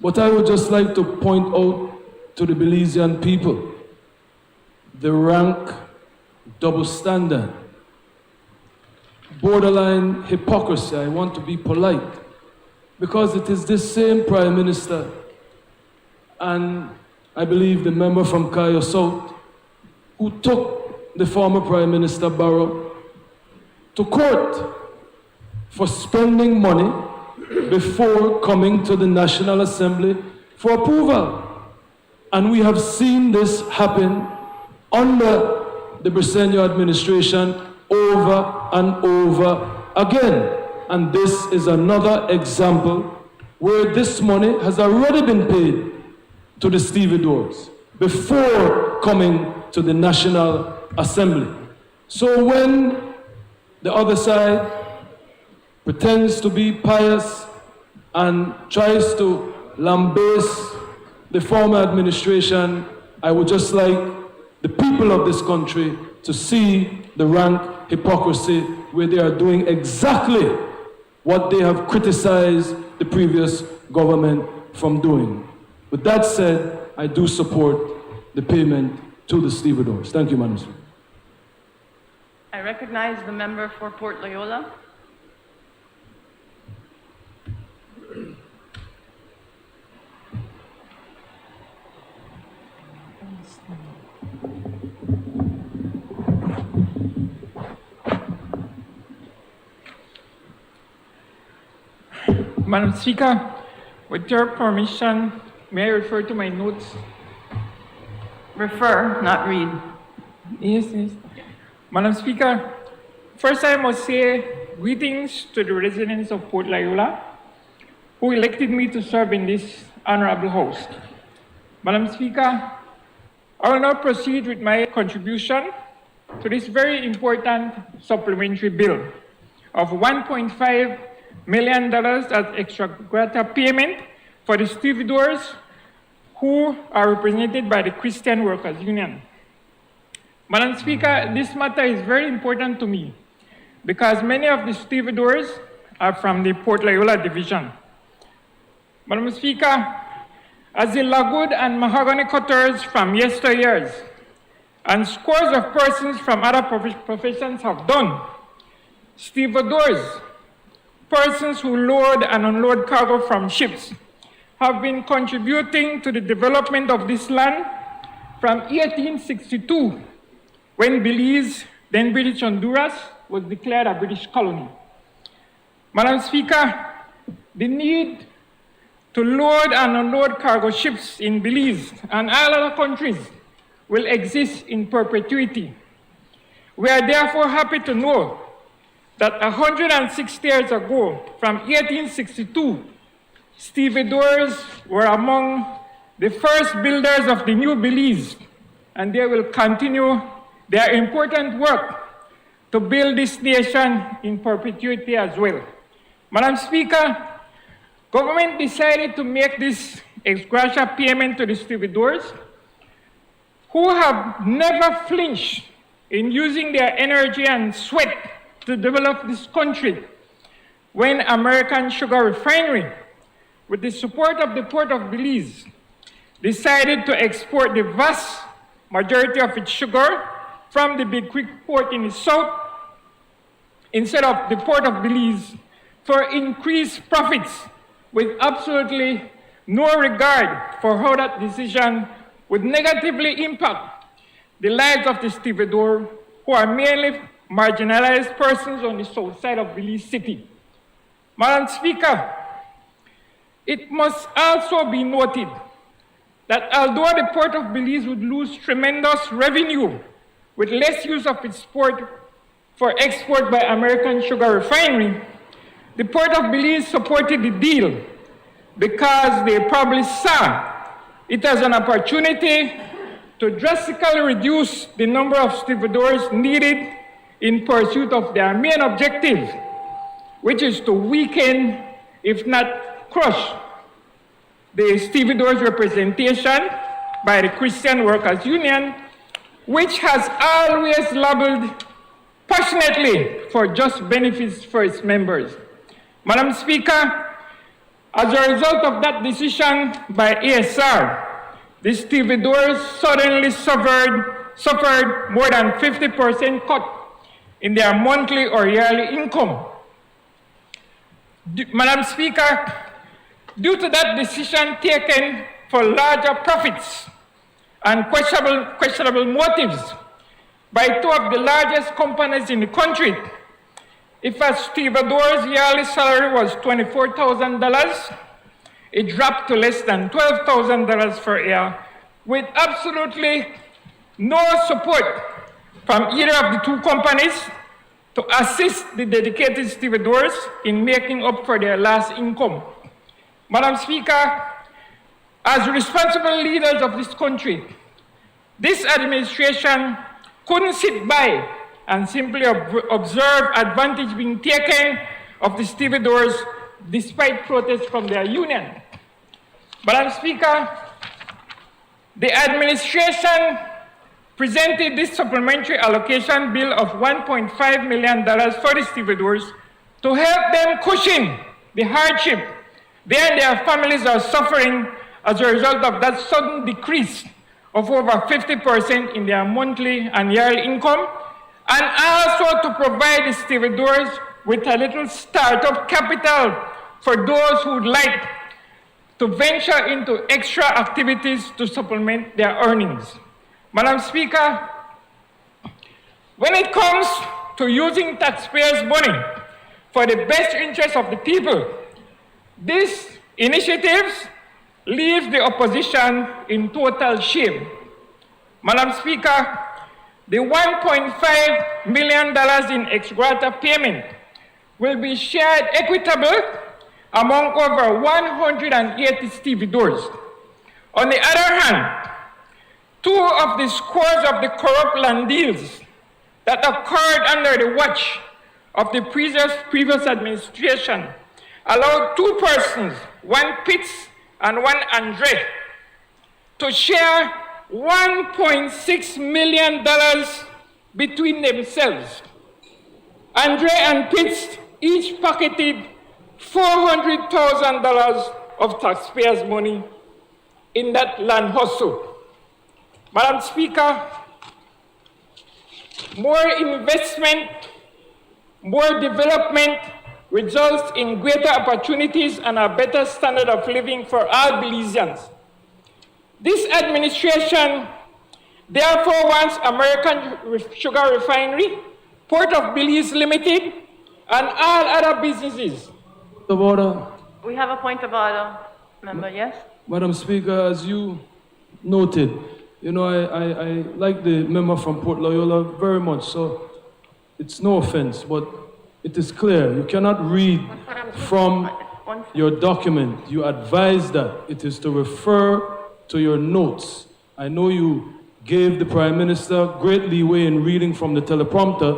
S8: But I would just like to point out to the Belizean people the rank double standard, borderline hypocrisy. I want to be polite, because it is this same Prime Minister and I believe the member from Kayo South, who took the former Prime Minister Barrow to court for spending money before coming to the National Assembly for approval. And we have seen this happen under the Briceño administration over and over again. And this is another example where this money has already been paid to the stevedores before coming to the National Assembly. So when the other side pretends to be pious and tries to lambaste the former administration, I would just like the people of this country to see the rank hypocrisy where they are doing exactly what they have criticized the previous government from doing. With that said, I do support the payment to the stevedores. Thank you, Madam Speaker.
S3: I recognize the member for Port Loyola.
S9: Madam Speaker, with your permission, may I refer to my notes?
S3: Refer, not read.
S9: Yes. Madam Speaker, first I must say greetings to the residents of Port Loyola who elected me to serve in this honorable house. Madam Speaker, I will now proceed with my contribution to this very important supplementary bill of $1.5 million as extra grata payment for the stevedores who are represented by the Christian Workers Union. Madam Speaker, this matter is very important to me because many of the stevedores are from the Port Loyola division. Madam Speaker, as the logwood and mahogany cutters from yesteryears and scores of persons from other professions have done, stevedores, persons who load and unload cargo from ships, have been contributing to the development of this land from 1862, when Belize, then British Honduras, was declared a British colony. Madam Speaker, the need to load and unload cargo ships in Belize and all other countries will exist in perpetuity. We are therefore happy to know that 160 years ago, from 1862, stevedores were among the first builders of the new Belize, and they will continue their important work to build this nation in perpetuity as well. Madam Speaker, government decided to make this ex gratia payment to the stevedores who have never flinched in using their energy and sweat to develop this country when American Sugar Refinery, with the support of the Port of Belize, decided to export the vast majority of its sugar from the Big Creek port in the south instead of the Port of Belize for increased profits with absolutely no regard for how that decision would negatively impact the lives of the stevedore, who are mainly marginalized persons on the south side of Belize City. Madam Speaker, it must also be noted that although the Port of Belize would lose tremendous revenue with less use of its port for export by American Sugar Refinery, the Port of Belize supported the deal because they probably saw it as an opportunity to drastically reduce the number of stevedores needed in pursuit of their main objective, which is to weaken, if not crush, the stevedores' representation by the Christian Workers Union, which has always lobbied passionately for just benefits for its members. Madam Speaker, as a result of that decision by ASR, the stevedores suddenly suffered more than 50% cut in their monthly or yearly income. Madam Speaker, due to that decision taken for larger profits and questionable motives by two of the largest companies in the country. If a stevedore's yearly salary was $24,000, it dropped to less than $12,000 per year, with absolutely no support from either of the two companies to assist the dedicated stevedores in making up for their lost income. Madam Speaker, as responsible leaders of this country, this administration couldn't sit by and simply observe advantage being taken of the stevedores despite protests from their union. Madam Speaker, the administration presented this supplementary allocation bill of $1.5 million for the stevedores to help them cushion the hardship they and their families are suffering as a result of that sudden decrease of over 50% in their monthly and yearly income, and also to provide the stevedores with a little startup capital for those who would like to venture into extra activities to supplement their earnings. Madam Speaker, when it comes to using taxpayers' money for the best interest of the people, these initiatives leave the opposition in total shame. Madam Speaker, the $1.5 million in ex gratia payment will be shared equitably among over 180 stevedores. On the other hand, two of the scores of the corrupt land deals that occurred under the watch of the previous administration allowed two persons, one Pitts and one Andre, to share $1.6 million between themselves. Andre and Pitts each pocketed $400,000 of taxpayers' money in that land hustle. Madam Speaker, more investment, more development results in greater opportunities and a better standard of living for all Belizeans. This administration therefore wants American Sugar Refinery, Port of Belize Limited, and all other businesses.
S8: Of order.
S3: We have a point of order, member, yes?
S8: Madam Speaker, as you noted, you know, I like the member from Port Loyola very much, so it's no offense, but it is clear. You cannot read from your document. You advise that it is to refer to your notes. I know you gave the Prime Minister great leeway in reading from the teleprompter,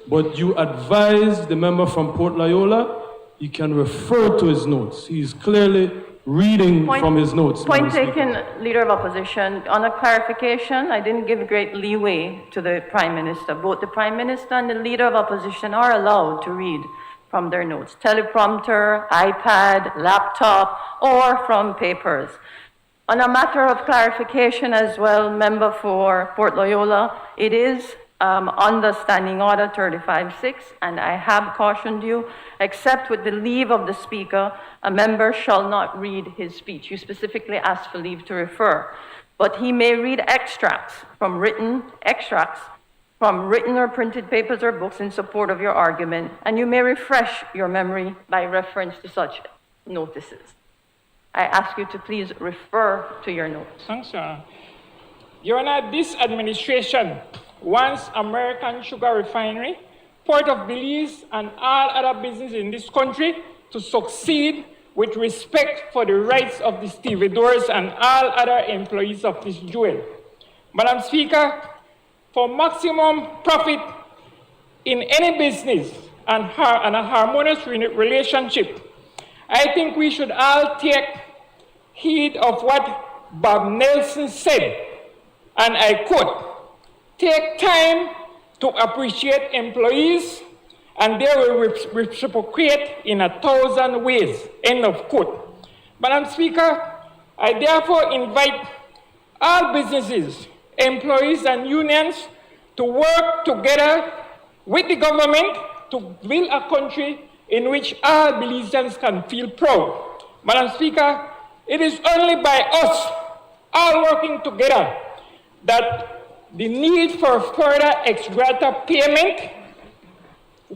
S8: but you advised the member from Port Loyola he can refer to his notes. He's clearly reading from his notes.
S3: Point taken, Leader of Opposition. On a clarification, I didn't give great leeway to the Prime Minister. Both the Prime Minister and the Leader of Opposition are allowed to read from their notes. Teleprompter, iPad, laptop, or from papers. On a matter of clarification as well, member for Port Loyola, it is under Standing Order 35-6, and I have cautioned you, except with the leave of the Speaker, a member shall not read his speech. You specifically asked for leave to refer, but he may read extracts from written or printed papers or books in support of your argument, and you may refresh your memory by reference to such notices. I ask you to please refer to your notes.
S9: Thanks, Your Honor, this administration wants American Sugar Refinery, Port of Belize, and all other businesses in this country to succeed with respect for the rights of the stevedores and all other employees of this jewel. Madam Speaker, for maximum profit in any business and a harmonious relationship, I think we should all take heed of what Bob Nelson said, and I quote, "Take time to appreciate employees, and they will reciprocate in 1,000 ways," end of quote. Madam Speaker, I therefore invite all businesses, employees, and unions to work together with the government to build a country in which all Belizeans can feel proud. Madam Speaker, it is only by us all working together that the need for further ex grata payment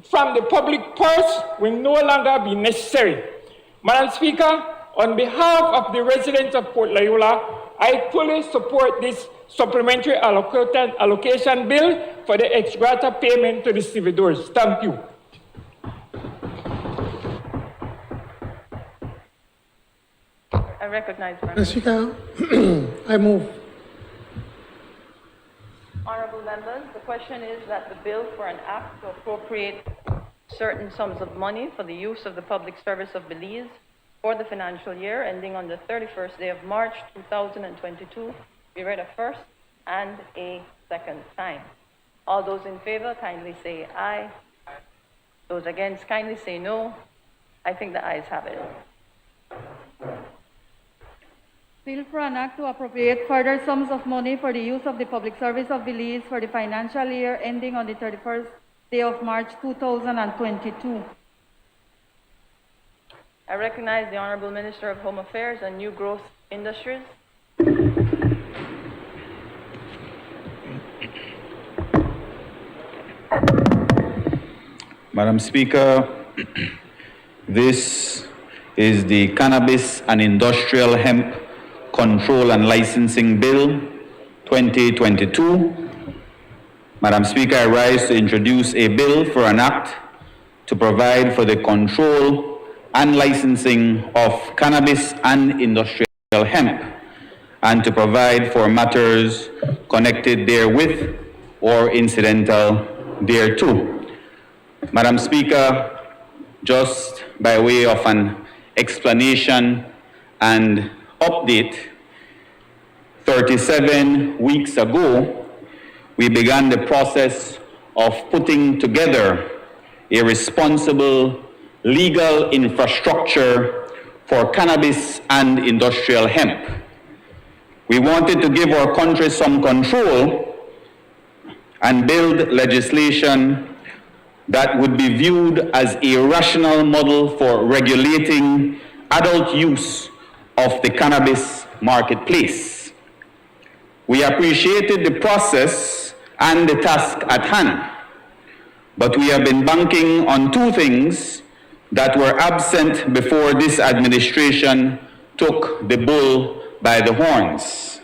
S9: from the public purse will no longer be necessary. Madam Speaker, on behalf of the residents of Port Loyola, I fully support this supplementary allocation bill for the ex grata payment to the stevedores. Thank you.
S3: I recognize
S4: Madam Speaker, I move.
S3: Honorable members, the question is that the bill for an act to appropriate certain sums of money for the use of the public service of Belize for the financial year ending on the 31st day of March 2022 be read a first and a second time. All those in favor kindly say aye. Those against kindly say no. I think the ayes have it.
S10: Bill for an act to appropriate further sums of money for the use of the public service of Belize for the financial year ending on the 31st day of March 2022.
S3: I recognize the Honorable Minister of Home Affairs and New Growth Industries.
S5: Madam Speaker, this is the Cannabis and Industrial Hemp Control and Licensing Bill 2022. Madam Speaker, I rise to introduce a bill for an act to provide for the control and licensing of cannabis and industrial hemp, and to provide for matters connected therewith or incidental thereto. Madam Speaker, just by way of an explanation and update, 37 weeks ago, we began the process of putting together a responsible legal infrastructure for cannabis and industrial hemp. We wanted to give our country some control and build legislation that would be viewed as a rational model for regulating adult use of the cannabis marketplace. We appreciated the process and the task at hand, but we have been banking on two things that were absent before this administration took the bull by the horns: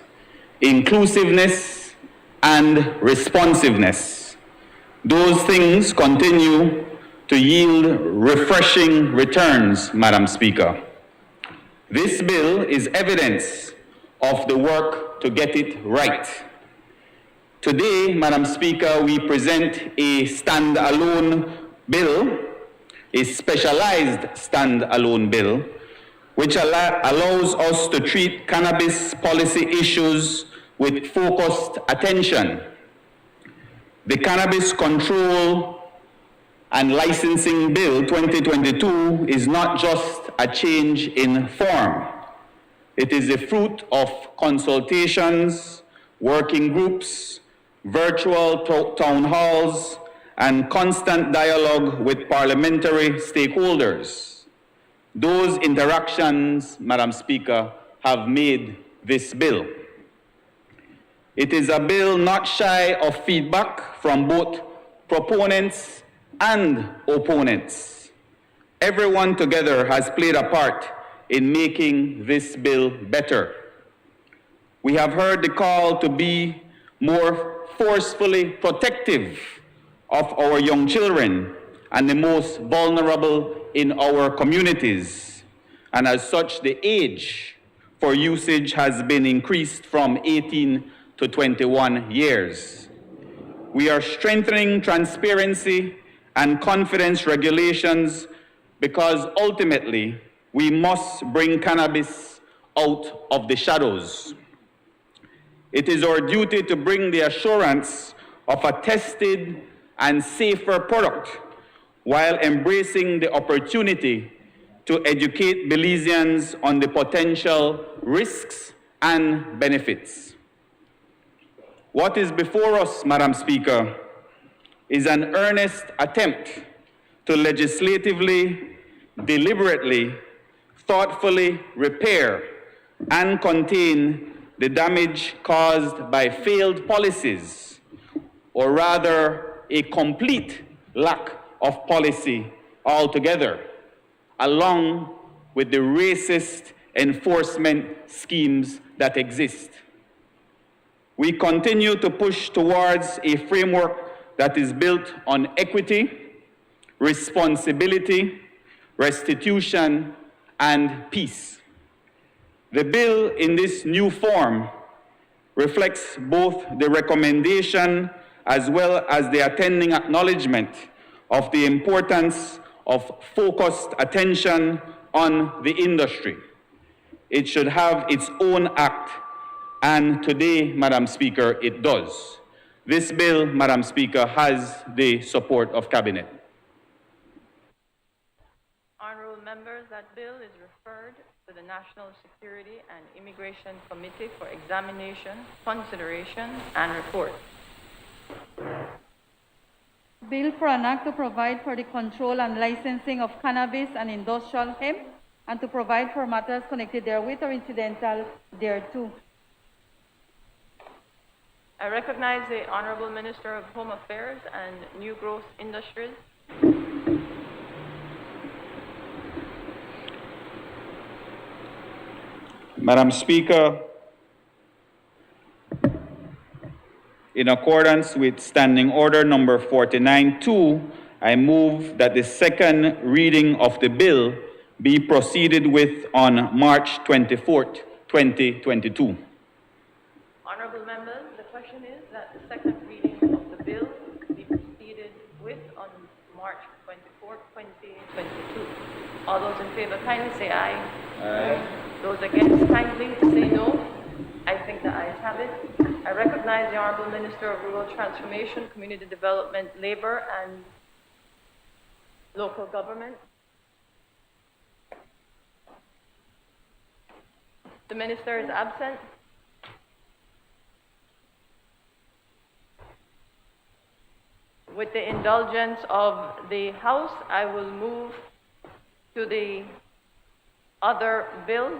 S5: inclusiveness and responsiveness. Those things continue to yield refreshing returns, Madam Speaker. This bill is evidence of the work to get it right. Today, Madam Speaker, we present a standalone bill, a specialized standalone bill, which allows us to treat cannabis policy issues with focused attention. The Cannabis Control and Licensing Bill 2022 is not just a change in form. It is the fruit of consultations, working groups, virtual town halls, and constant dialogue with parliamentary stakeholders. Those interactions, Madam Speaker, have made this bill. It is a bill not shy of feedback from both proponents and opponents. Everyone together has played a part in making this bill better. We have heard the call to be more forcefully protective of our young children and the most vulnerable in our communities. And as such, the age for usage has been increased from 18 to 21 years. We are strengthening transparency and confidence regulations because ultimately we must bring cannabis out of the shadows. It is our duty to bring the assurance of a tested and safer product while embracing the opportunity to educate Belizeans on the potential risks and benefits. What is before us, Madam Speaker, is an earnest attempt to legislatively, deliberately, thoughtfully repair and contain the damage caused by failed policies, or rather a complete lack of policy altogether, along with the racist enforcement schemes that exist. We continue to push towards a framework that is built on equity, responsibility, restitution, and peace. The bill in this new form reflects both the recommendation as well as the attending acknowledgement of the importance of focused attention on the industry. It should have its own act, and today, Madam Speaker, it does. This bill, Madam Speaker, has the support of Cabinet.
S3: Honorable members, that bill is referred to the National Security and Immigration Committee for examination, consideration, and report.
S10: Bill for an act to provide for the control and licensing of cannabis and industrial hemp, and to provide for matters connected therewith or incidental thereto.
S3: I recognize the Honorable Minister of Home Affairs and New Growth Industries.
S5: Madam Speaker, in accordance with Standing Order number 49-2, I move that the second reading of the bill be proceeded with on March 24th, 2022.
S3: Honorable members, the question is that the second reading of the bill be proceeded with on March 24th, 2022. All those in favor kindly say aye. Aye. Those against kindly say no. I think the ayes have it. I recognize the Honorable Minister of Rural Transformation, Community Development, Labor, and Local Government. The Minister is absent. With the indulgence of the House, I will move to the other bill,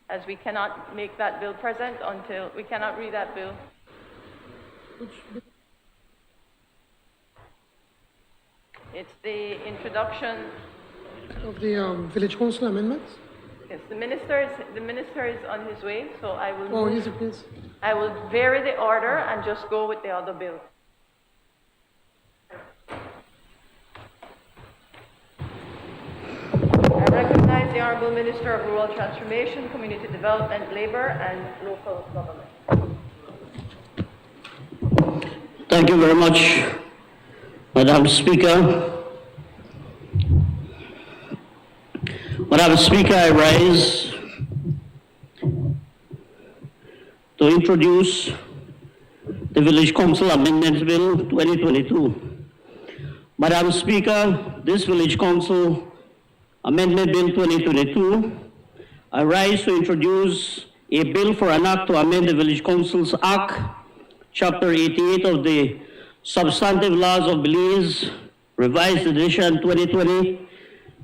S3: as we cannot make that bill present until we cannot read that bill. It's the introduction.
S4: Of the Village Council amendments?
S3: Yes, the minister is on his way, so I will.
S4: Oh, yes, please.
S3: I will vary the order and just go with the other bill. I recognize the Honorable Minister of Rural Transformation, Community Development, Labor, and Local Government.
S11: Thank you very much, Madam Speaker. Madam Speaker, I rise to introduce the Village Council Amendments Bill 2022. Madam Speaker, this Village Council Amendment Bill 2022, I rise to introduce a bill for an act to amend the Village Councils Act, Chapter 88 of the Substantive Laws of Belize, Revised Edition 2020,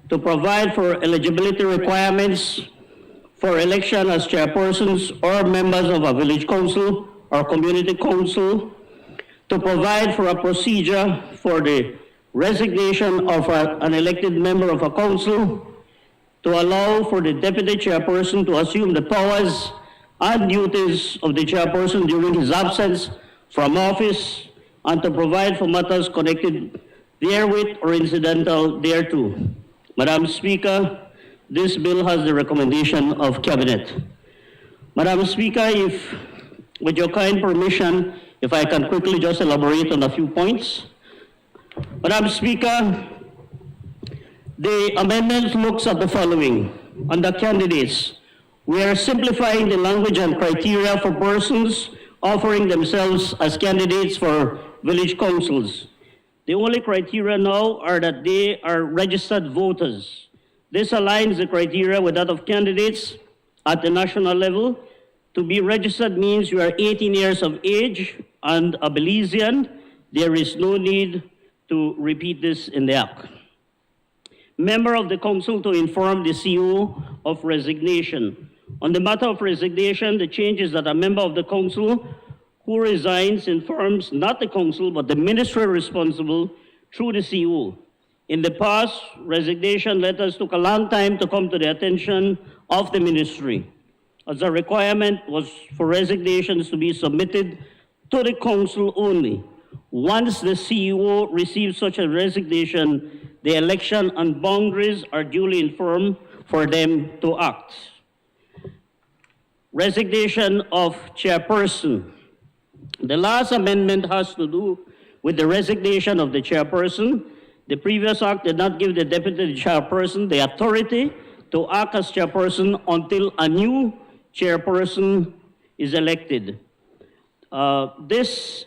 S11: to provide for eligibility requirements for election as chairpersons or members of a village council or community council, to provide for a procedure for the resignation of an elected member of a council, to allow for the deputy chairperson to assume the powers and duties of the chairperson during his absence from office, and to provide for matters connected therewith or incidental thereto. Madam Speaker, this bill has the recommendation of Cabinet. Madam Speaker, with your kind permission, if I can quickly just elaborate on a few points. Madam Speaker, the amendment looks at the following. Under candidates, we are simplifying the language and criteria for persons offering themselves as candidates for village councils. The only criteria now are that they are registered voters. This aligns the criteria with that of candidates at the national level. To be registered means you are 18 years of age and a Belizean. There is no need to repeat this in the act. Member of the council to inform the CO of resignation. On the matter of resignation, the change is that a member of the council who resigns informs not the council but the ministry responsible through the CEO. In the past, resignation letters took a long time to come to the attention of the ministry, as the requirement was for resignations to be submitted to the council only. Once the CEO receives such a resignation, the election and boundaries are duly informed for them to act. Resignation of chairperson. The last amendment has to do with the resignation of the chairperson. The previous act did not give the deputy chairperson the authority to act as chairperson until a new chairperson is elected. This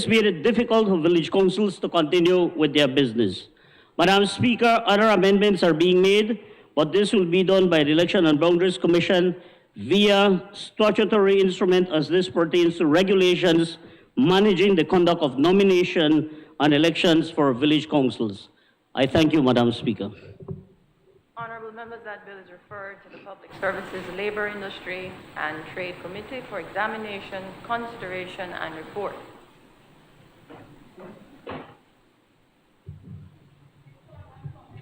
S11: made it difficult for village councils to continue with their business. Madam Speaker, other amendments are being made, but this will be done by the Election and Boundaries Commission via statutory instrument as this pertains to regulations managing the conduct of nomination and elections for village councils. I thank you, Madam Speaker.
S3: Honorable members, that bill is referred to the Public Services, Labor, Industry, and Trade Committee for examination, consideration, and report.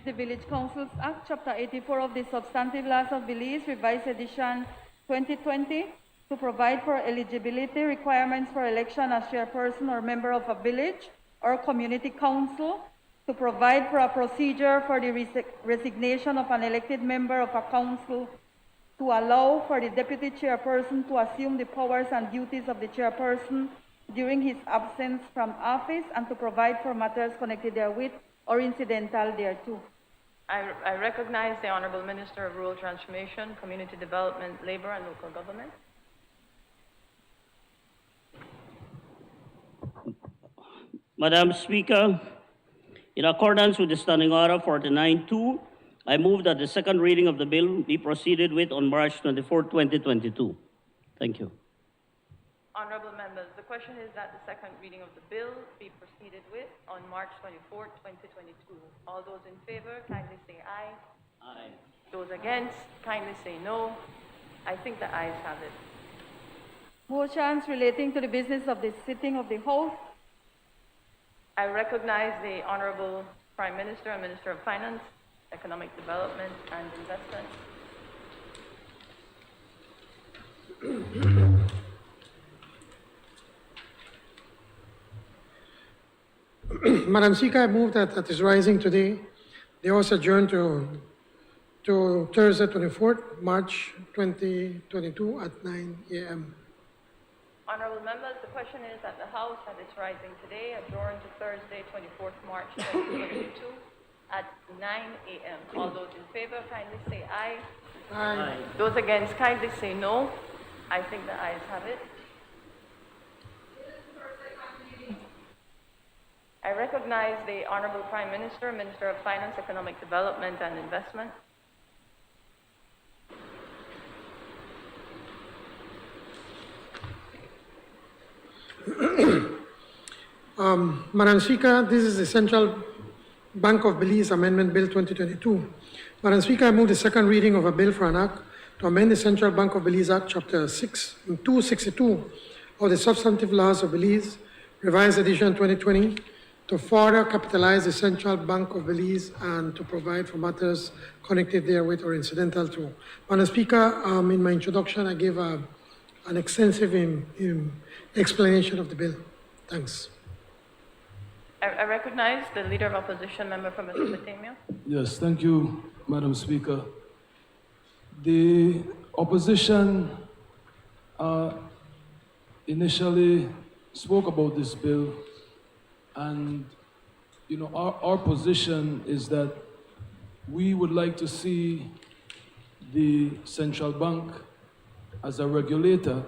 S10: The Village Councils Act, Chapter 84 of the Substantive Laws of Belize, Revised Edition 2020, to provide for eligibility requirements for election as chairperson or member of a village or community council, to provide for a procedure for the resignation of an elected member of a council, to allow for the deputy chairperson to assume the powers and duties of the chairperson during his absence from office, and to provide for matters connected therewith or incidental thereto.
S3: I recognize the Honorable Minister of Rural Transformation, Community Development, Labor, and Local Government.
S11: Madam Speaker, in accordance with the Standing Order 49-2, I move that the second reading of the bill be proceeded with on March 24, 2022. Thank you.
S3: Honorable members, the question is that the second reading of the bill be proceeded with on March 24, 2022. All those in favor, kindly say aye.
S11: Aye.
S3: Those against, kindly say no. I think the ayes have it.
S10: Motions relating to the business of the sitting of the House.
S3: I recognize the Honorable Prime Minister and Minister of Finance, Economic Development, and Investment.
S4: Madam Speaker, I move that at its rising today, the House adjourn to Thursday, 24th March 2022 at 9 a.m.
S3: Honorable members, the question is that the House at its rising today adjourned to Thursday, 24th March 2022 at 9 a.m. All those in favor, kindly say aye.
S4: Aye.
S3: Those against, kindly say no. I think the ayes have it. I recognize the Honorable Prime Minister, Minister of Finance, Economic Development, and Investment.
S4: Madam Speaker, this is the Central Bank of Belize Amendment Bill 2022. Madam Speaker, I move the second reading of a bill for an act to amend the Central Bank of Belize Act, Chapter 262 of the Substantive Laws of Belize, Revised Edition 2020, to further capitalize the Central Bank of Belize and to provide for matters connected therewith or incidental to. Madam Speaker, in my introduction, I gave an extensive explanation of the bill. Thanks.
S3: I recognize the Leader of Opposition, Member for Mesopotamia.
S8: Yes, thank you, Madam Speaker. The opposition initially spoke about this bill, and you know, our position is that we would like to see the central bank as a regulator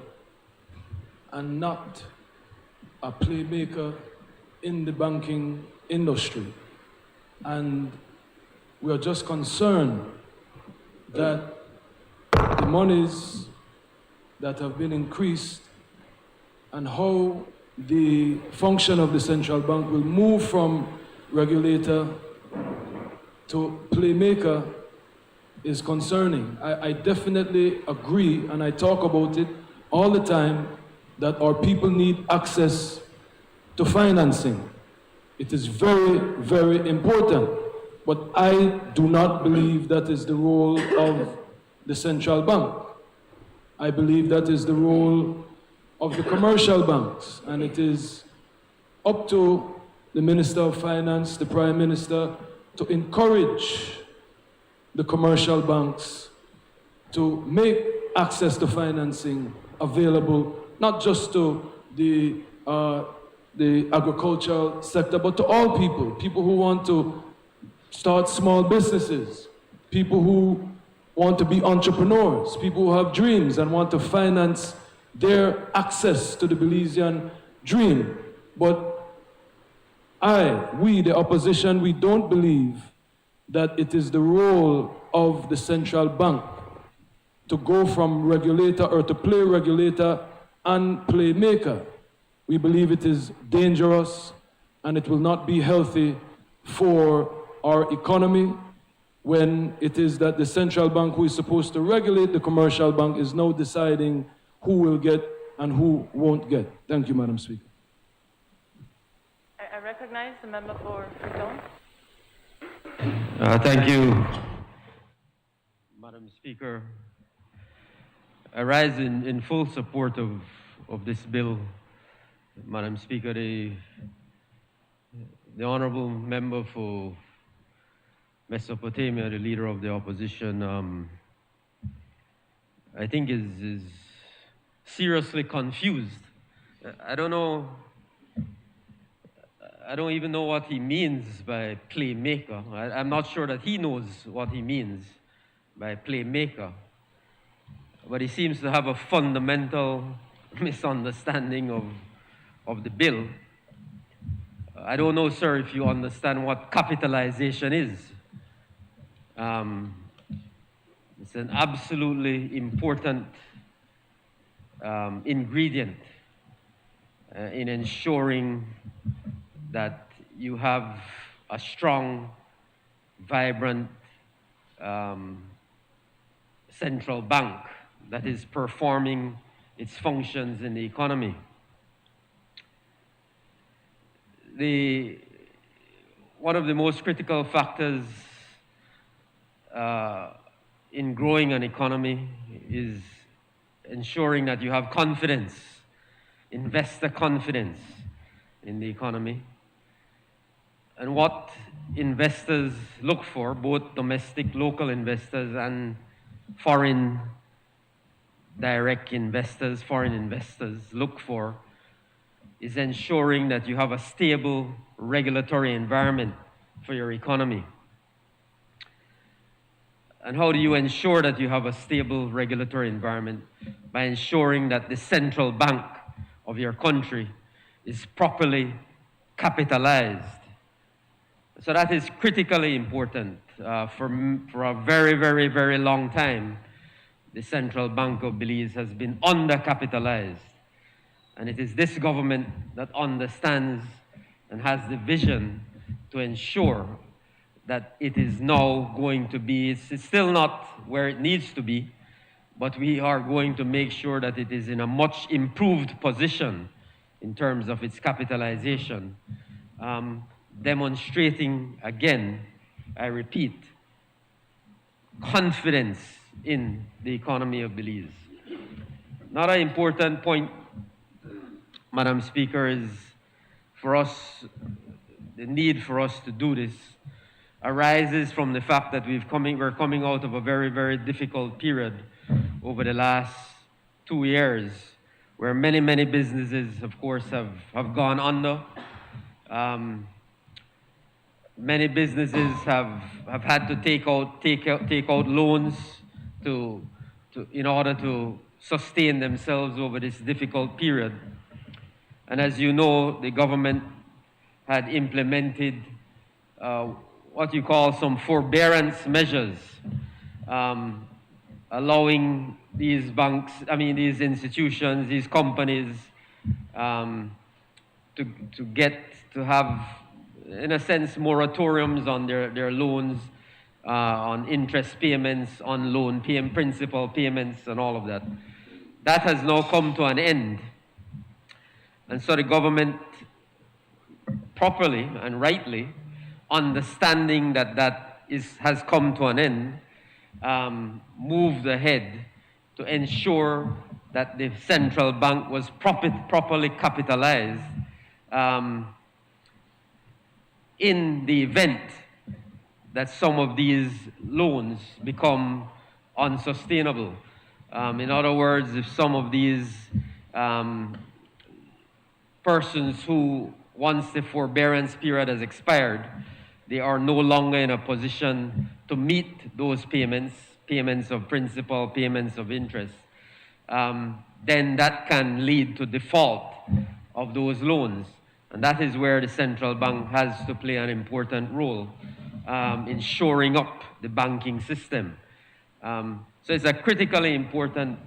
S8: and not a playmaker in the banking industry. And we are just concerned that the monies that have been increased and how the function of the central bank will move from regulator to playmaker is concerning. I definitely agree, and I talk about it all the time, that our people need access to financing. It is very, very important. But I do not believe that is the role of the central bank. I believe that is the role of the commercial banks, and it is up to the Minister of Finance, the Prime Minister, to encourage the commercial banks to make access to financing available, not just to the agricultural sector, but to all people, people who want to start small businesses, people who want to be entrepreneurs, people who have dreams and want to finance their access to the Belizean dream. But we, the opposition, we don't believe that it is the role of the central bank to go from regulator or to play regulator and playmaker. We believe it is dangerous and it will not be healthy for our economy when it is that the central bank, who is supposed to regulate the commercial bank, is now deciding who will get and who won't get. Thank you, Madam Speaker.
S3: I recognize the member for Freetown.
S12: Thank you, Madam Speaker. I rise in full support of this bill. Madam Speaker, the honorable member for Mesopotamia, the leader of the opposition, I think is seriously confused. I don't even know what he means by playmaker. I'm not sure that he knows what he means by playmaker. But he seems to have a fundamental misunderstanding of the bill. I don't know, sir, if you understand what capitalization is. It's an absolutely important ingredient in ensuring that you have a strong, vibrant central bank that is performing its functions in the economy. One of the most critical factors in growing an economy is ensuring that you have confidence, investor confidence in the economy. And what investors look for, both domestic, local investors and foreign direct investors, foreign investors look for, is ensuring that you have a stable regulatory environment for your economy. And how do you ensure that you have a stable regulatory environment? By ensuring that the central bank of your country is properly capitalized. So that is critically important. For a very, very, very long time, the Central Bank of Belize has been undercapitalized. And it is this government that understands and has the vision to ensure that it is now going to be, it's still not where it needs to be, but we are going to make sure that it is in a much improved position in terms of its capitalization, demonstrating again, I repeat, confidence in the economy of Belize. Another important point, Madam Speaker, is for us, the need for us to do this arises from the fact that we're coming out of a very, very difficult period over the last 2 years, where many, many businesses, of course, have gone under. Many businesses have had to take out loans in order to sustain themselves over this difficult period. And as you know, the government had implemented what you call some forbearance measures, allowing these banks, these institutions, these companies to have, in a sense, moratoriums on their loans on interest payments, on loan payment, principal payments, and all of that. That has now come to an end. And so the government, properly and rightly, understanding that has come to an end, moved ahead to ensure that the central bank was properly capitalized in the event that some of these loans become unsustainable. In other words, if some of these persons who, once the forbearance period has expired, they are no longer in a position to meet those payments of principal, payments of interest, then that can lead to default of those loans. And that is where the central bank has to play an important role in shoring up the banking system. So it's a critically important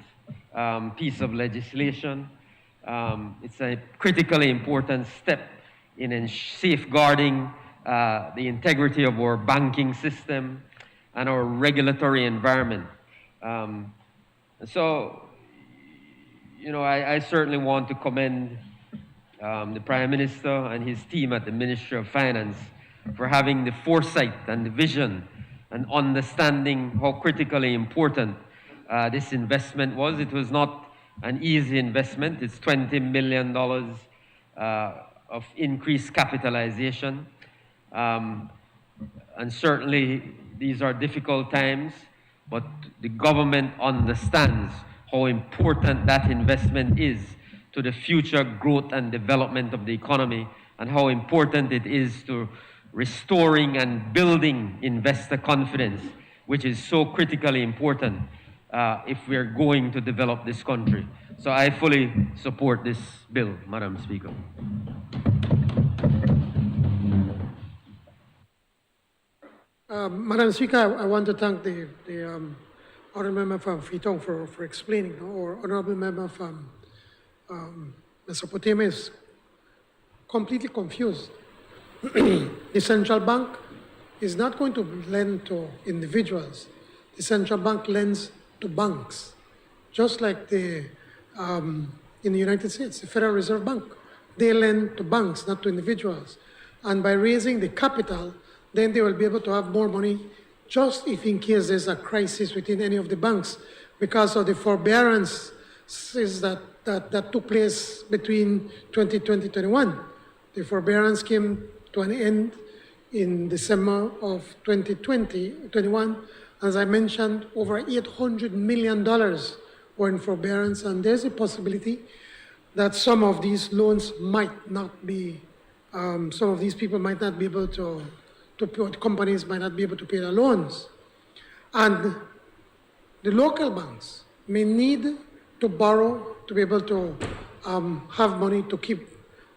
S12: piece of legislation. It's a critically important step in safeguarding the integrity of our banking system and our regulatory environment. So, you know, I certainly want to commend the Prime Minister and his team at the Ministry of Finance for having the foresight and the vision and understanding how critically important this investment was. It was not an easy investment. It's $20 million of increased capitalization. And certainly these are difficult times, but the government understands how important that investment is to the future growth and development of the economy, and how important it is to restoring and building investor confidence, which is so critically important if we're going to develop this country. So I fully support this bill, Madam Speaker.
S4: Madam Speaker, I want to thank the honourable member from Fitong for explaining, or honourable member from Mesopotamia is completely confused. The central bank is not going to lend to individuals. The central bank lends to banks, just like in the United States, the Federal Reserve Bank. They lend to banks, not to individuals. And by raising the capital, then they will be able to have more money just if in case there's a crisis within any of the banks because of the forbearance that took place between 2020 and 2021. The forbearance came to an end in December of 2021. As I mentioned, over $800 million were in forbearance, and there's a possibility that some of these loans might not be, some of these people might not be able to companies might not be able to pay their loans. And the local banks may need to borrow to be able to have money to keep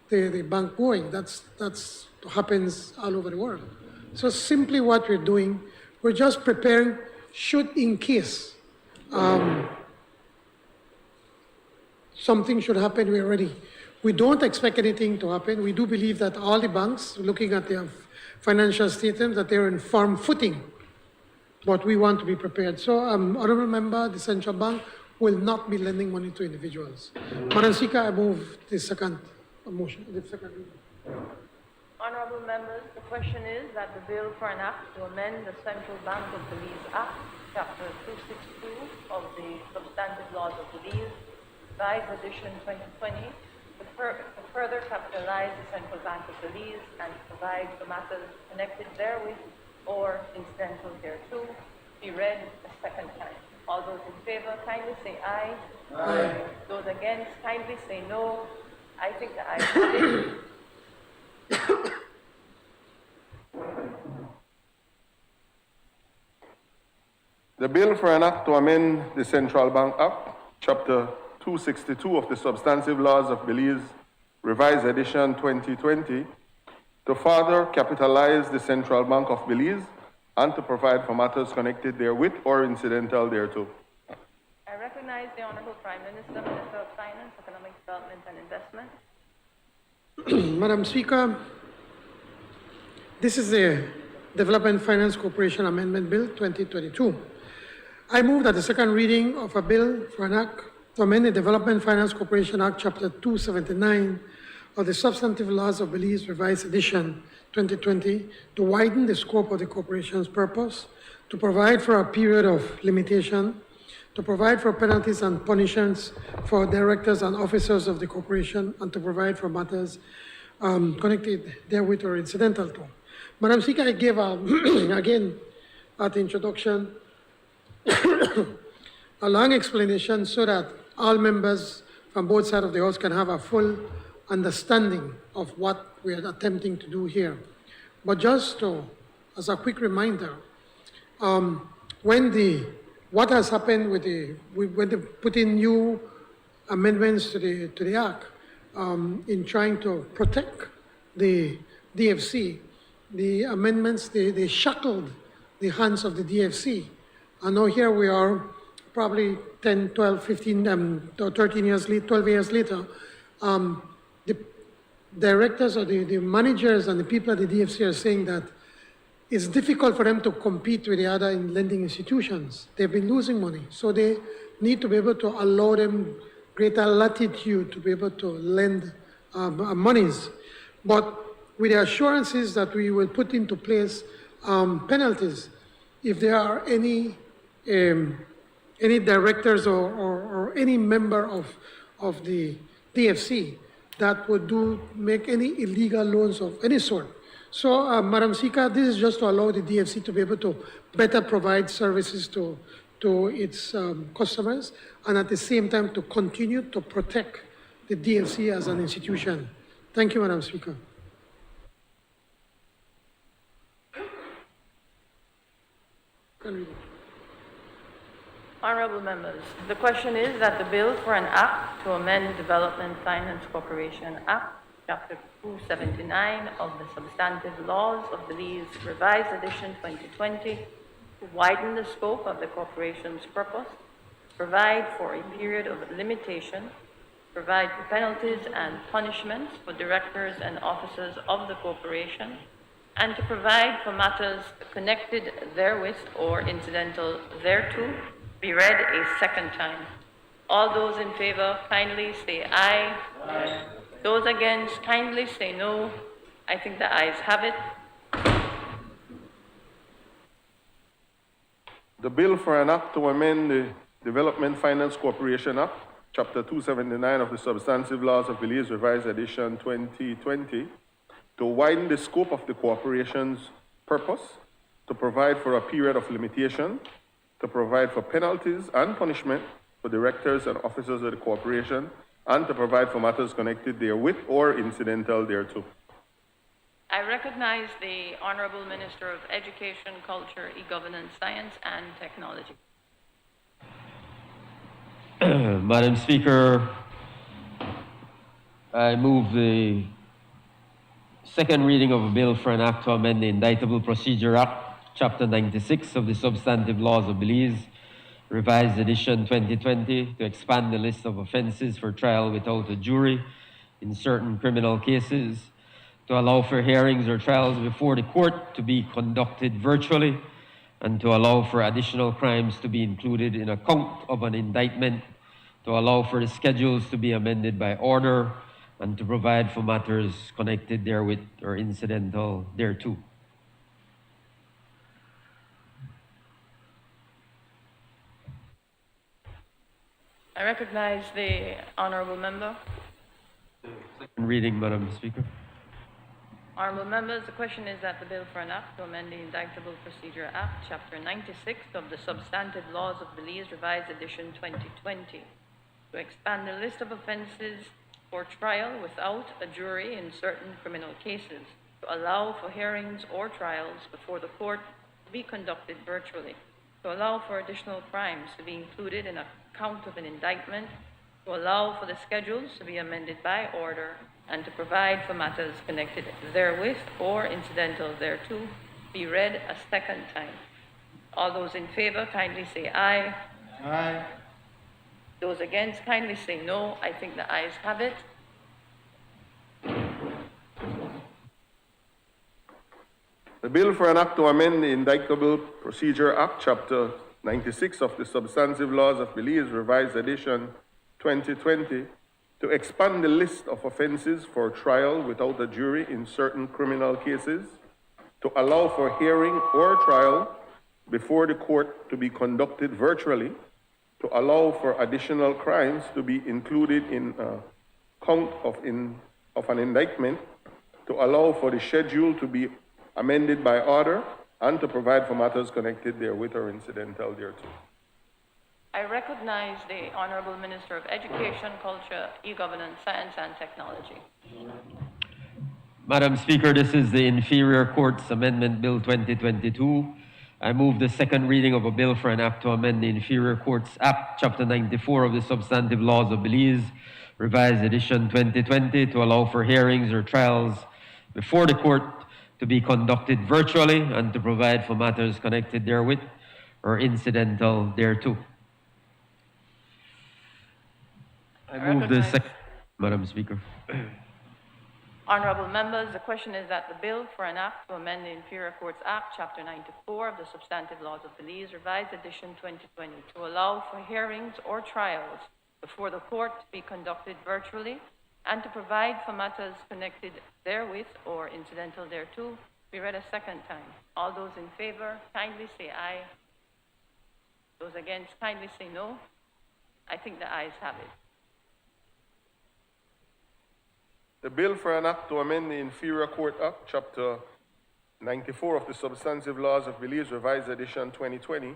S4: the bank going. That's happens all over the world. So simply what we're doing, we're just preparing should in case something should happen, we're ready. We don't expect anything to happen. We do believe that all the banks, looking at their financial statements, that they're in firm footing. But we want to be prepared. So, honourable member, the central bank will not be lending money to individuals. Madam Speaker, I move the second motion.
S3: Honourable members, the question is that the bill for an act to amend the Central Bank of Belize Act, Chapter 262 of the Substantive Laws of Belize, Revised Edition 2020, to further capitalize the Central Bank of Belize and provide for matters connected therewith or incidental thereto, be read a second time. All those in favor, kindly say aye. Aye. Those against, kindly say no. I think the ayes have it.
S2: The bill for an act to amend the Central Bank Act, Chapter 262 of the Substantive Laws of Belize, Revised Edition 2020, to further capitalize the Central Bank of Belize and to provide for matters connected therewith or incidental thereto.
S3: I recognize the Honourable Prime Minister, Minister of Finance, Economic Development and Investment.
S4: Madam Speaker, this is a Development Finance Corporation Amendment Bill 2022. I move that the second reading of a bill for an act to amend the Development Finance Corporation Act, Chapter 279 of the Substantive Laws of Belize, Revised Edition 2020, to widen the scope of the corporation's purpose, to provide for a period of limitation, to provide for penalties and punishments for directors and officers of the corporation, and to provide for matters connected therewith or incidental to. Madam Speaker, I gave again at the introduction a long explanation so that all members from both sides of the House can have a full understanding of what we are attempting to do here. But just as a quick reminder, what has happened when they put in new amendments to the Act in trying to protect the DFC, the amendments, they shackled the hands of the DFC. And now here we are, probably 10, 12, 15, 13 years later, 12 years later, the directors or the managers and the people at the DFC are saying that it's difficult for them to compete with the other lending institutions. They've been losing money. So they need to be able to allow them greater latitude to be able to lend monies. But with the assurances that we will put into place penalties if there are any directors or any member of the DFC that would make any illegal loans of any sort. So, Madam Speaker, this is just to allow the DFC to be able to better provide services to its customers, and at the same time to continue to protect the DFC as an institution. Thank you, Madam Speaker.
S3: Honorable members, the question is that the bill for an act to amend Development Finance Corporation Act, Chapter 279 of the Substantive Laws of Belize, Revised Edition 2020, to widen the scope of the corporation's purpose, provide for a period of limitation, provide for penalties and punishments for directors and officers of the corporation, and to provide for matters connected therewith or incidental thereto, be read a second time. All those in favor, kindly say aye. Aye. Those against, kindly say no. I think the ayes have it.
S2: The bill for an act to amend the Development Finance Corporation Act, Chapter 279 of the Substantive Laws of Belize, Revised Edition 2020, to widen the scope of the corporation's purpose, to provide for a period of limitation, to provide for penalties and punishment for directors and officers of the corporation, and to provide for matters connected therewith or incidental thereto.
S3: I recognize the Honorable Minister of Education, Culture, E-Governance, Science and Technology.
S12: Madam Speaker, I move the second reading of a bill for an act to amend the Indictable Procedure Act, Chapter 96 of the Substantive Laws of Belize, Revised Edition 2020, to expand the list of offenses for trial without a jury in certain criminal cases, to allow for hearings or trials before the court to be conducted virtually, and to allow for additional crimes to be included in a count of an indictment, to allow for the schedules to be amended by order, and to provide for matters connected therewith or incidental thereto.
S3: I recognize the Honorable Member.
S12: Second reading, Madam Speaker.
S3: Honorable members, the question is that the bill for an act to amend the Indictable Procedure Act, Chapter 96 of the Substantive Laws of Belize, Revised Edition 2020, to expand the list of offenses for trial without a jury in certain criminal cases, to allow for hearings or trials before the court to be conducted virtually, to allow for additional crimes to be included in a count of an indictment, to allow for the schedules to be amended by order, and to provide for matters connected therewith or incidental thereto, be read a second time. All those in favor, kindly say aye.
S6: Aye.
S3: Those against, kindly say no. I think the ayes have it.
S2: The bill for an act to amend the Indictable Procedure Act, Chapter 96 of the Substantive Laws of Belize, Revised Edition 2020, to expand the list of offenses for trial without a jury in certain criminal cases, to allow for hearing or trial before the court to be conducted virtually, to allow for additional crimes to be included in a count of an indictment, to allow for the schedule to be amended by order, and to provide for matters connected therewith or incidental thereto.
S3: I recognize the Honorable Minister of Education, Culture, E-Governance, Science and Technology.
S12: Madam Speaker, this is the Inferior Courts Amendment Bill 2022. I move the second reading of a bill for an act to amend the Inferior Courts Act, Chapter 94 of the Substantive Laws of Belize, Revised Edition 2020, to allow for hearings or trials before the court to be conducted virtually and to provide for matters connected therewith or incidental thereto. I move the second, Madam Speaker.
S3: Honorable members, the question is that the bill for an act to amend the Inferior Courts Act, Chapter 94 of the Substantive Laws of Belize, Revised Edition 2020, to allow for hearings or trials before the court to be conducted virtually and to provide for matters connected therewith or incidental thereto, be read a second time. All those in favor, kindly say aye. Those against, kindly say no. I think the ayes have it.
S2: The bill for an act to amend the Inferior Court Act, Chapter 94 of the Substantive Laws of Belize, Revised Edition 2020,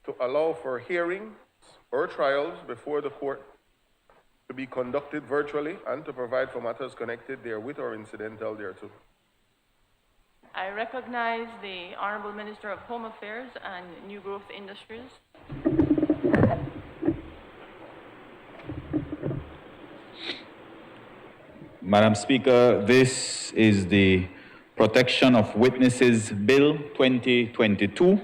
S2: to allow for hearings or trials before the court to be conducted virtually and to provide for matters connected therewith or incidental thereto.
S3: I recognize the Honorable Minister of Home Affairs and New Growth Industries.
S5: Madam Speaker, this is the Protection of Witnesses Bill 2022.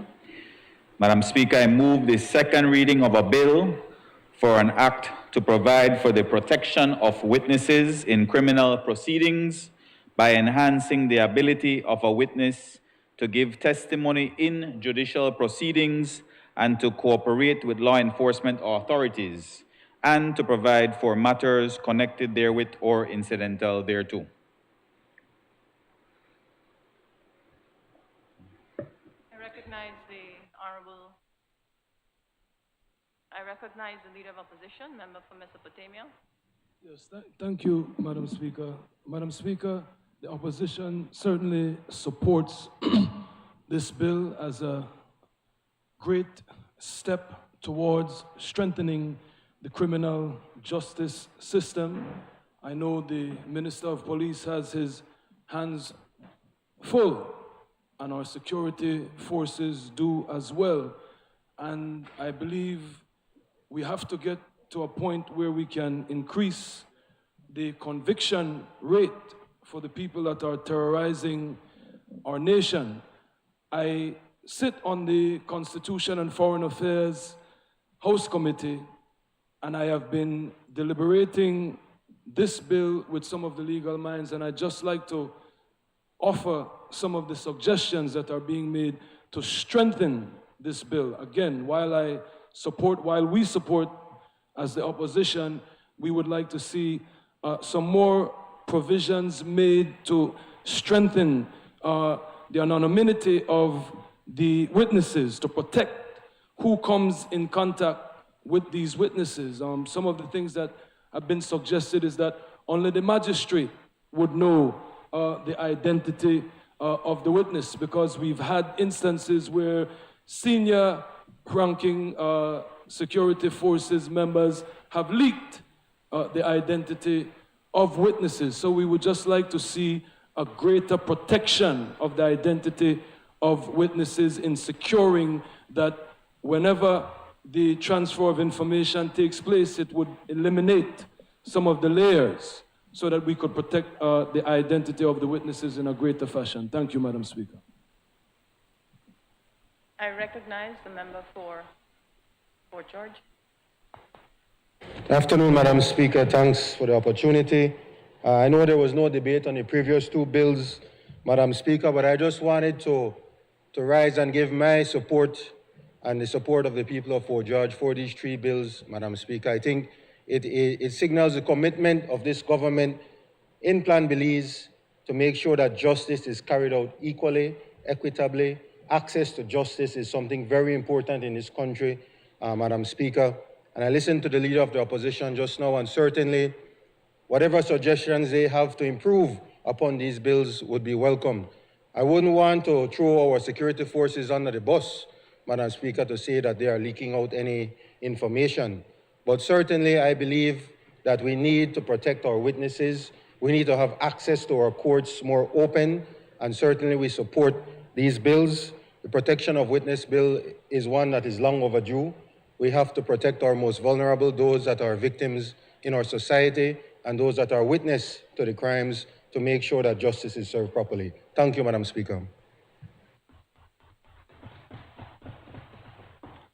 S5: Madam Speaker, I move the second reading of a bill for an act to provide for the protection of witnesses in criminal proceedings by enhancing the ability of a witness to give testimony in judicial proceedings and to cooperate with law enforcement authorities, and to provide for matters connected therewith or incidental thereto.
S3: I recognize the Leader of Opposition, Member for Mesopotamia.
S8: Yes, thank you, Madam Speaker. Madam Speaker, the opposition certainly supports this bill as a great step towards strengthening the criminal justice system. I know the Minister of Police has his hands full, and our security forces do as well. And I believe we have to get to a point where we can increase the conviction rate for the people that are terrorizing our nation. I sit on the Constitution and Foreign Affairs House Committee, and I have been deliberating this bill with some of the legal minds, and I'd just like to offer some of the suggestions that are being made to strengthen this bill. Again, while we support as the opposition, we would like to see some more provisions made to strengthen the anonymity of the witnesses, to protect who comes in contact with these witnesses. Some of the things that have been suggested is that only the magistrate would know the identity of the witness, because we've had instances where senior ranking security forces members have leaked the identity of witnesses. So we would just like to see a greater protection of the identity of witnesses in securing that whenever the transfer of information takes place, it would eliminate some of the layers so that we could protect the identity of the witnesses in a greater fashion. Thank you, Madam Speaker.
S3: I recognize the member for Fort George.
S13: Good afternoon, Madam Speaker. Thanks for the opportunity. I know there was no debate on the previous two bills, Madam Speaker, but I just wanted to rise and give my support and the support of the people of Fort George for these three bills, Madam Speaker. I think it signals the commitment of this government in Plan Belize to make sure that justice is carried out equally, equitably. Access to justice is something very important in this country, Madam Speaker. And I listened to the leader of the opposition just now, and certainly whatever suggestions they have to improve upon these bills would be welcomed. I wouldn't want to throw our security forces under the bus, Madam Speaker, to say that they are leaking out any information. But certainly I believe that we need to protect our witnesses. We need to have access to our courts more open, and certainly we support these bills. The protection of witness bill is one that is long overdue. We have to protect our most vulnerable, those that are victims in our society, and those that are witness to the crimes, to make sure that justice is served properly. Thank you, Madam Speaker.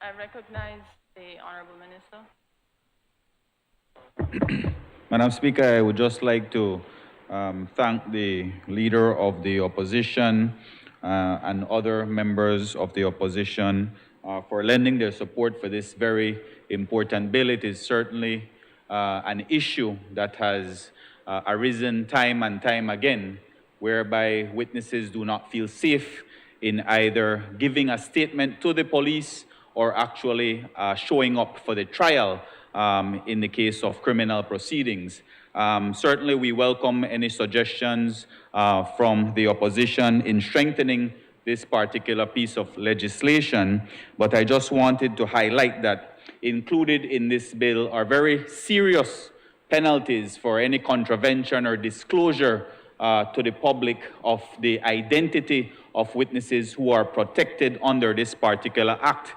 S3: I recognize the Honorable Minister.
S5: Madam Speaker, I would just like to thank the leader of the opposition and other members of the opposition for lending their support for this very important bill. It is certainly an issue that has arisen time and time again, whereby witnesses do not feel safe in either giving a statement to the police or actually showing up for the trial in the case of criminal proceedings. Certainly we welcome any suggestions from the opposition in strengthening this particular piece of legislation, but I just wanted to highlight that included in this bill are very serious penalties for any contravention or disclosure to the public of the identity of witnesses who are protected under this particular act.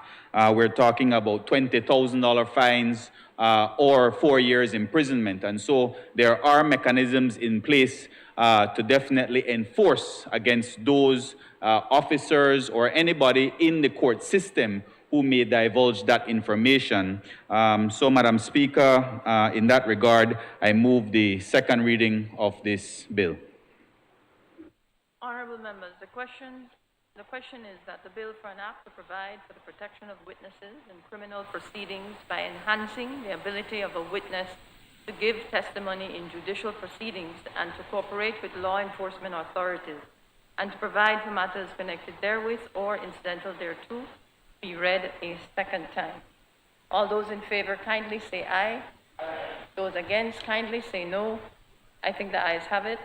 S5: We're talking about $20,000 fines or 4 years imprisonment. And so there are mechanisms in place to definitely enforce against those officers or anybody in the court system who may divulge that information. So, Madam Speaker, in that regard, I move the second reading of this bill.
S3: Honorable members, the question is that the bill for an act to provide for the protection of witnesses in criminal proceedings by enhancing the ability of a witness to give testimony in judicial proceedings and to cooperate with law enforcement authorities and to provide for matters connected therewith or incidental thereto be read a second time. All those in favor kindly say aye. Those against kindly say no. I think the ayes have it.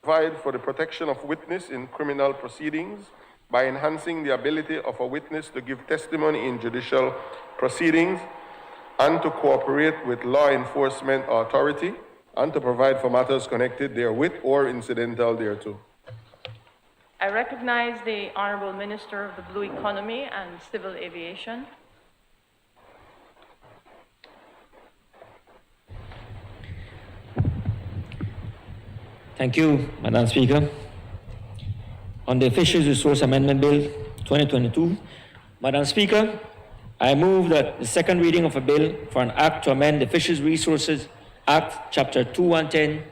S2: Provide for the protection of witness in criminal proceedings by enhancing the ability of a witness to give testimony in judicial proceedings and to cooperate with law enforcement authority and to provide for matters connected therewith or incidental thereto.
S3: I recognize the Honorable Minister of the Blue Economy and Civil Aviation.
S14: Thank you, Madam Speaker. On the Fisheries Resource Amendment Bill 2022, Madam Speaker, I move that the second reading of a bill for an act to amend the Fisheries Resources Act, Chapter 2-110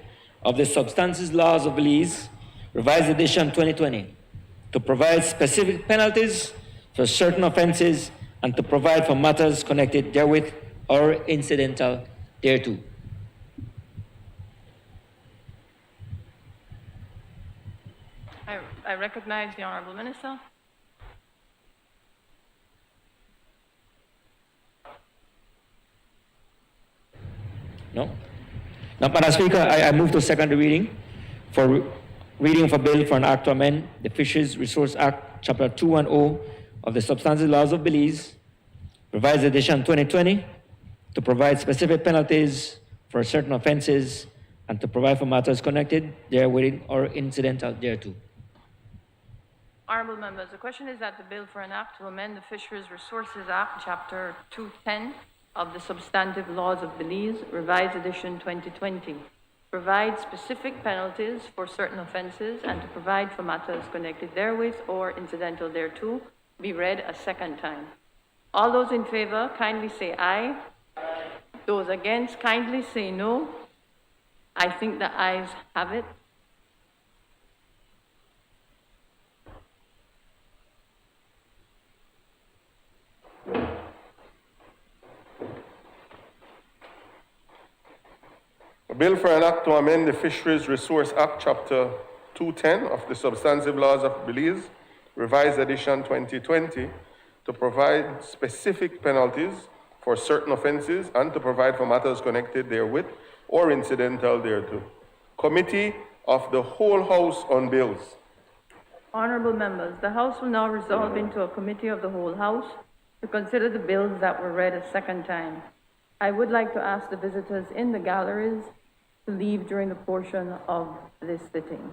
S14: of the Substances Laws of Belize, Revised Edition 2020, to provide specific penalties for certain offenses and to provide for matters connected therewith or incidental thereto.
S3: I recognize the Honorable Minister.
S14: No? Now, Madam Speaker, I move to second reading for reading of a bill for an act to amend the Fisheries Resource Act, Chapter 210 of the Substantive Laws of Belize, Revised Edition 2020, to provide specific penalties for certain offenses and to provide for matters connected therewith or incidental thereto.
S3: Honorable members, the question is that the bill for an act to amend the Fisheries Resources Act, Chapter 210 of the Substantive Laws of Belize, Revised Edition 2020, provide specific penalties for certain offenses and to provide for matters connected therewith or incidental thereto be read a second time. All those in favor kindly say aye. Those against, kindly say no. I think the ayes have it.
S2: A bill for an act to amend the Fisheries Resource Act, Chapter 210 of the Substantive Laws of Belize, Revised Edition 2020, to provide specific penalties for certain offenses and to provide for matters connected therewith or incidental thereto. Committee of the Whole House on Bills.
S3: Honorable members, the House will now resolve into a committee of the whole House to consider the bills that were read a second time. I would like to ask the visitors in the galleries to leave during the portion of this sitting.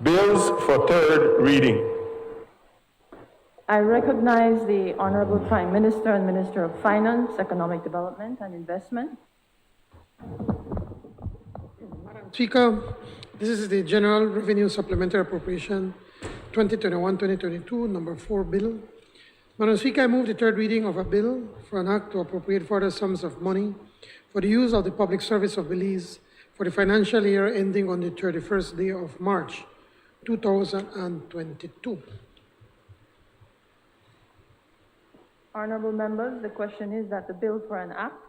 S2: Bills for third reading.
S3: I recognize the Honorable Prime Minister and Minister of Finance, Economic Development and Investment.
S4: Speaker, this is the General Revenue Supplementary Appropriation 2021-2022, number 4 bill. Madam Speaker, I move the third reading of a bill for an act to appropriate further sums of money for the use of the public service of Belize for the financial year ending on the 31st day of March, 2022.
S3: Honorable members, the question is that the bill for an act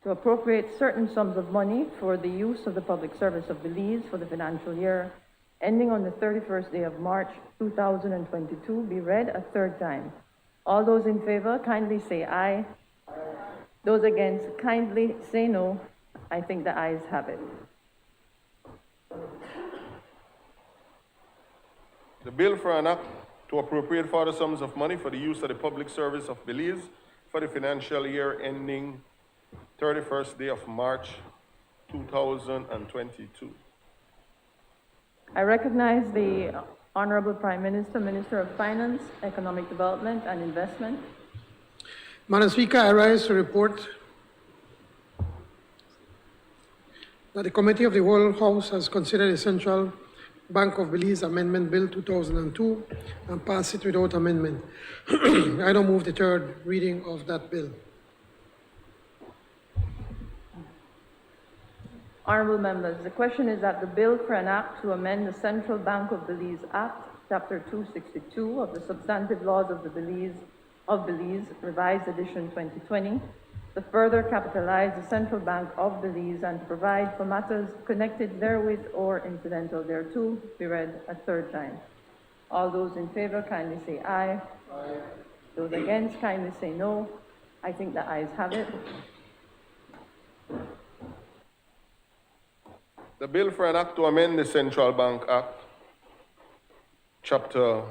S3: to appropriate certain sums of money for the use of the public service of Belize for the financial year ending on the 31st day of March 2022 be read a third time. All those in favor kindly say aye. Those against kindly say no. I think the ayes have it.
S2: The bill for an act to appropriate further sums of money for the use of the public service of Belize for the financial year ending 31st day of March 2022.
S3: I recognize the Honorable Prime Minister, Minister of Finance, Economic Development and Investment.
S4: Madam Speaker, I rise to report that the Committee of the Whole House has considered the Central Bank of Belize Amendment Bill 2002 and passed it without amendment. I now move the third reading of that bill.
S3: Honorable members, the question is that the bill for an act to amend the Central Bank of Belize Act, Chapter 262 of the Substantive Laws of Belize, Revised Edition 2020, to further capitalize the Central Bank of Belize and to provide for matters connected therewith or incidental thereto, be read a third time. All those in favor kindly say aye. Aye. Those against kindly say no. I think the ayes have it.
S2: The bill for an act to amend the Central Bank Act, Chapter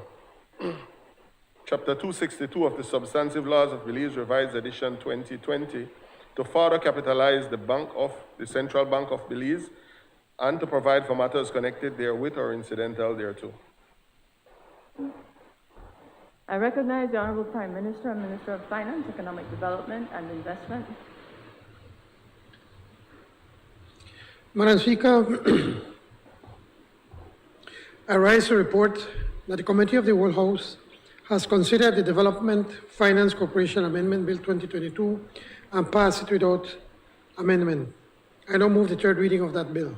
S2: 262 of the Substantive Laws of Belize, Revised Edition 2020, to further capitalize the Central Bank of Belize and to provide for matters connected therewith or incidental thereto.
S3: I recognize the Honorable Prime Minister and Minister of Finance, Economic Development and Investment.
S4: Madam Speaker, I rise to report that the Committee of the Whole House has considered the Development Finance Corporation Amendment Bill 2022 and passed it without amendment. I now move the third reading of that bill.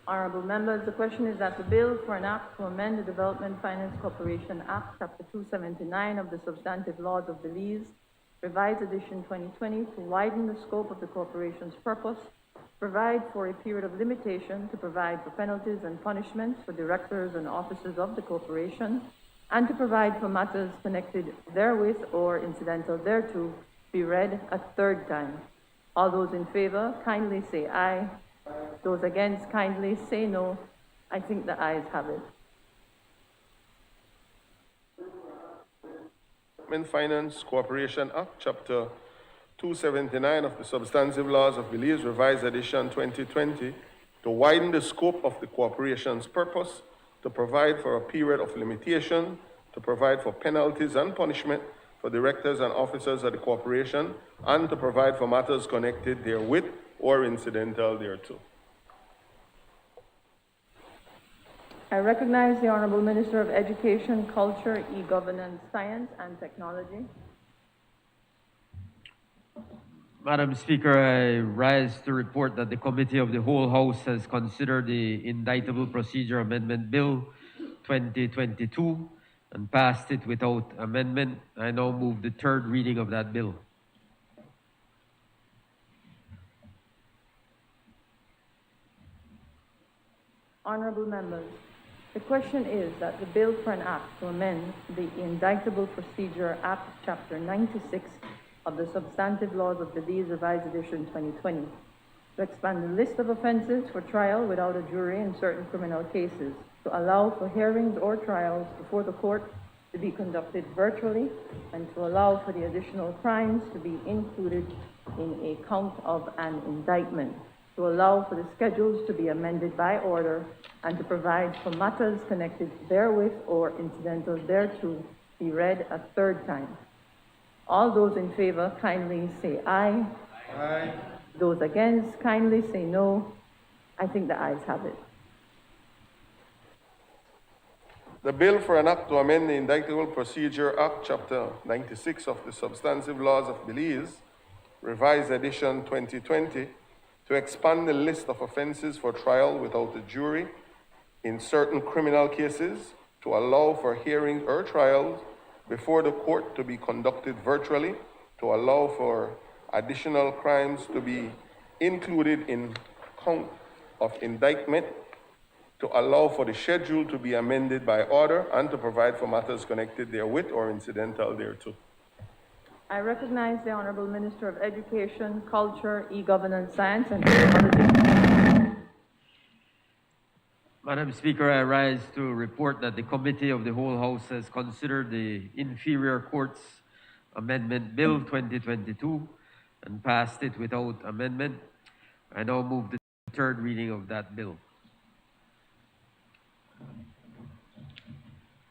S3: Honorable members, the question is that the bill for an act to amend the Development Finance Corporation Act, Chapter 279 of the Substantive Laws of Belize, Revised Edition 2020, to widen the scope of the corporation's purpose, provide for a period of limitation to provide for penalties and punishments for directors and officers of the corporation, and to provide for matters connected therewith or incidental thereto, be read a third time. All those in favor kindly say aye. Those against kindly say no. I think the ayes have it.
S2: Finance Corporation Act, Chapter 279 of the Substantive Laws of Belize, Revised Edition 2020, to widen the scope of the corporation's purpose, to provide for a period of limitation, to provide for penalties and punishment for directors and officers of the corporation, and to provide for matters connected therewith or incidental thereto.
S3: I recognize the Honorable Minister of Education, Culture, E-Governance, Science and Technology.
S12: Madam Speaker, I rise to report that the Committee of the Whole House has considered the Indictable Procedure Amendment Bill 2022 and passed it without amendment. I now move the third reading of that bill.
S3: Honorable members, the question is that the bill for an act to amend the Indictable Procedure Act, Chapter 96 of the Substantive Laws of Belize, Revised Edition 2020, to expand the list of offenses for trial without a jury in certain criminal cases, to allow for hearings or trials before the court to be conducted virtually, and to allow for the additional crimes to be included in a count of an indictment. to allow for the schedules to be amended by order and to provide for matters connected therewith or incidental thereto be read a third time. All those in favor kindly say aye.
S6: Aye.
S3: Those against kindly say no. I think the ayes have it.
S2: The bill for an act to amend the Indictable Procedure Act, Chapter 96 of the Substantive Laws of Belize, Revised Edition 2020, to expand the list of offenses for trial without a jury in certain criminal cases, to allow for hearings or trials before the court to be conducted virtually, to allow for additional crimes to be included in count of indictment, to allow for the schedule to be amended by order, and to provide for matters connected therewith or incidental thereto.
S3: I recognize the Honorable Minister of Education, Culture, E-Governance, Science, and Technology.
S12: Madam Speaker, I rise to report that the Committee of the Whole House has considered the Inferior Courts Amendment Bill 2022 and passed it without amendment. I now move the third reading of that bill.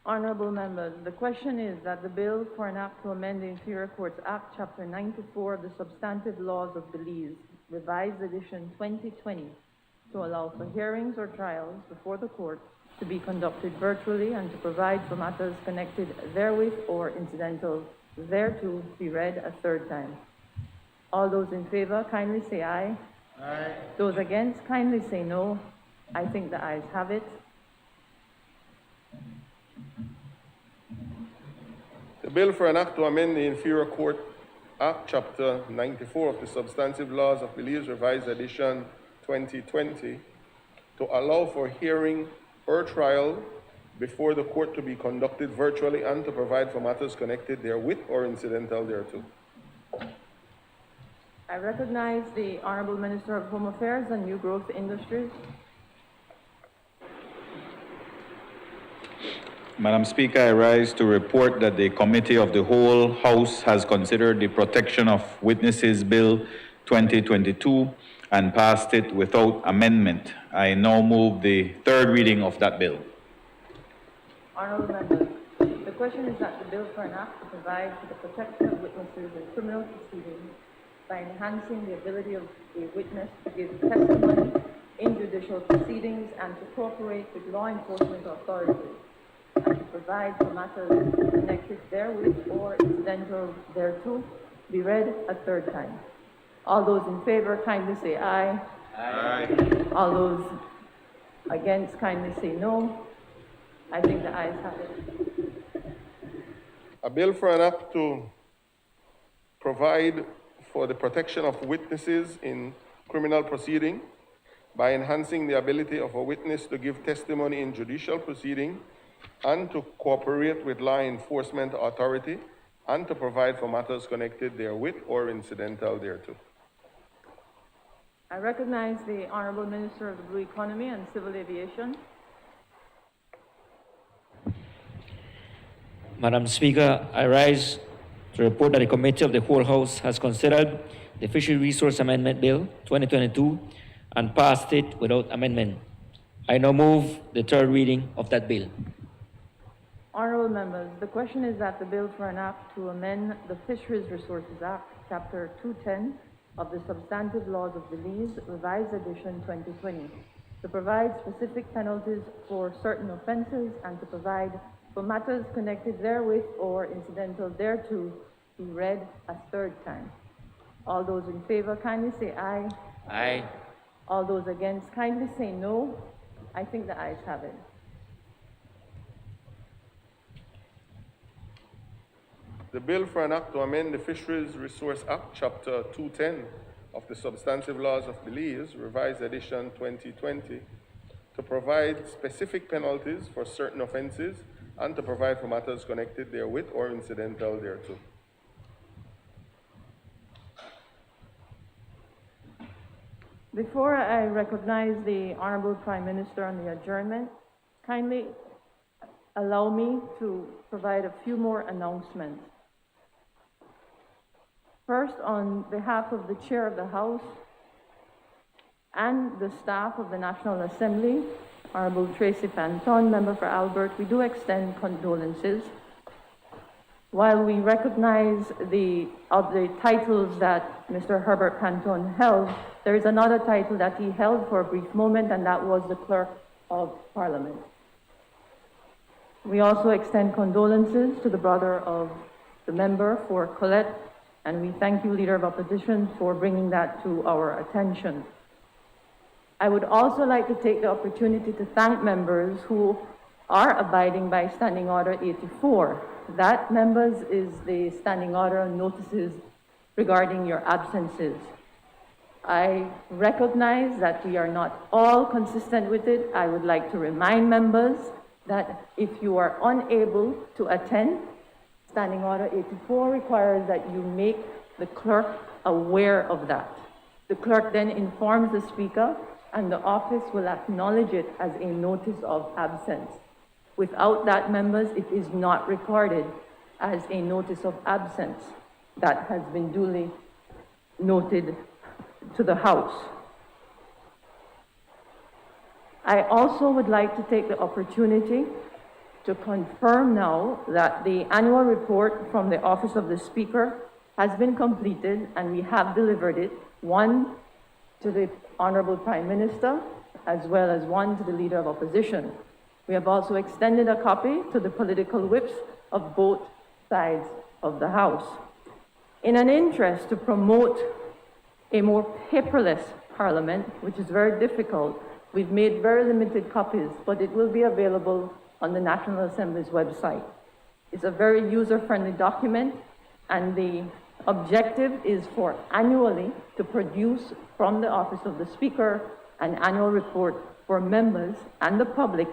S3: Honorable members, the question is that the bill for an act to amend the Inferior Courts Act, Chapter 94 of the Substantive Laws of Belize, Revised Edition 2020, to allow for hearings or trials before the court to be conducted virtually and to provide for matters connected therewith or incidental thereto be read a third time. All those in favor kindly say aye.
S6: Aye.
S3: Those against kindly say no. I think the ayes have it.
S2: The bill for an act to amend the Inferior Court Act, Chapter 94 of the Substantive Laws of Belize, Revised Edition 2020, to allow for hearing or trial before the court to be conducted virtually and to provide for matters connected therewith or incidental thereto.
S3: I recognize the Honorable Minister of Home Affairs and New Growth Industries.
S5: Madam Speaker, I rise to report that the Committee of the Whole House has considered the Protection of Witnesses Bill 2022 and passed it without amendment. I now move the third reading of that bill.
S3: Honorable members, the question is that the bill for an act to provide for the protection of witnesses in criminal proceedings by enhancing the ability of a witness to give testimony in judicial proceedings and to cooperate with law enforcement authorities, and to provide for matters connected therewith or incidental thereto be read a third time. All those in favor kindly say aye.
S6: Aye.
S3: All those against kindly say no. I think the ayes have it.
S2: A bill for an act to provide for the protection of witnesses in criminal proceeding by enhancing the ability of a witness to give testimony in judicial proceeding and to cooperate with law enforcement authority and to provide for matters connected therewith or incidental thereto.
S3: I recognize the Honorable Minister of the Blue Economy and Civil Aviation.
S14: Madam Speaker, I rise to report that the Committee of the Whole House has considered the Fisheries Resource Amendment Bill 2022 and passed it without amendment. I now move the third reading of that bill.
S3: Honorable members, the question is that the bill for an act to amend the Fisheries Resources Act, Chapter 210 of the Substantive Laws of Belize, Revised Edition 2020, to provide specific penalties for certain offenses and to provide for matters connected therewith or incidental thereto be read a third time. All those in favor kindly say aye.
S14: Aye.
S3: All those against kindly say no. I think the ayes have it.
S2: The bill for an act to amend the Fisheries Resource Act, Chapter 210 of the Substantive Laws of Belize, Revised Edition 2020, to provide specific penalties for certain offenses and to provide for matters connected therewith or incidental thereto.
S3: Before I recognize the Honorable Prime Minister on the adjournment, kindly allow me to provide a few more announcements. First, on behalf of the Chair of the House, and the staff of the National Assembly, Honorable Tracy Panton, member for Albert, we do extend condolences. While we recognize the titles that Mr. Herbert Panton held, there is another title that he held for a brief moment, and that was the Clerk of Parliament. We also extend condolences to the brother of the member for Colette, and we thank you, Leader of Opposition, for bringing that to our attention. I would also like to take the opportunity to thank members who are abiding by Standing Order 84. That, members, is the standing order on notices regarding your absences. I recognize that we are not all consistent with it. I would like to remind members that if you are unable to attend, Standing Order 84 requires that you make the clerk aware of that. The clerk then informs the speaker, and the office will acknowledge it as a notice of absence. Without that, members, it is not recorded as a notice of absence that has been duly noted to the House. I also would like to take the opportunity to confirm now that the annual report from the Office of the Speaker has been completed, and we have delivered it, one to the Honorable Prime Minister, as well as one to the Leader of Opposition. We have also extended a copy to the political whips of both sides of the House. In an interest to promote a more paperless Parliament, which is very difficult, we've made very limited copies, but it will be available on the National Assembly's website. It's a very user-friendly document, and the objective is for annually to produce from the Office of the Speaker an annual report for members and the public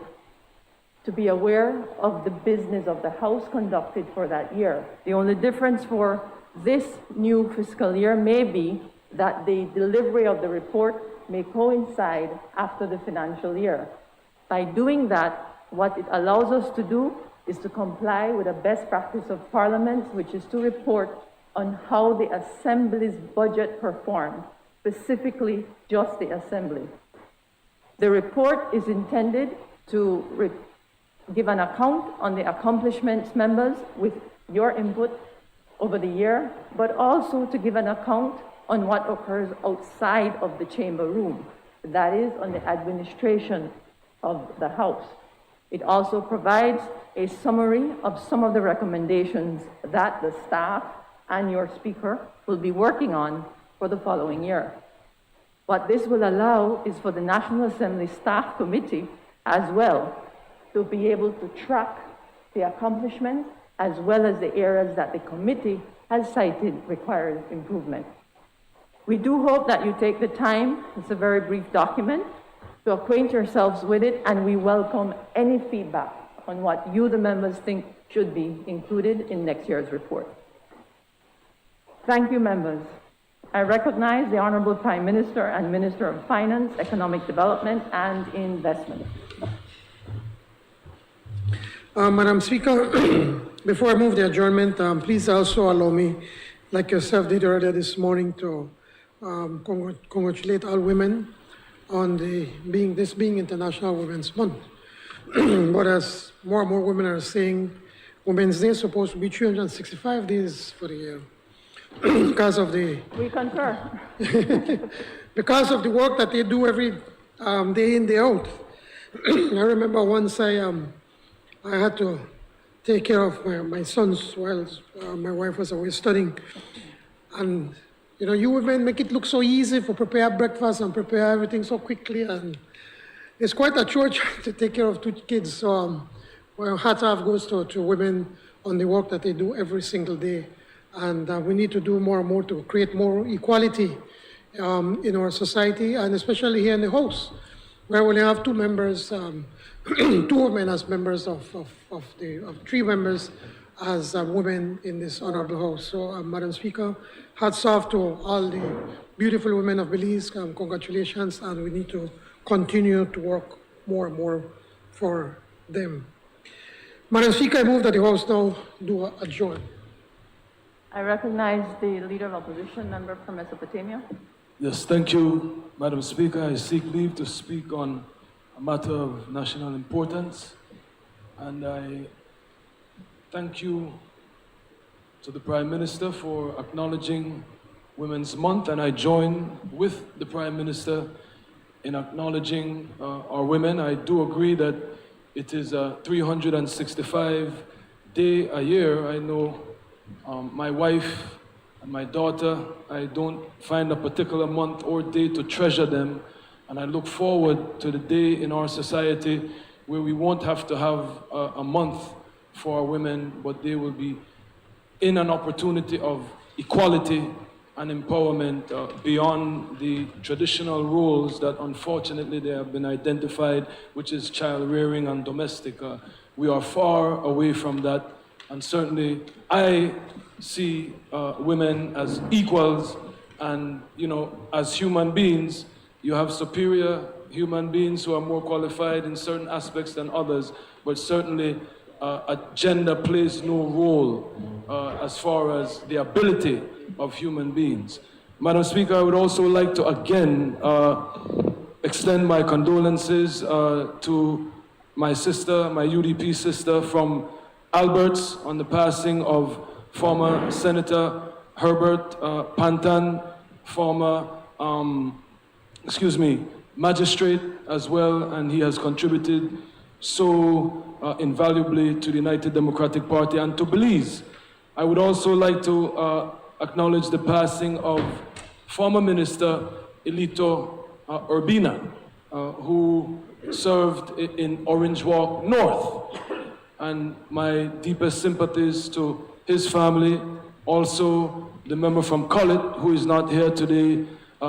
S3: to be aware of the business of the House conducted for that year. The only difference for this new fiscal year may be that the delivery of the report may coincide after the financial year. By doing that, what it allows us to do is to comply with a best practice of Parliament, which is to report on how the Assembly's budget performed, specifically just the Assembly. The report is intended to give an account on the accomplishments, members, with your input over the year, but also to give an account on what occurs outside of the chamber room, that is, on the administration of the House. It also provides a summary of some of the recommendations that the staff and your Speaker will be working on for the following year. What this will allow is for the National Assembly Staff Committee as well to be able to track the accomplishments as well as the areas that the committee has cited requires improvement. We do hope that you take the time, it's a very brief document, to acquaint yourselves with it, and we welcome any feedback on what you, the members, think should be included in next year's report. Thank you, members. I recognize the Honorable Prime Minister and Minister of Finance, Economic Development and Investment.
S4: Madam Speaker, before I move the adjournment, please also allow me, like yourself did earlier this morning, to congratulate all women on this being International Women's Month. But as more and more women are saying, Women's Day is supposed to be 365 days for the year. Because of the...
S3: We concur.
S4: Because of the work that they do every day in, day out. I remember once I had to take care of my sons while my wife was away studying. And, you know, you women make it look so easy for prepare breakfast and prepare everything so quickly. And it's quite a chore to take care of 2 kids. So well, hats off goes to women on the work that they do every single day. And we need to do more and more to create more equality in our society, and especially here in the House, where we only have 2 members, 2 women as members of 3 members as women in this honorable House. So, Madam Speaker, hats off to all the beautiful women of Belize. Congratulations, and we need to continue to work more and more for them. Madam Speaker, I move that the House now do adjourn.
S3: I recognize the Leader of Opposition, member from Mesopotamia.
S8: Yes, thank you, Madam Speaker. I seek leave to speak on a matter of national importance, and I thank you to the Prime Minister for acknowledging Women's Month, and I join with the Prime Minister in acknowledging our women. I do agree that it is a 365-day a year. I know my wife and my daughter, I don't find a particular month or day to treasure them, and I look forward to the day in our society where we won't have to have a month for our women, but they will be in an opportunity of equality and empowerment beyond the traditional roles that unfortunately they have been identified, which is child rearing and domestic. We are far away from that, and certainly I see women as equals, and as human beings, you have superior human beings who are more qualified in certain aspects than others, but certainly a gender plays no role as far as the ability of human beings. Madam Speaker, I would also like to again extend my condolences to my sister, my UDP sister from Alberts, on the passing of former Senator Herbert Pantan, former magistrate as well, and he has contributed so invaluably to the United Democratic Party and to Belize. I would also like to acknowledge the passing of former Minister Elito Urbina, who served in Orange Walk North, and my deepest sympathies to his family. Also, the member from Collett, who is not here today,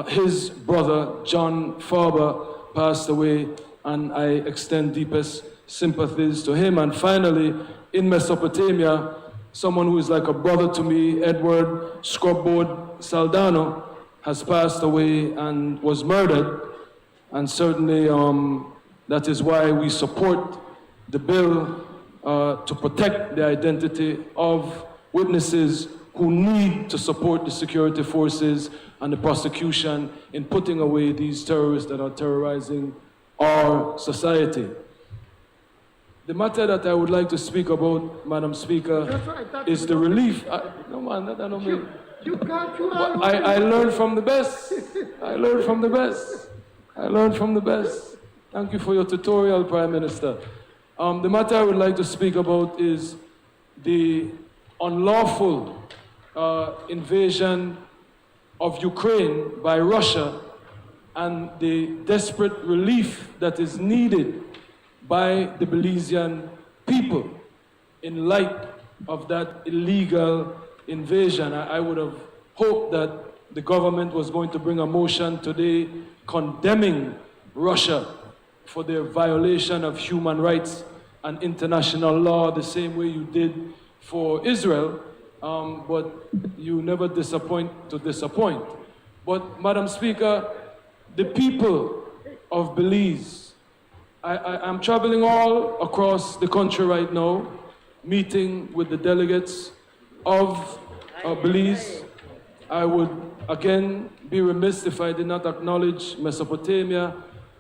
S8: his brother, John Farber, passed away, and I extend deepest sympathies to him. And finally, in Mesopotamia, someone who is like a brother to me, Edward Scrubboard Saldano, has passed away and was murdered. And certainly that is why we support the bill to protect the identity of witnesses who need to support the security forces and the prosecution in putting away these terrorists that are terrorizing our society. The matter that I would like to speak about, Madam Speaker, is the relief. I learned from the best. I learned from the best. I learned from the best. Thank you for your tutorial, Prime Minister. The matter I would like to speak about is the unlawful invasion of Ukraine by Russia and the desperate relief that is needed by the Belizean people in light of that illegal invasion. I would have hoped that the government was going to bring a motion today condemning Russia for their violation of human rights and international law, the same way you did for Israel, but you never disappoint to disappoint. But Madam Speaker, the people of Belize, I'm traveling all across the country right now, meeting with the delegates of Belize. I would again be remiss if I did not acknowledge Mesopotamia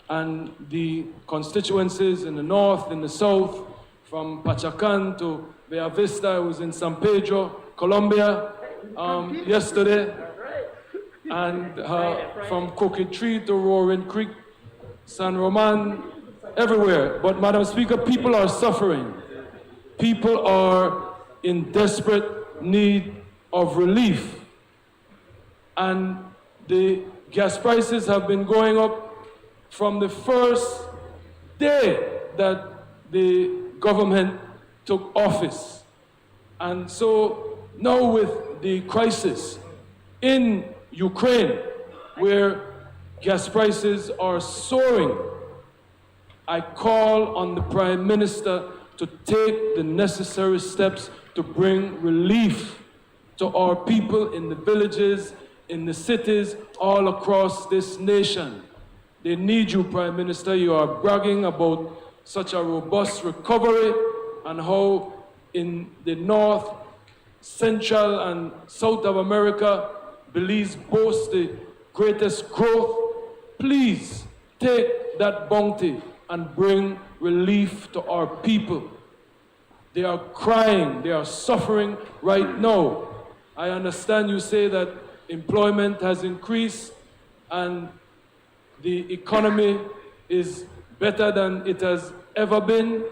S8: and the constituencies in the north, in the south, from Pachacan to Bella Vista. I was in San Pedro, Colombia yesterday, and from Coquet Tree to Roaring Creek, San Roman, everywhere. But Madam Speaker, people are suffering. People are in desperate need of relief. And the gas prices have been going up from the first day that the government took office. And so now with the crisis in Ukraine, where gas prices are soaring, I call on the Prime Minister to take the necessary steps to bring relief to our people in the villages, in the cities, all across this nation. They need you, Prime Minister. You are bragging about such a robust recovery and how in the North, Central, and South of America, Belize boasts the greatest growth, please take that bounty and bring relief to our people. They are crying, they are suffering right now. I understand you say that employment has increased and the economy is better than it has ever been.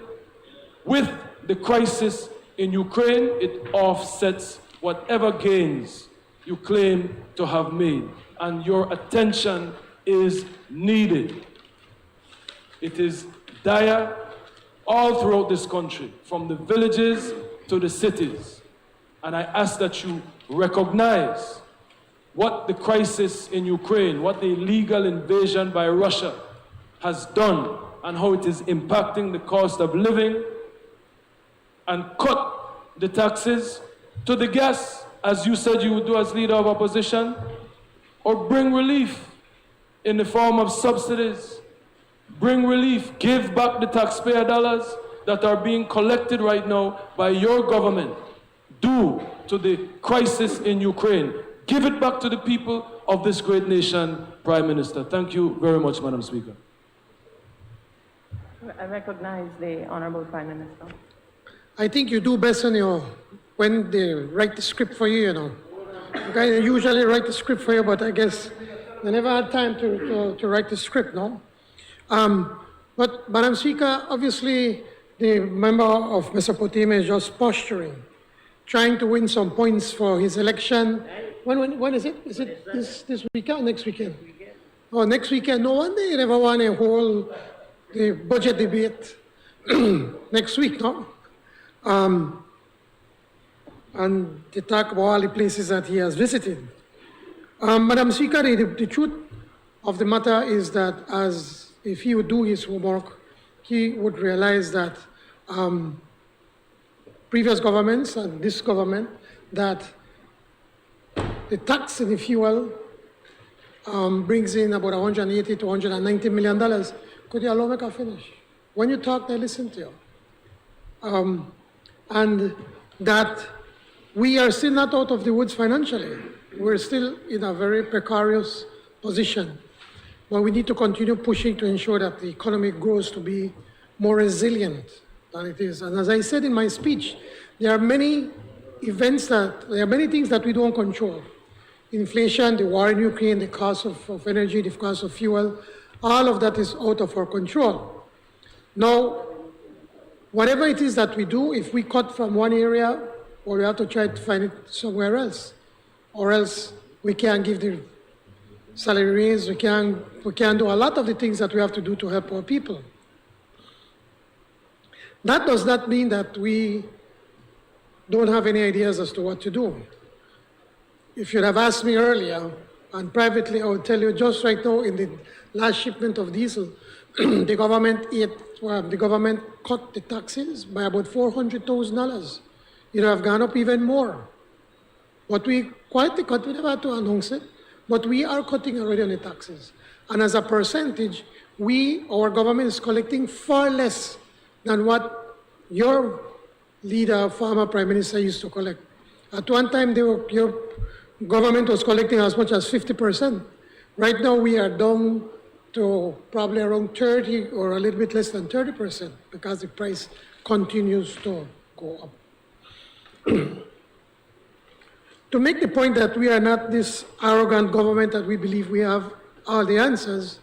S8: With the crisis in Ukraine, it offsets whatever gains you claim to have made, and your attention is needed. It is dire all throughout this country, from the villages to the cities. And I ask that you recognize what the crisis in Ukraine, what the illegal invasion by Russia has done, and how it is impacting the cost of living, and cut the taxes to the gas, as you said you would do as leader of opposition, or bring relief in the form of subsidies. Bring relief, give back the taxpayer dollars that are being collected right now by your government due to the crisis in Ukraine. Give it back to the people of this great nation, Prime Minister. Thank you very much, Madam Speaker.
S3: I recognize the Honorable Prime Minister.
S4: I think you do best when they write the script for you, you know. They usually write the script for you, but I guess they never had time to write the script, no? But Madam Speaker, obviously the member of Mesopotamia is just posturing, trying to win some points for his election. When is it? Is it this weekend or next weekend? Oh, next weekend. No wonder you never want to hold the budget debate next week, no? And to talk about all the places that he has visited. Madam Speaker, the truth of the matter is that if he would do his homework, he would realize that previous governments and this government, that the tax in the fuel brings in about $180 to $190 million. Could you allow me to finish? When you talk, I listen to you. And that we are still not out of the woods financially. We're still in a very precarious position. But we need to continue pushing to ensure that the economy grows to be more resilient than it is. And as I said in my speech, there are many things that we don't control. Inflation, the war in Ukraine, the cost of energy, the cost of fuel, all of that is out of our control. Now, whatever it is that we do, if we cut from one area, or we have to try to find it somewhere else, or else we can't give the salary raise, we can't do a lot of the things that we have to do to help our people. That does not mean that we don't have any ideas as to what to do. If you'd have asked me earlier, and privately, I would tell you just right now, in the last shipment of diesel, the government cut the taxes by about $400,000. It would have gone up even more. But we quietly cut, we never had to announce it, but we are cutting already on the taxes. And as a percentage, our government is collecting far less than what your leader, former Prime Minister, used to collect. At one time, your government was collecting as much as 50%. Right now, we are down to probably around 30 or a little bit less than 30% because the price continues to go up. To make the point that we are not this arrogant government that we believe we have all the answers,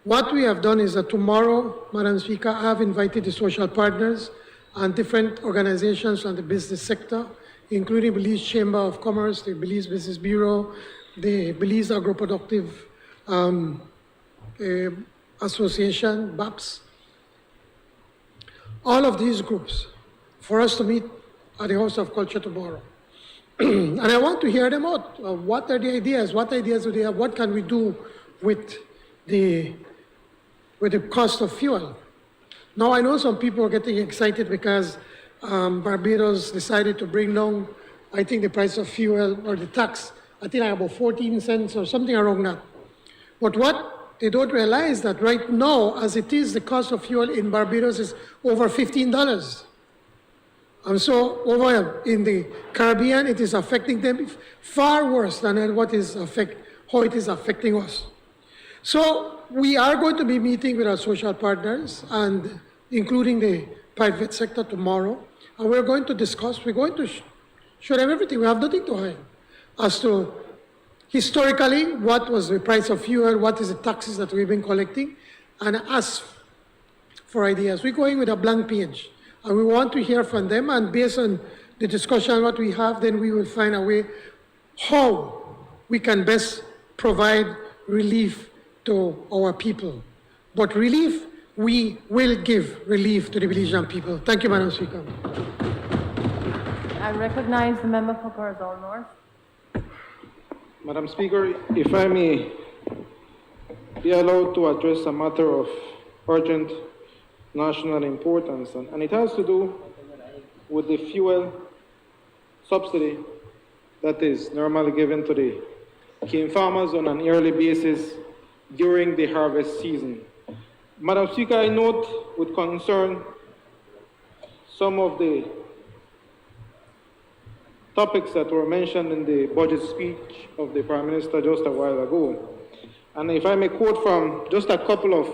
S4: what we have done is that tomorrow, Madam Speaker, I have invited the social partners and different organizations from the business sector, including Belize Chamber of Commerce, the Belize Business Bureau, the Belize Agro-Productive Association, BAPS, all of these groups, for us to meet at the House of Culture tomorrow. And I want to hear them out. What are the ideas? What ideas do they have? What can we do with the cost of fuel? Now, I know some people are getting excited because Barbados decided to bring down, I think, the price of fuel or the tax, I think about 14 cents or something around that. But what they don't realize that right now, as it is, the cost of fuel in Barbados is over $15. And so over in the Caribbean, it is affecting them far worse than what is how it is affecting us. So we are going to be meeting with our social partners and including the private sector tomorrow. And we're going to discuss, we're going to show them everything. We have nothing to hide as to historically what was the price of fuel, what is the taxes that we've been collecting, and ask for ideas. We're going with a blank page, and we want to hear from them, and based on the discussion what we have, then we will find a way how we can best provide relief to our people. But relief, we will give relief to the Belizean people. Thank you, Madam Speaker.
S3: I recognize the member for Corozal North.
S15: Madam Speaker, if I may be allowed to address a matter of urgent national importance, and it has to do with the fuel subsidy that is normally given to the cane farmers on an yearly basis during the harvest season. Madam Speaker, I note with concern some of the topics that were mentioned in the budget speech of the Prime Minister just a while ago. And if I may quote from just a couple of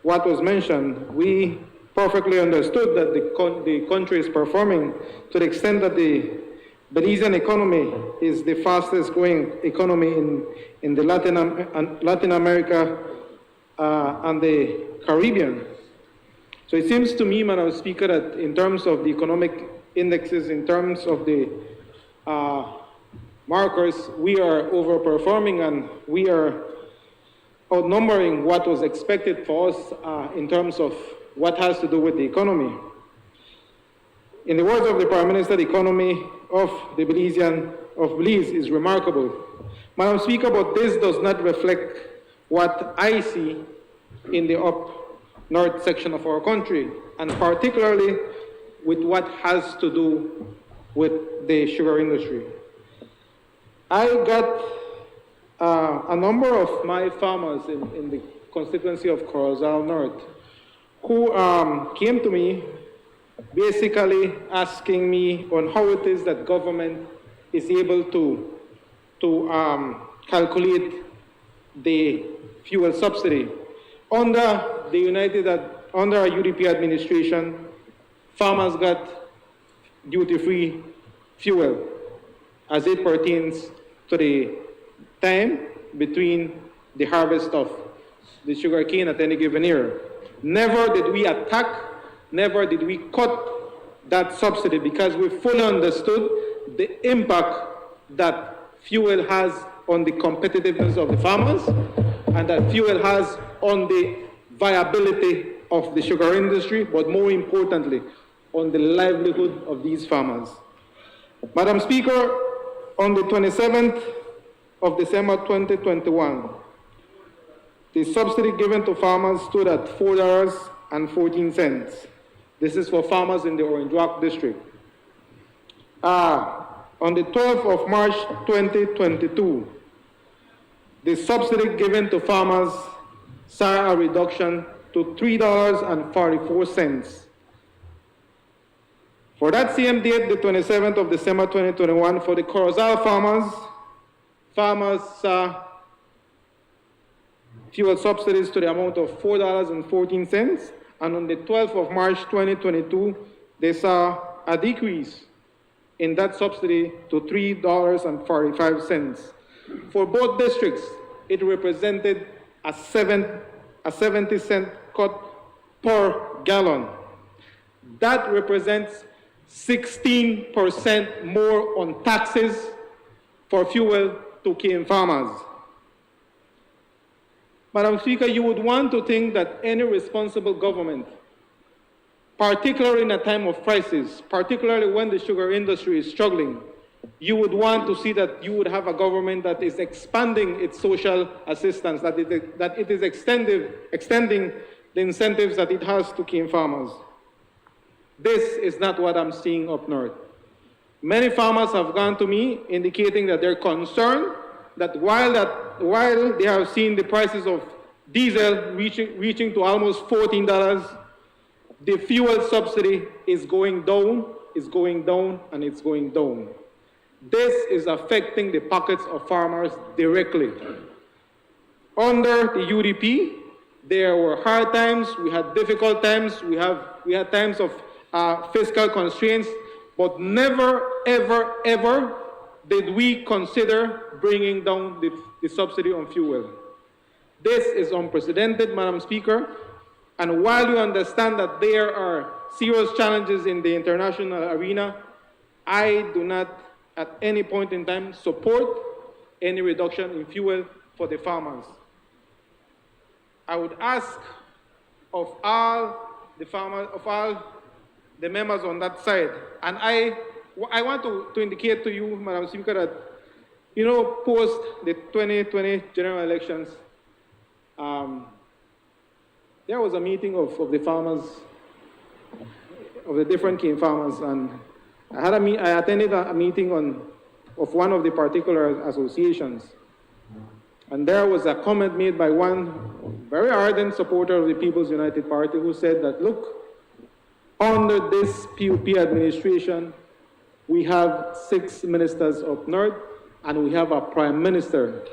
S15: what was mentioned, we perfectly understood that the country is performing to the extent that the Belizean economy is the fastest growing economy in the Latin America and the Caribbean. So it seems to me, Madam Speaker, that in terms of the economic indexes, in terms of the markers, we are overperforming and we are outnumbering what was expected for us in terms of what has to do with the economy. In the words of the Prime Minister, the economy of Belize is remarkable. Madam Speaker, but this does not reflect what I see in the up north section of our country, and particularly with what has to do with the sugar industry. I got a number of my farmers in the constituency of Corozal North who came to me basically asking me on how it is that government is able to calculate the fuel subsidy. Under a UDP administration, farmers got duty-free fuel as it pertains to the time between the harvest of the sugarcane at any given year. Never did we attack, never did we cut that subsidy because we fully understood the impact that fuel has on the competitiveness of the farmers and that fuel has on the viability of the sugar industry, but more importantly, on the livelihood of these farmers. Madam Speaker, on the 27th of December 2021, the subsidy given to farmers stood at $4.14. This is for farmers in the Orange Walk district. On the 12th of March 2022, the subsidy given to farmers saw a reduction to $3.44. For that same date, the 27th of December 2021, for the Corozal farmers saw fuel subsidies to the amount of $4.14, and on the 12th of March 2022, they saw a decrease in that subsidy to $3.45. For both districts, it represented a 70-cent cut per gallon. That represents 16% more on taxes for fuel to cane farmers. Madam Speaker, you would want to think that any responsible government, particularly in a time of crisis, particularly when the sugar industry is struggling, you would want to see that you would have a government that is expanding its social assistance, that it is extending the incentives that it has to cane farmers. This is not what I'm seeing up north. Many farmers have gone to me indicating that they're concerned that while they have seen the prices of diesel reaching to almost $14, the fuel subsidy is going down, and it's going down. This is affecting the pockets of farmers directly. Under the UDP, there were hard times, we had difficult times, we had times of fiscal constraints, but never, ever, ever did we consider bringing down the subsidy on fuel. This is unprecedented, Madam Speaker, and while you understand that there are serious challenges in the international arena, I do not at any point in time support any reduction in fuel for the farmers. I would ask of all the farmers, of all the members on that side, and I want to indicate to you, Madam Speaker, that, post the 2020 general elections, there was a meeting of the farmers, of the different cane farmers, and I attended a meeting of one of the particular associations. And there was a comment made by one very ardent supporter of the People's United Party who said that, look, under this PUP administration, we have 6 ministers up north and we have a prime minister.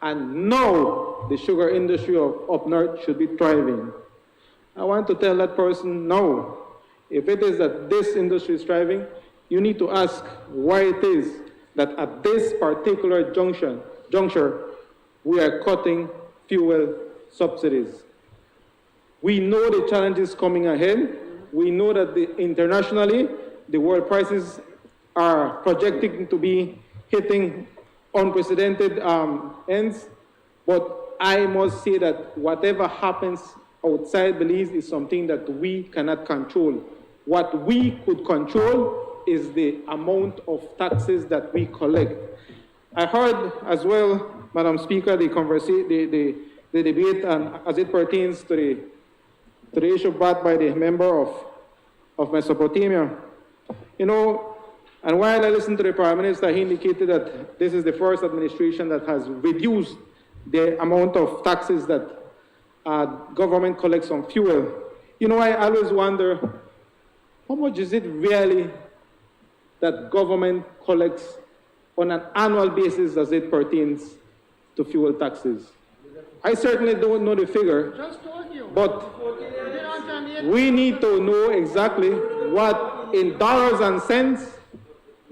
S15: And now the sugar industry of up north should be thriving. I want to tell that person, no. If it is that this industry is thriving, you need to ask why it is that at this particular juncture, we are cutting fuel subsidies. We know the challenges coming ahead. We know that internationally, the world prices are projecting to be hitting unprecedented ends. But I must say that whatever happens outside Belize is something that we cannot control. What we could control is the amount of taxes that we collect. I heard as well, Madam Speaker, the debate as it pertains to the issue brought by the member of Mesopotamia. And while I listened to the Prime Minister, he indicated that this is the first administration that has reduced the amount of taxes that government collects on fuel. I always wonder, how much is it really that government collects on an annual basis as it pertains to fuel taxes? I certainly don't know the figure, but we need to know exactly what in dollars and cents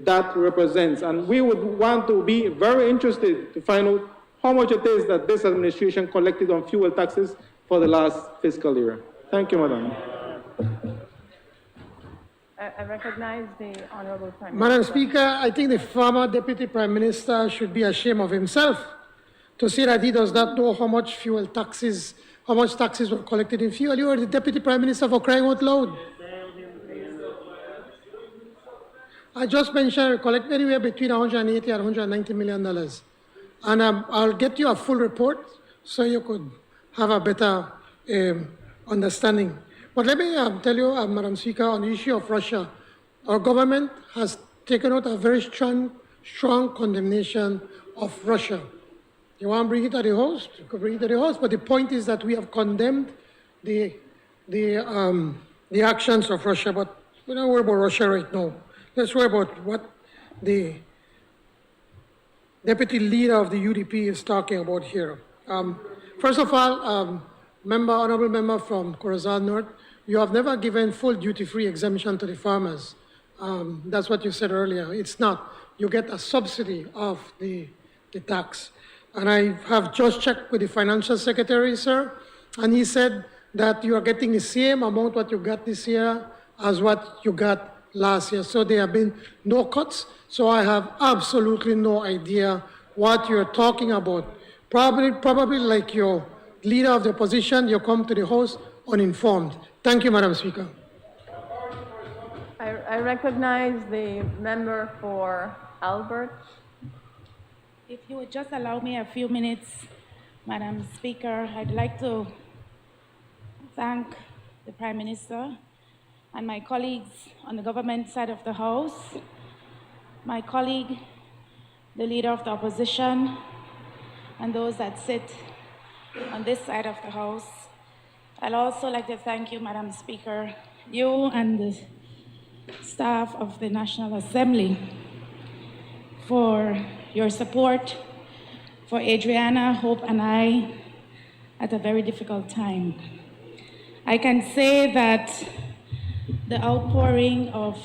S15: that represents. And we would want to be very interested to find out how much it is that this administration collected on fuel taxes for the last fiscal year. Thank you, Madam.
S3: I recognize the Honorable Prime Minister.
S4: Madam Speaker, I think the former Deputy Prime Minister should be ashamed of himself to say that he does not know how much taxes were collected in fuel. You are the Deputy Prime Minister, for crying out loud. I just mentioned collect anywhere between $180 and $190 million. And I'll get you a full report so you could have a better understanding. But let me tell you, Madam Speaker, on the issue of Russia, our government has taken out a very strong condemnation of Russia. You want to bring it to the House? You could bring it to the House, but the point is that we have condemned the actions of Russia, but we don't worry about Russia right now. Let's worry about what the deputy leader of the UDP is talking about here. First of all, honorable member from Corozal North, you have never given full duty-free exemption to the farmers. That's what you said earlier. It's not. You get a subsidy of the tax. And I have just checked with the financial secretary, sir, and he said that you are getting the same amount what you got this year as what you got last year. So there have been no cuts. So I have absolutely no idea what you're talking about. Probably like your leader of the opposition, you come to the House uninformed. Thank you, Madam Speaker.
S3: I recognize the member for Albert.
S16: If you would just allow me a few minutes, Madam Speaker, I'd like to thank the Prime Minister and my colleagues on the government side of the House, my colleague, the leader of the opposition, and those that sit on this side of the House. I'd also like to thank you, Madam Speaker, you and the staff of the National Assembly for your support for Adriana, Hope, and I at a very difficult time. I can say that the outpouring of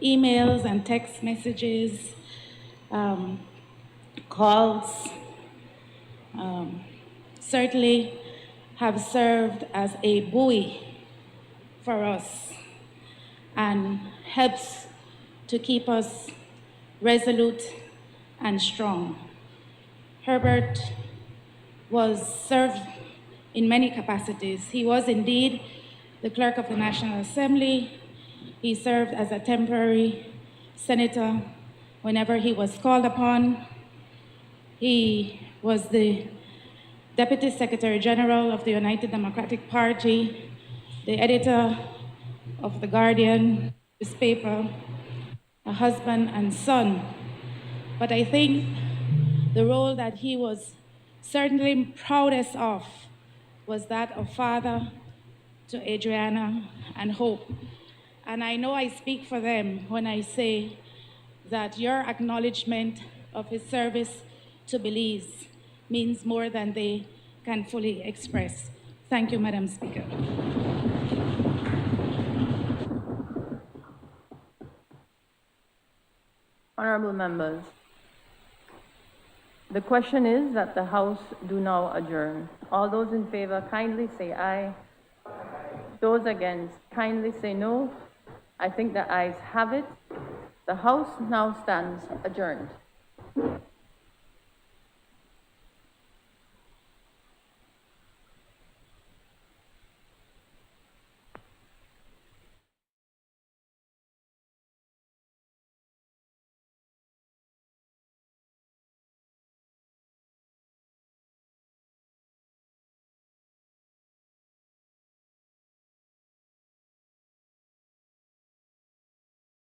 S16: emails and text messages, calls, certainly have served as a buoy for us and helps to keep us resolute and strong. Herbert was served in many capacities. He was indeed the clerk of the National Assembly. He served as a temporary senator whenever he was called upon. He was the Deputy Secretary General of the United Democratic Party, the editor of The Guardian newspaper, a husband and son. But I think the role that he was certainly proudest of was that of father to Adriana and Hope. And I know I speak for them when I say that your acknowledgement of his service to Belize means more than they can fully express. Thank you, Madam Speaker.
S3: Honorable members, the question is that the House do now adjourn. All those in favor kindly say aye. Those against kindly say no. I think the ayes have it. The House now stands adjourned.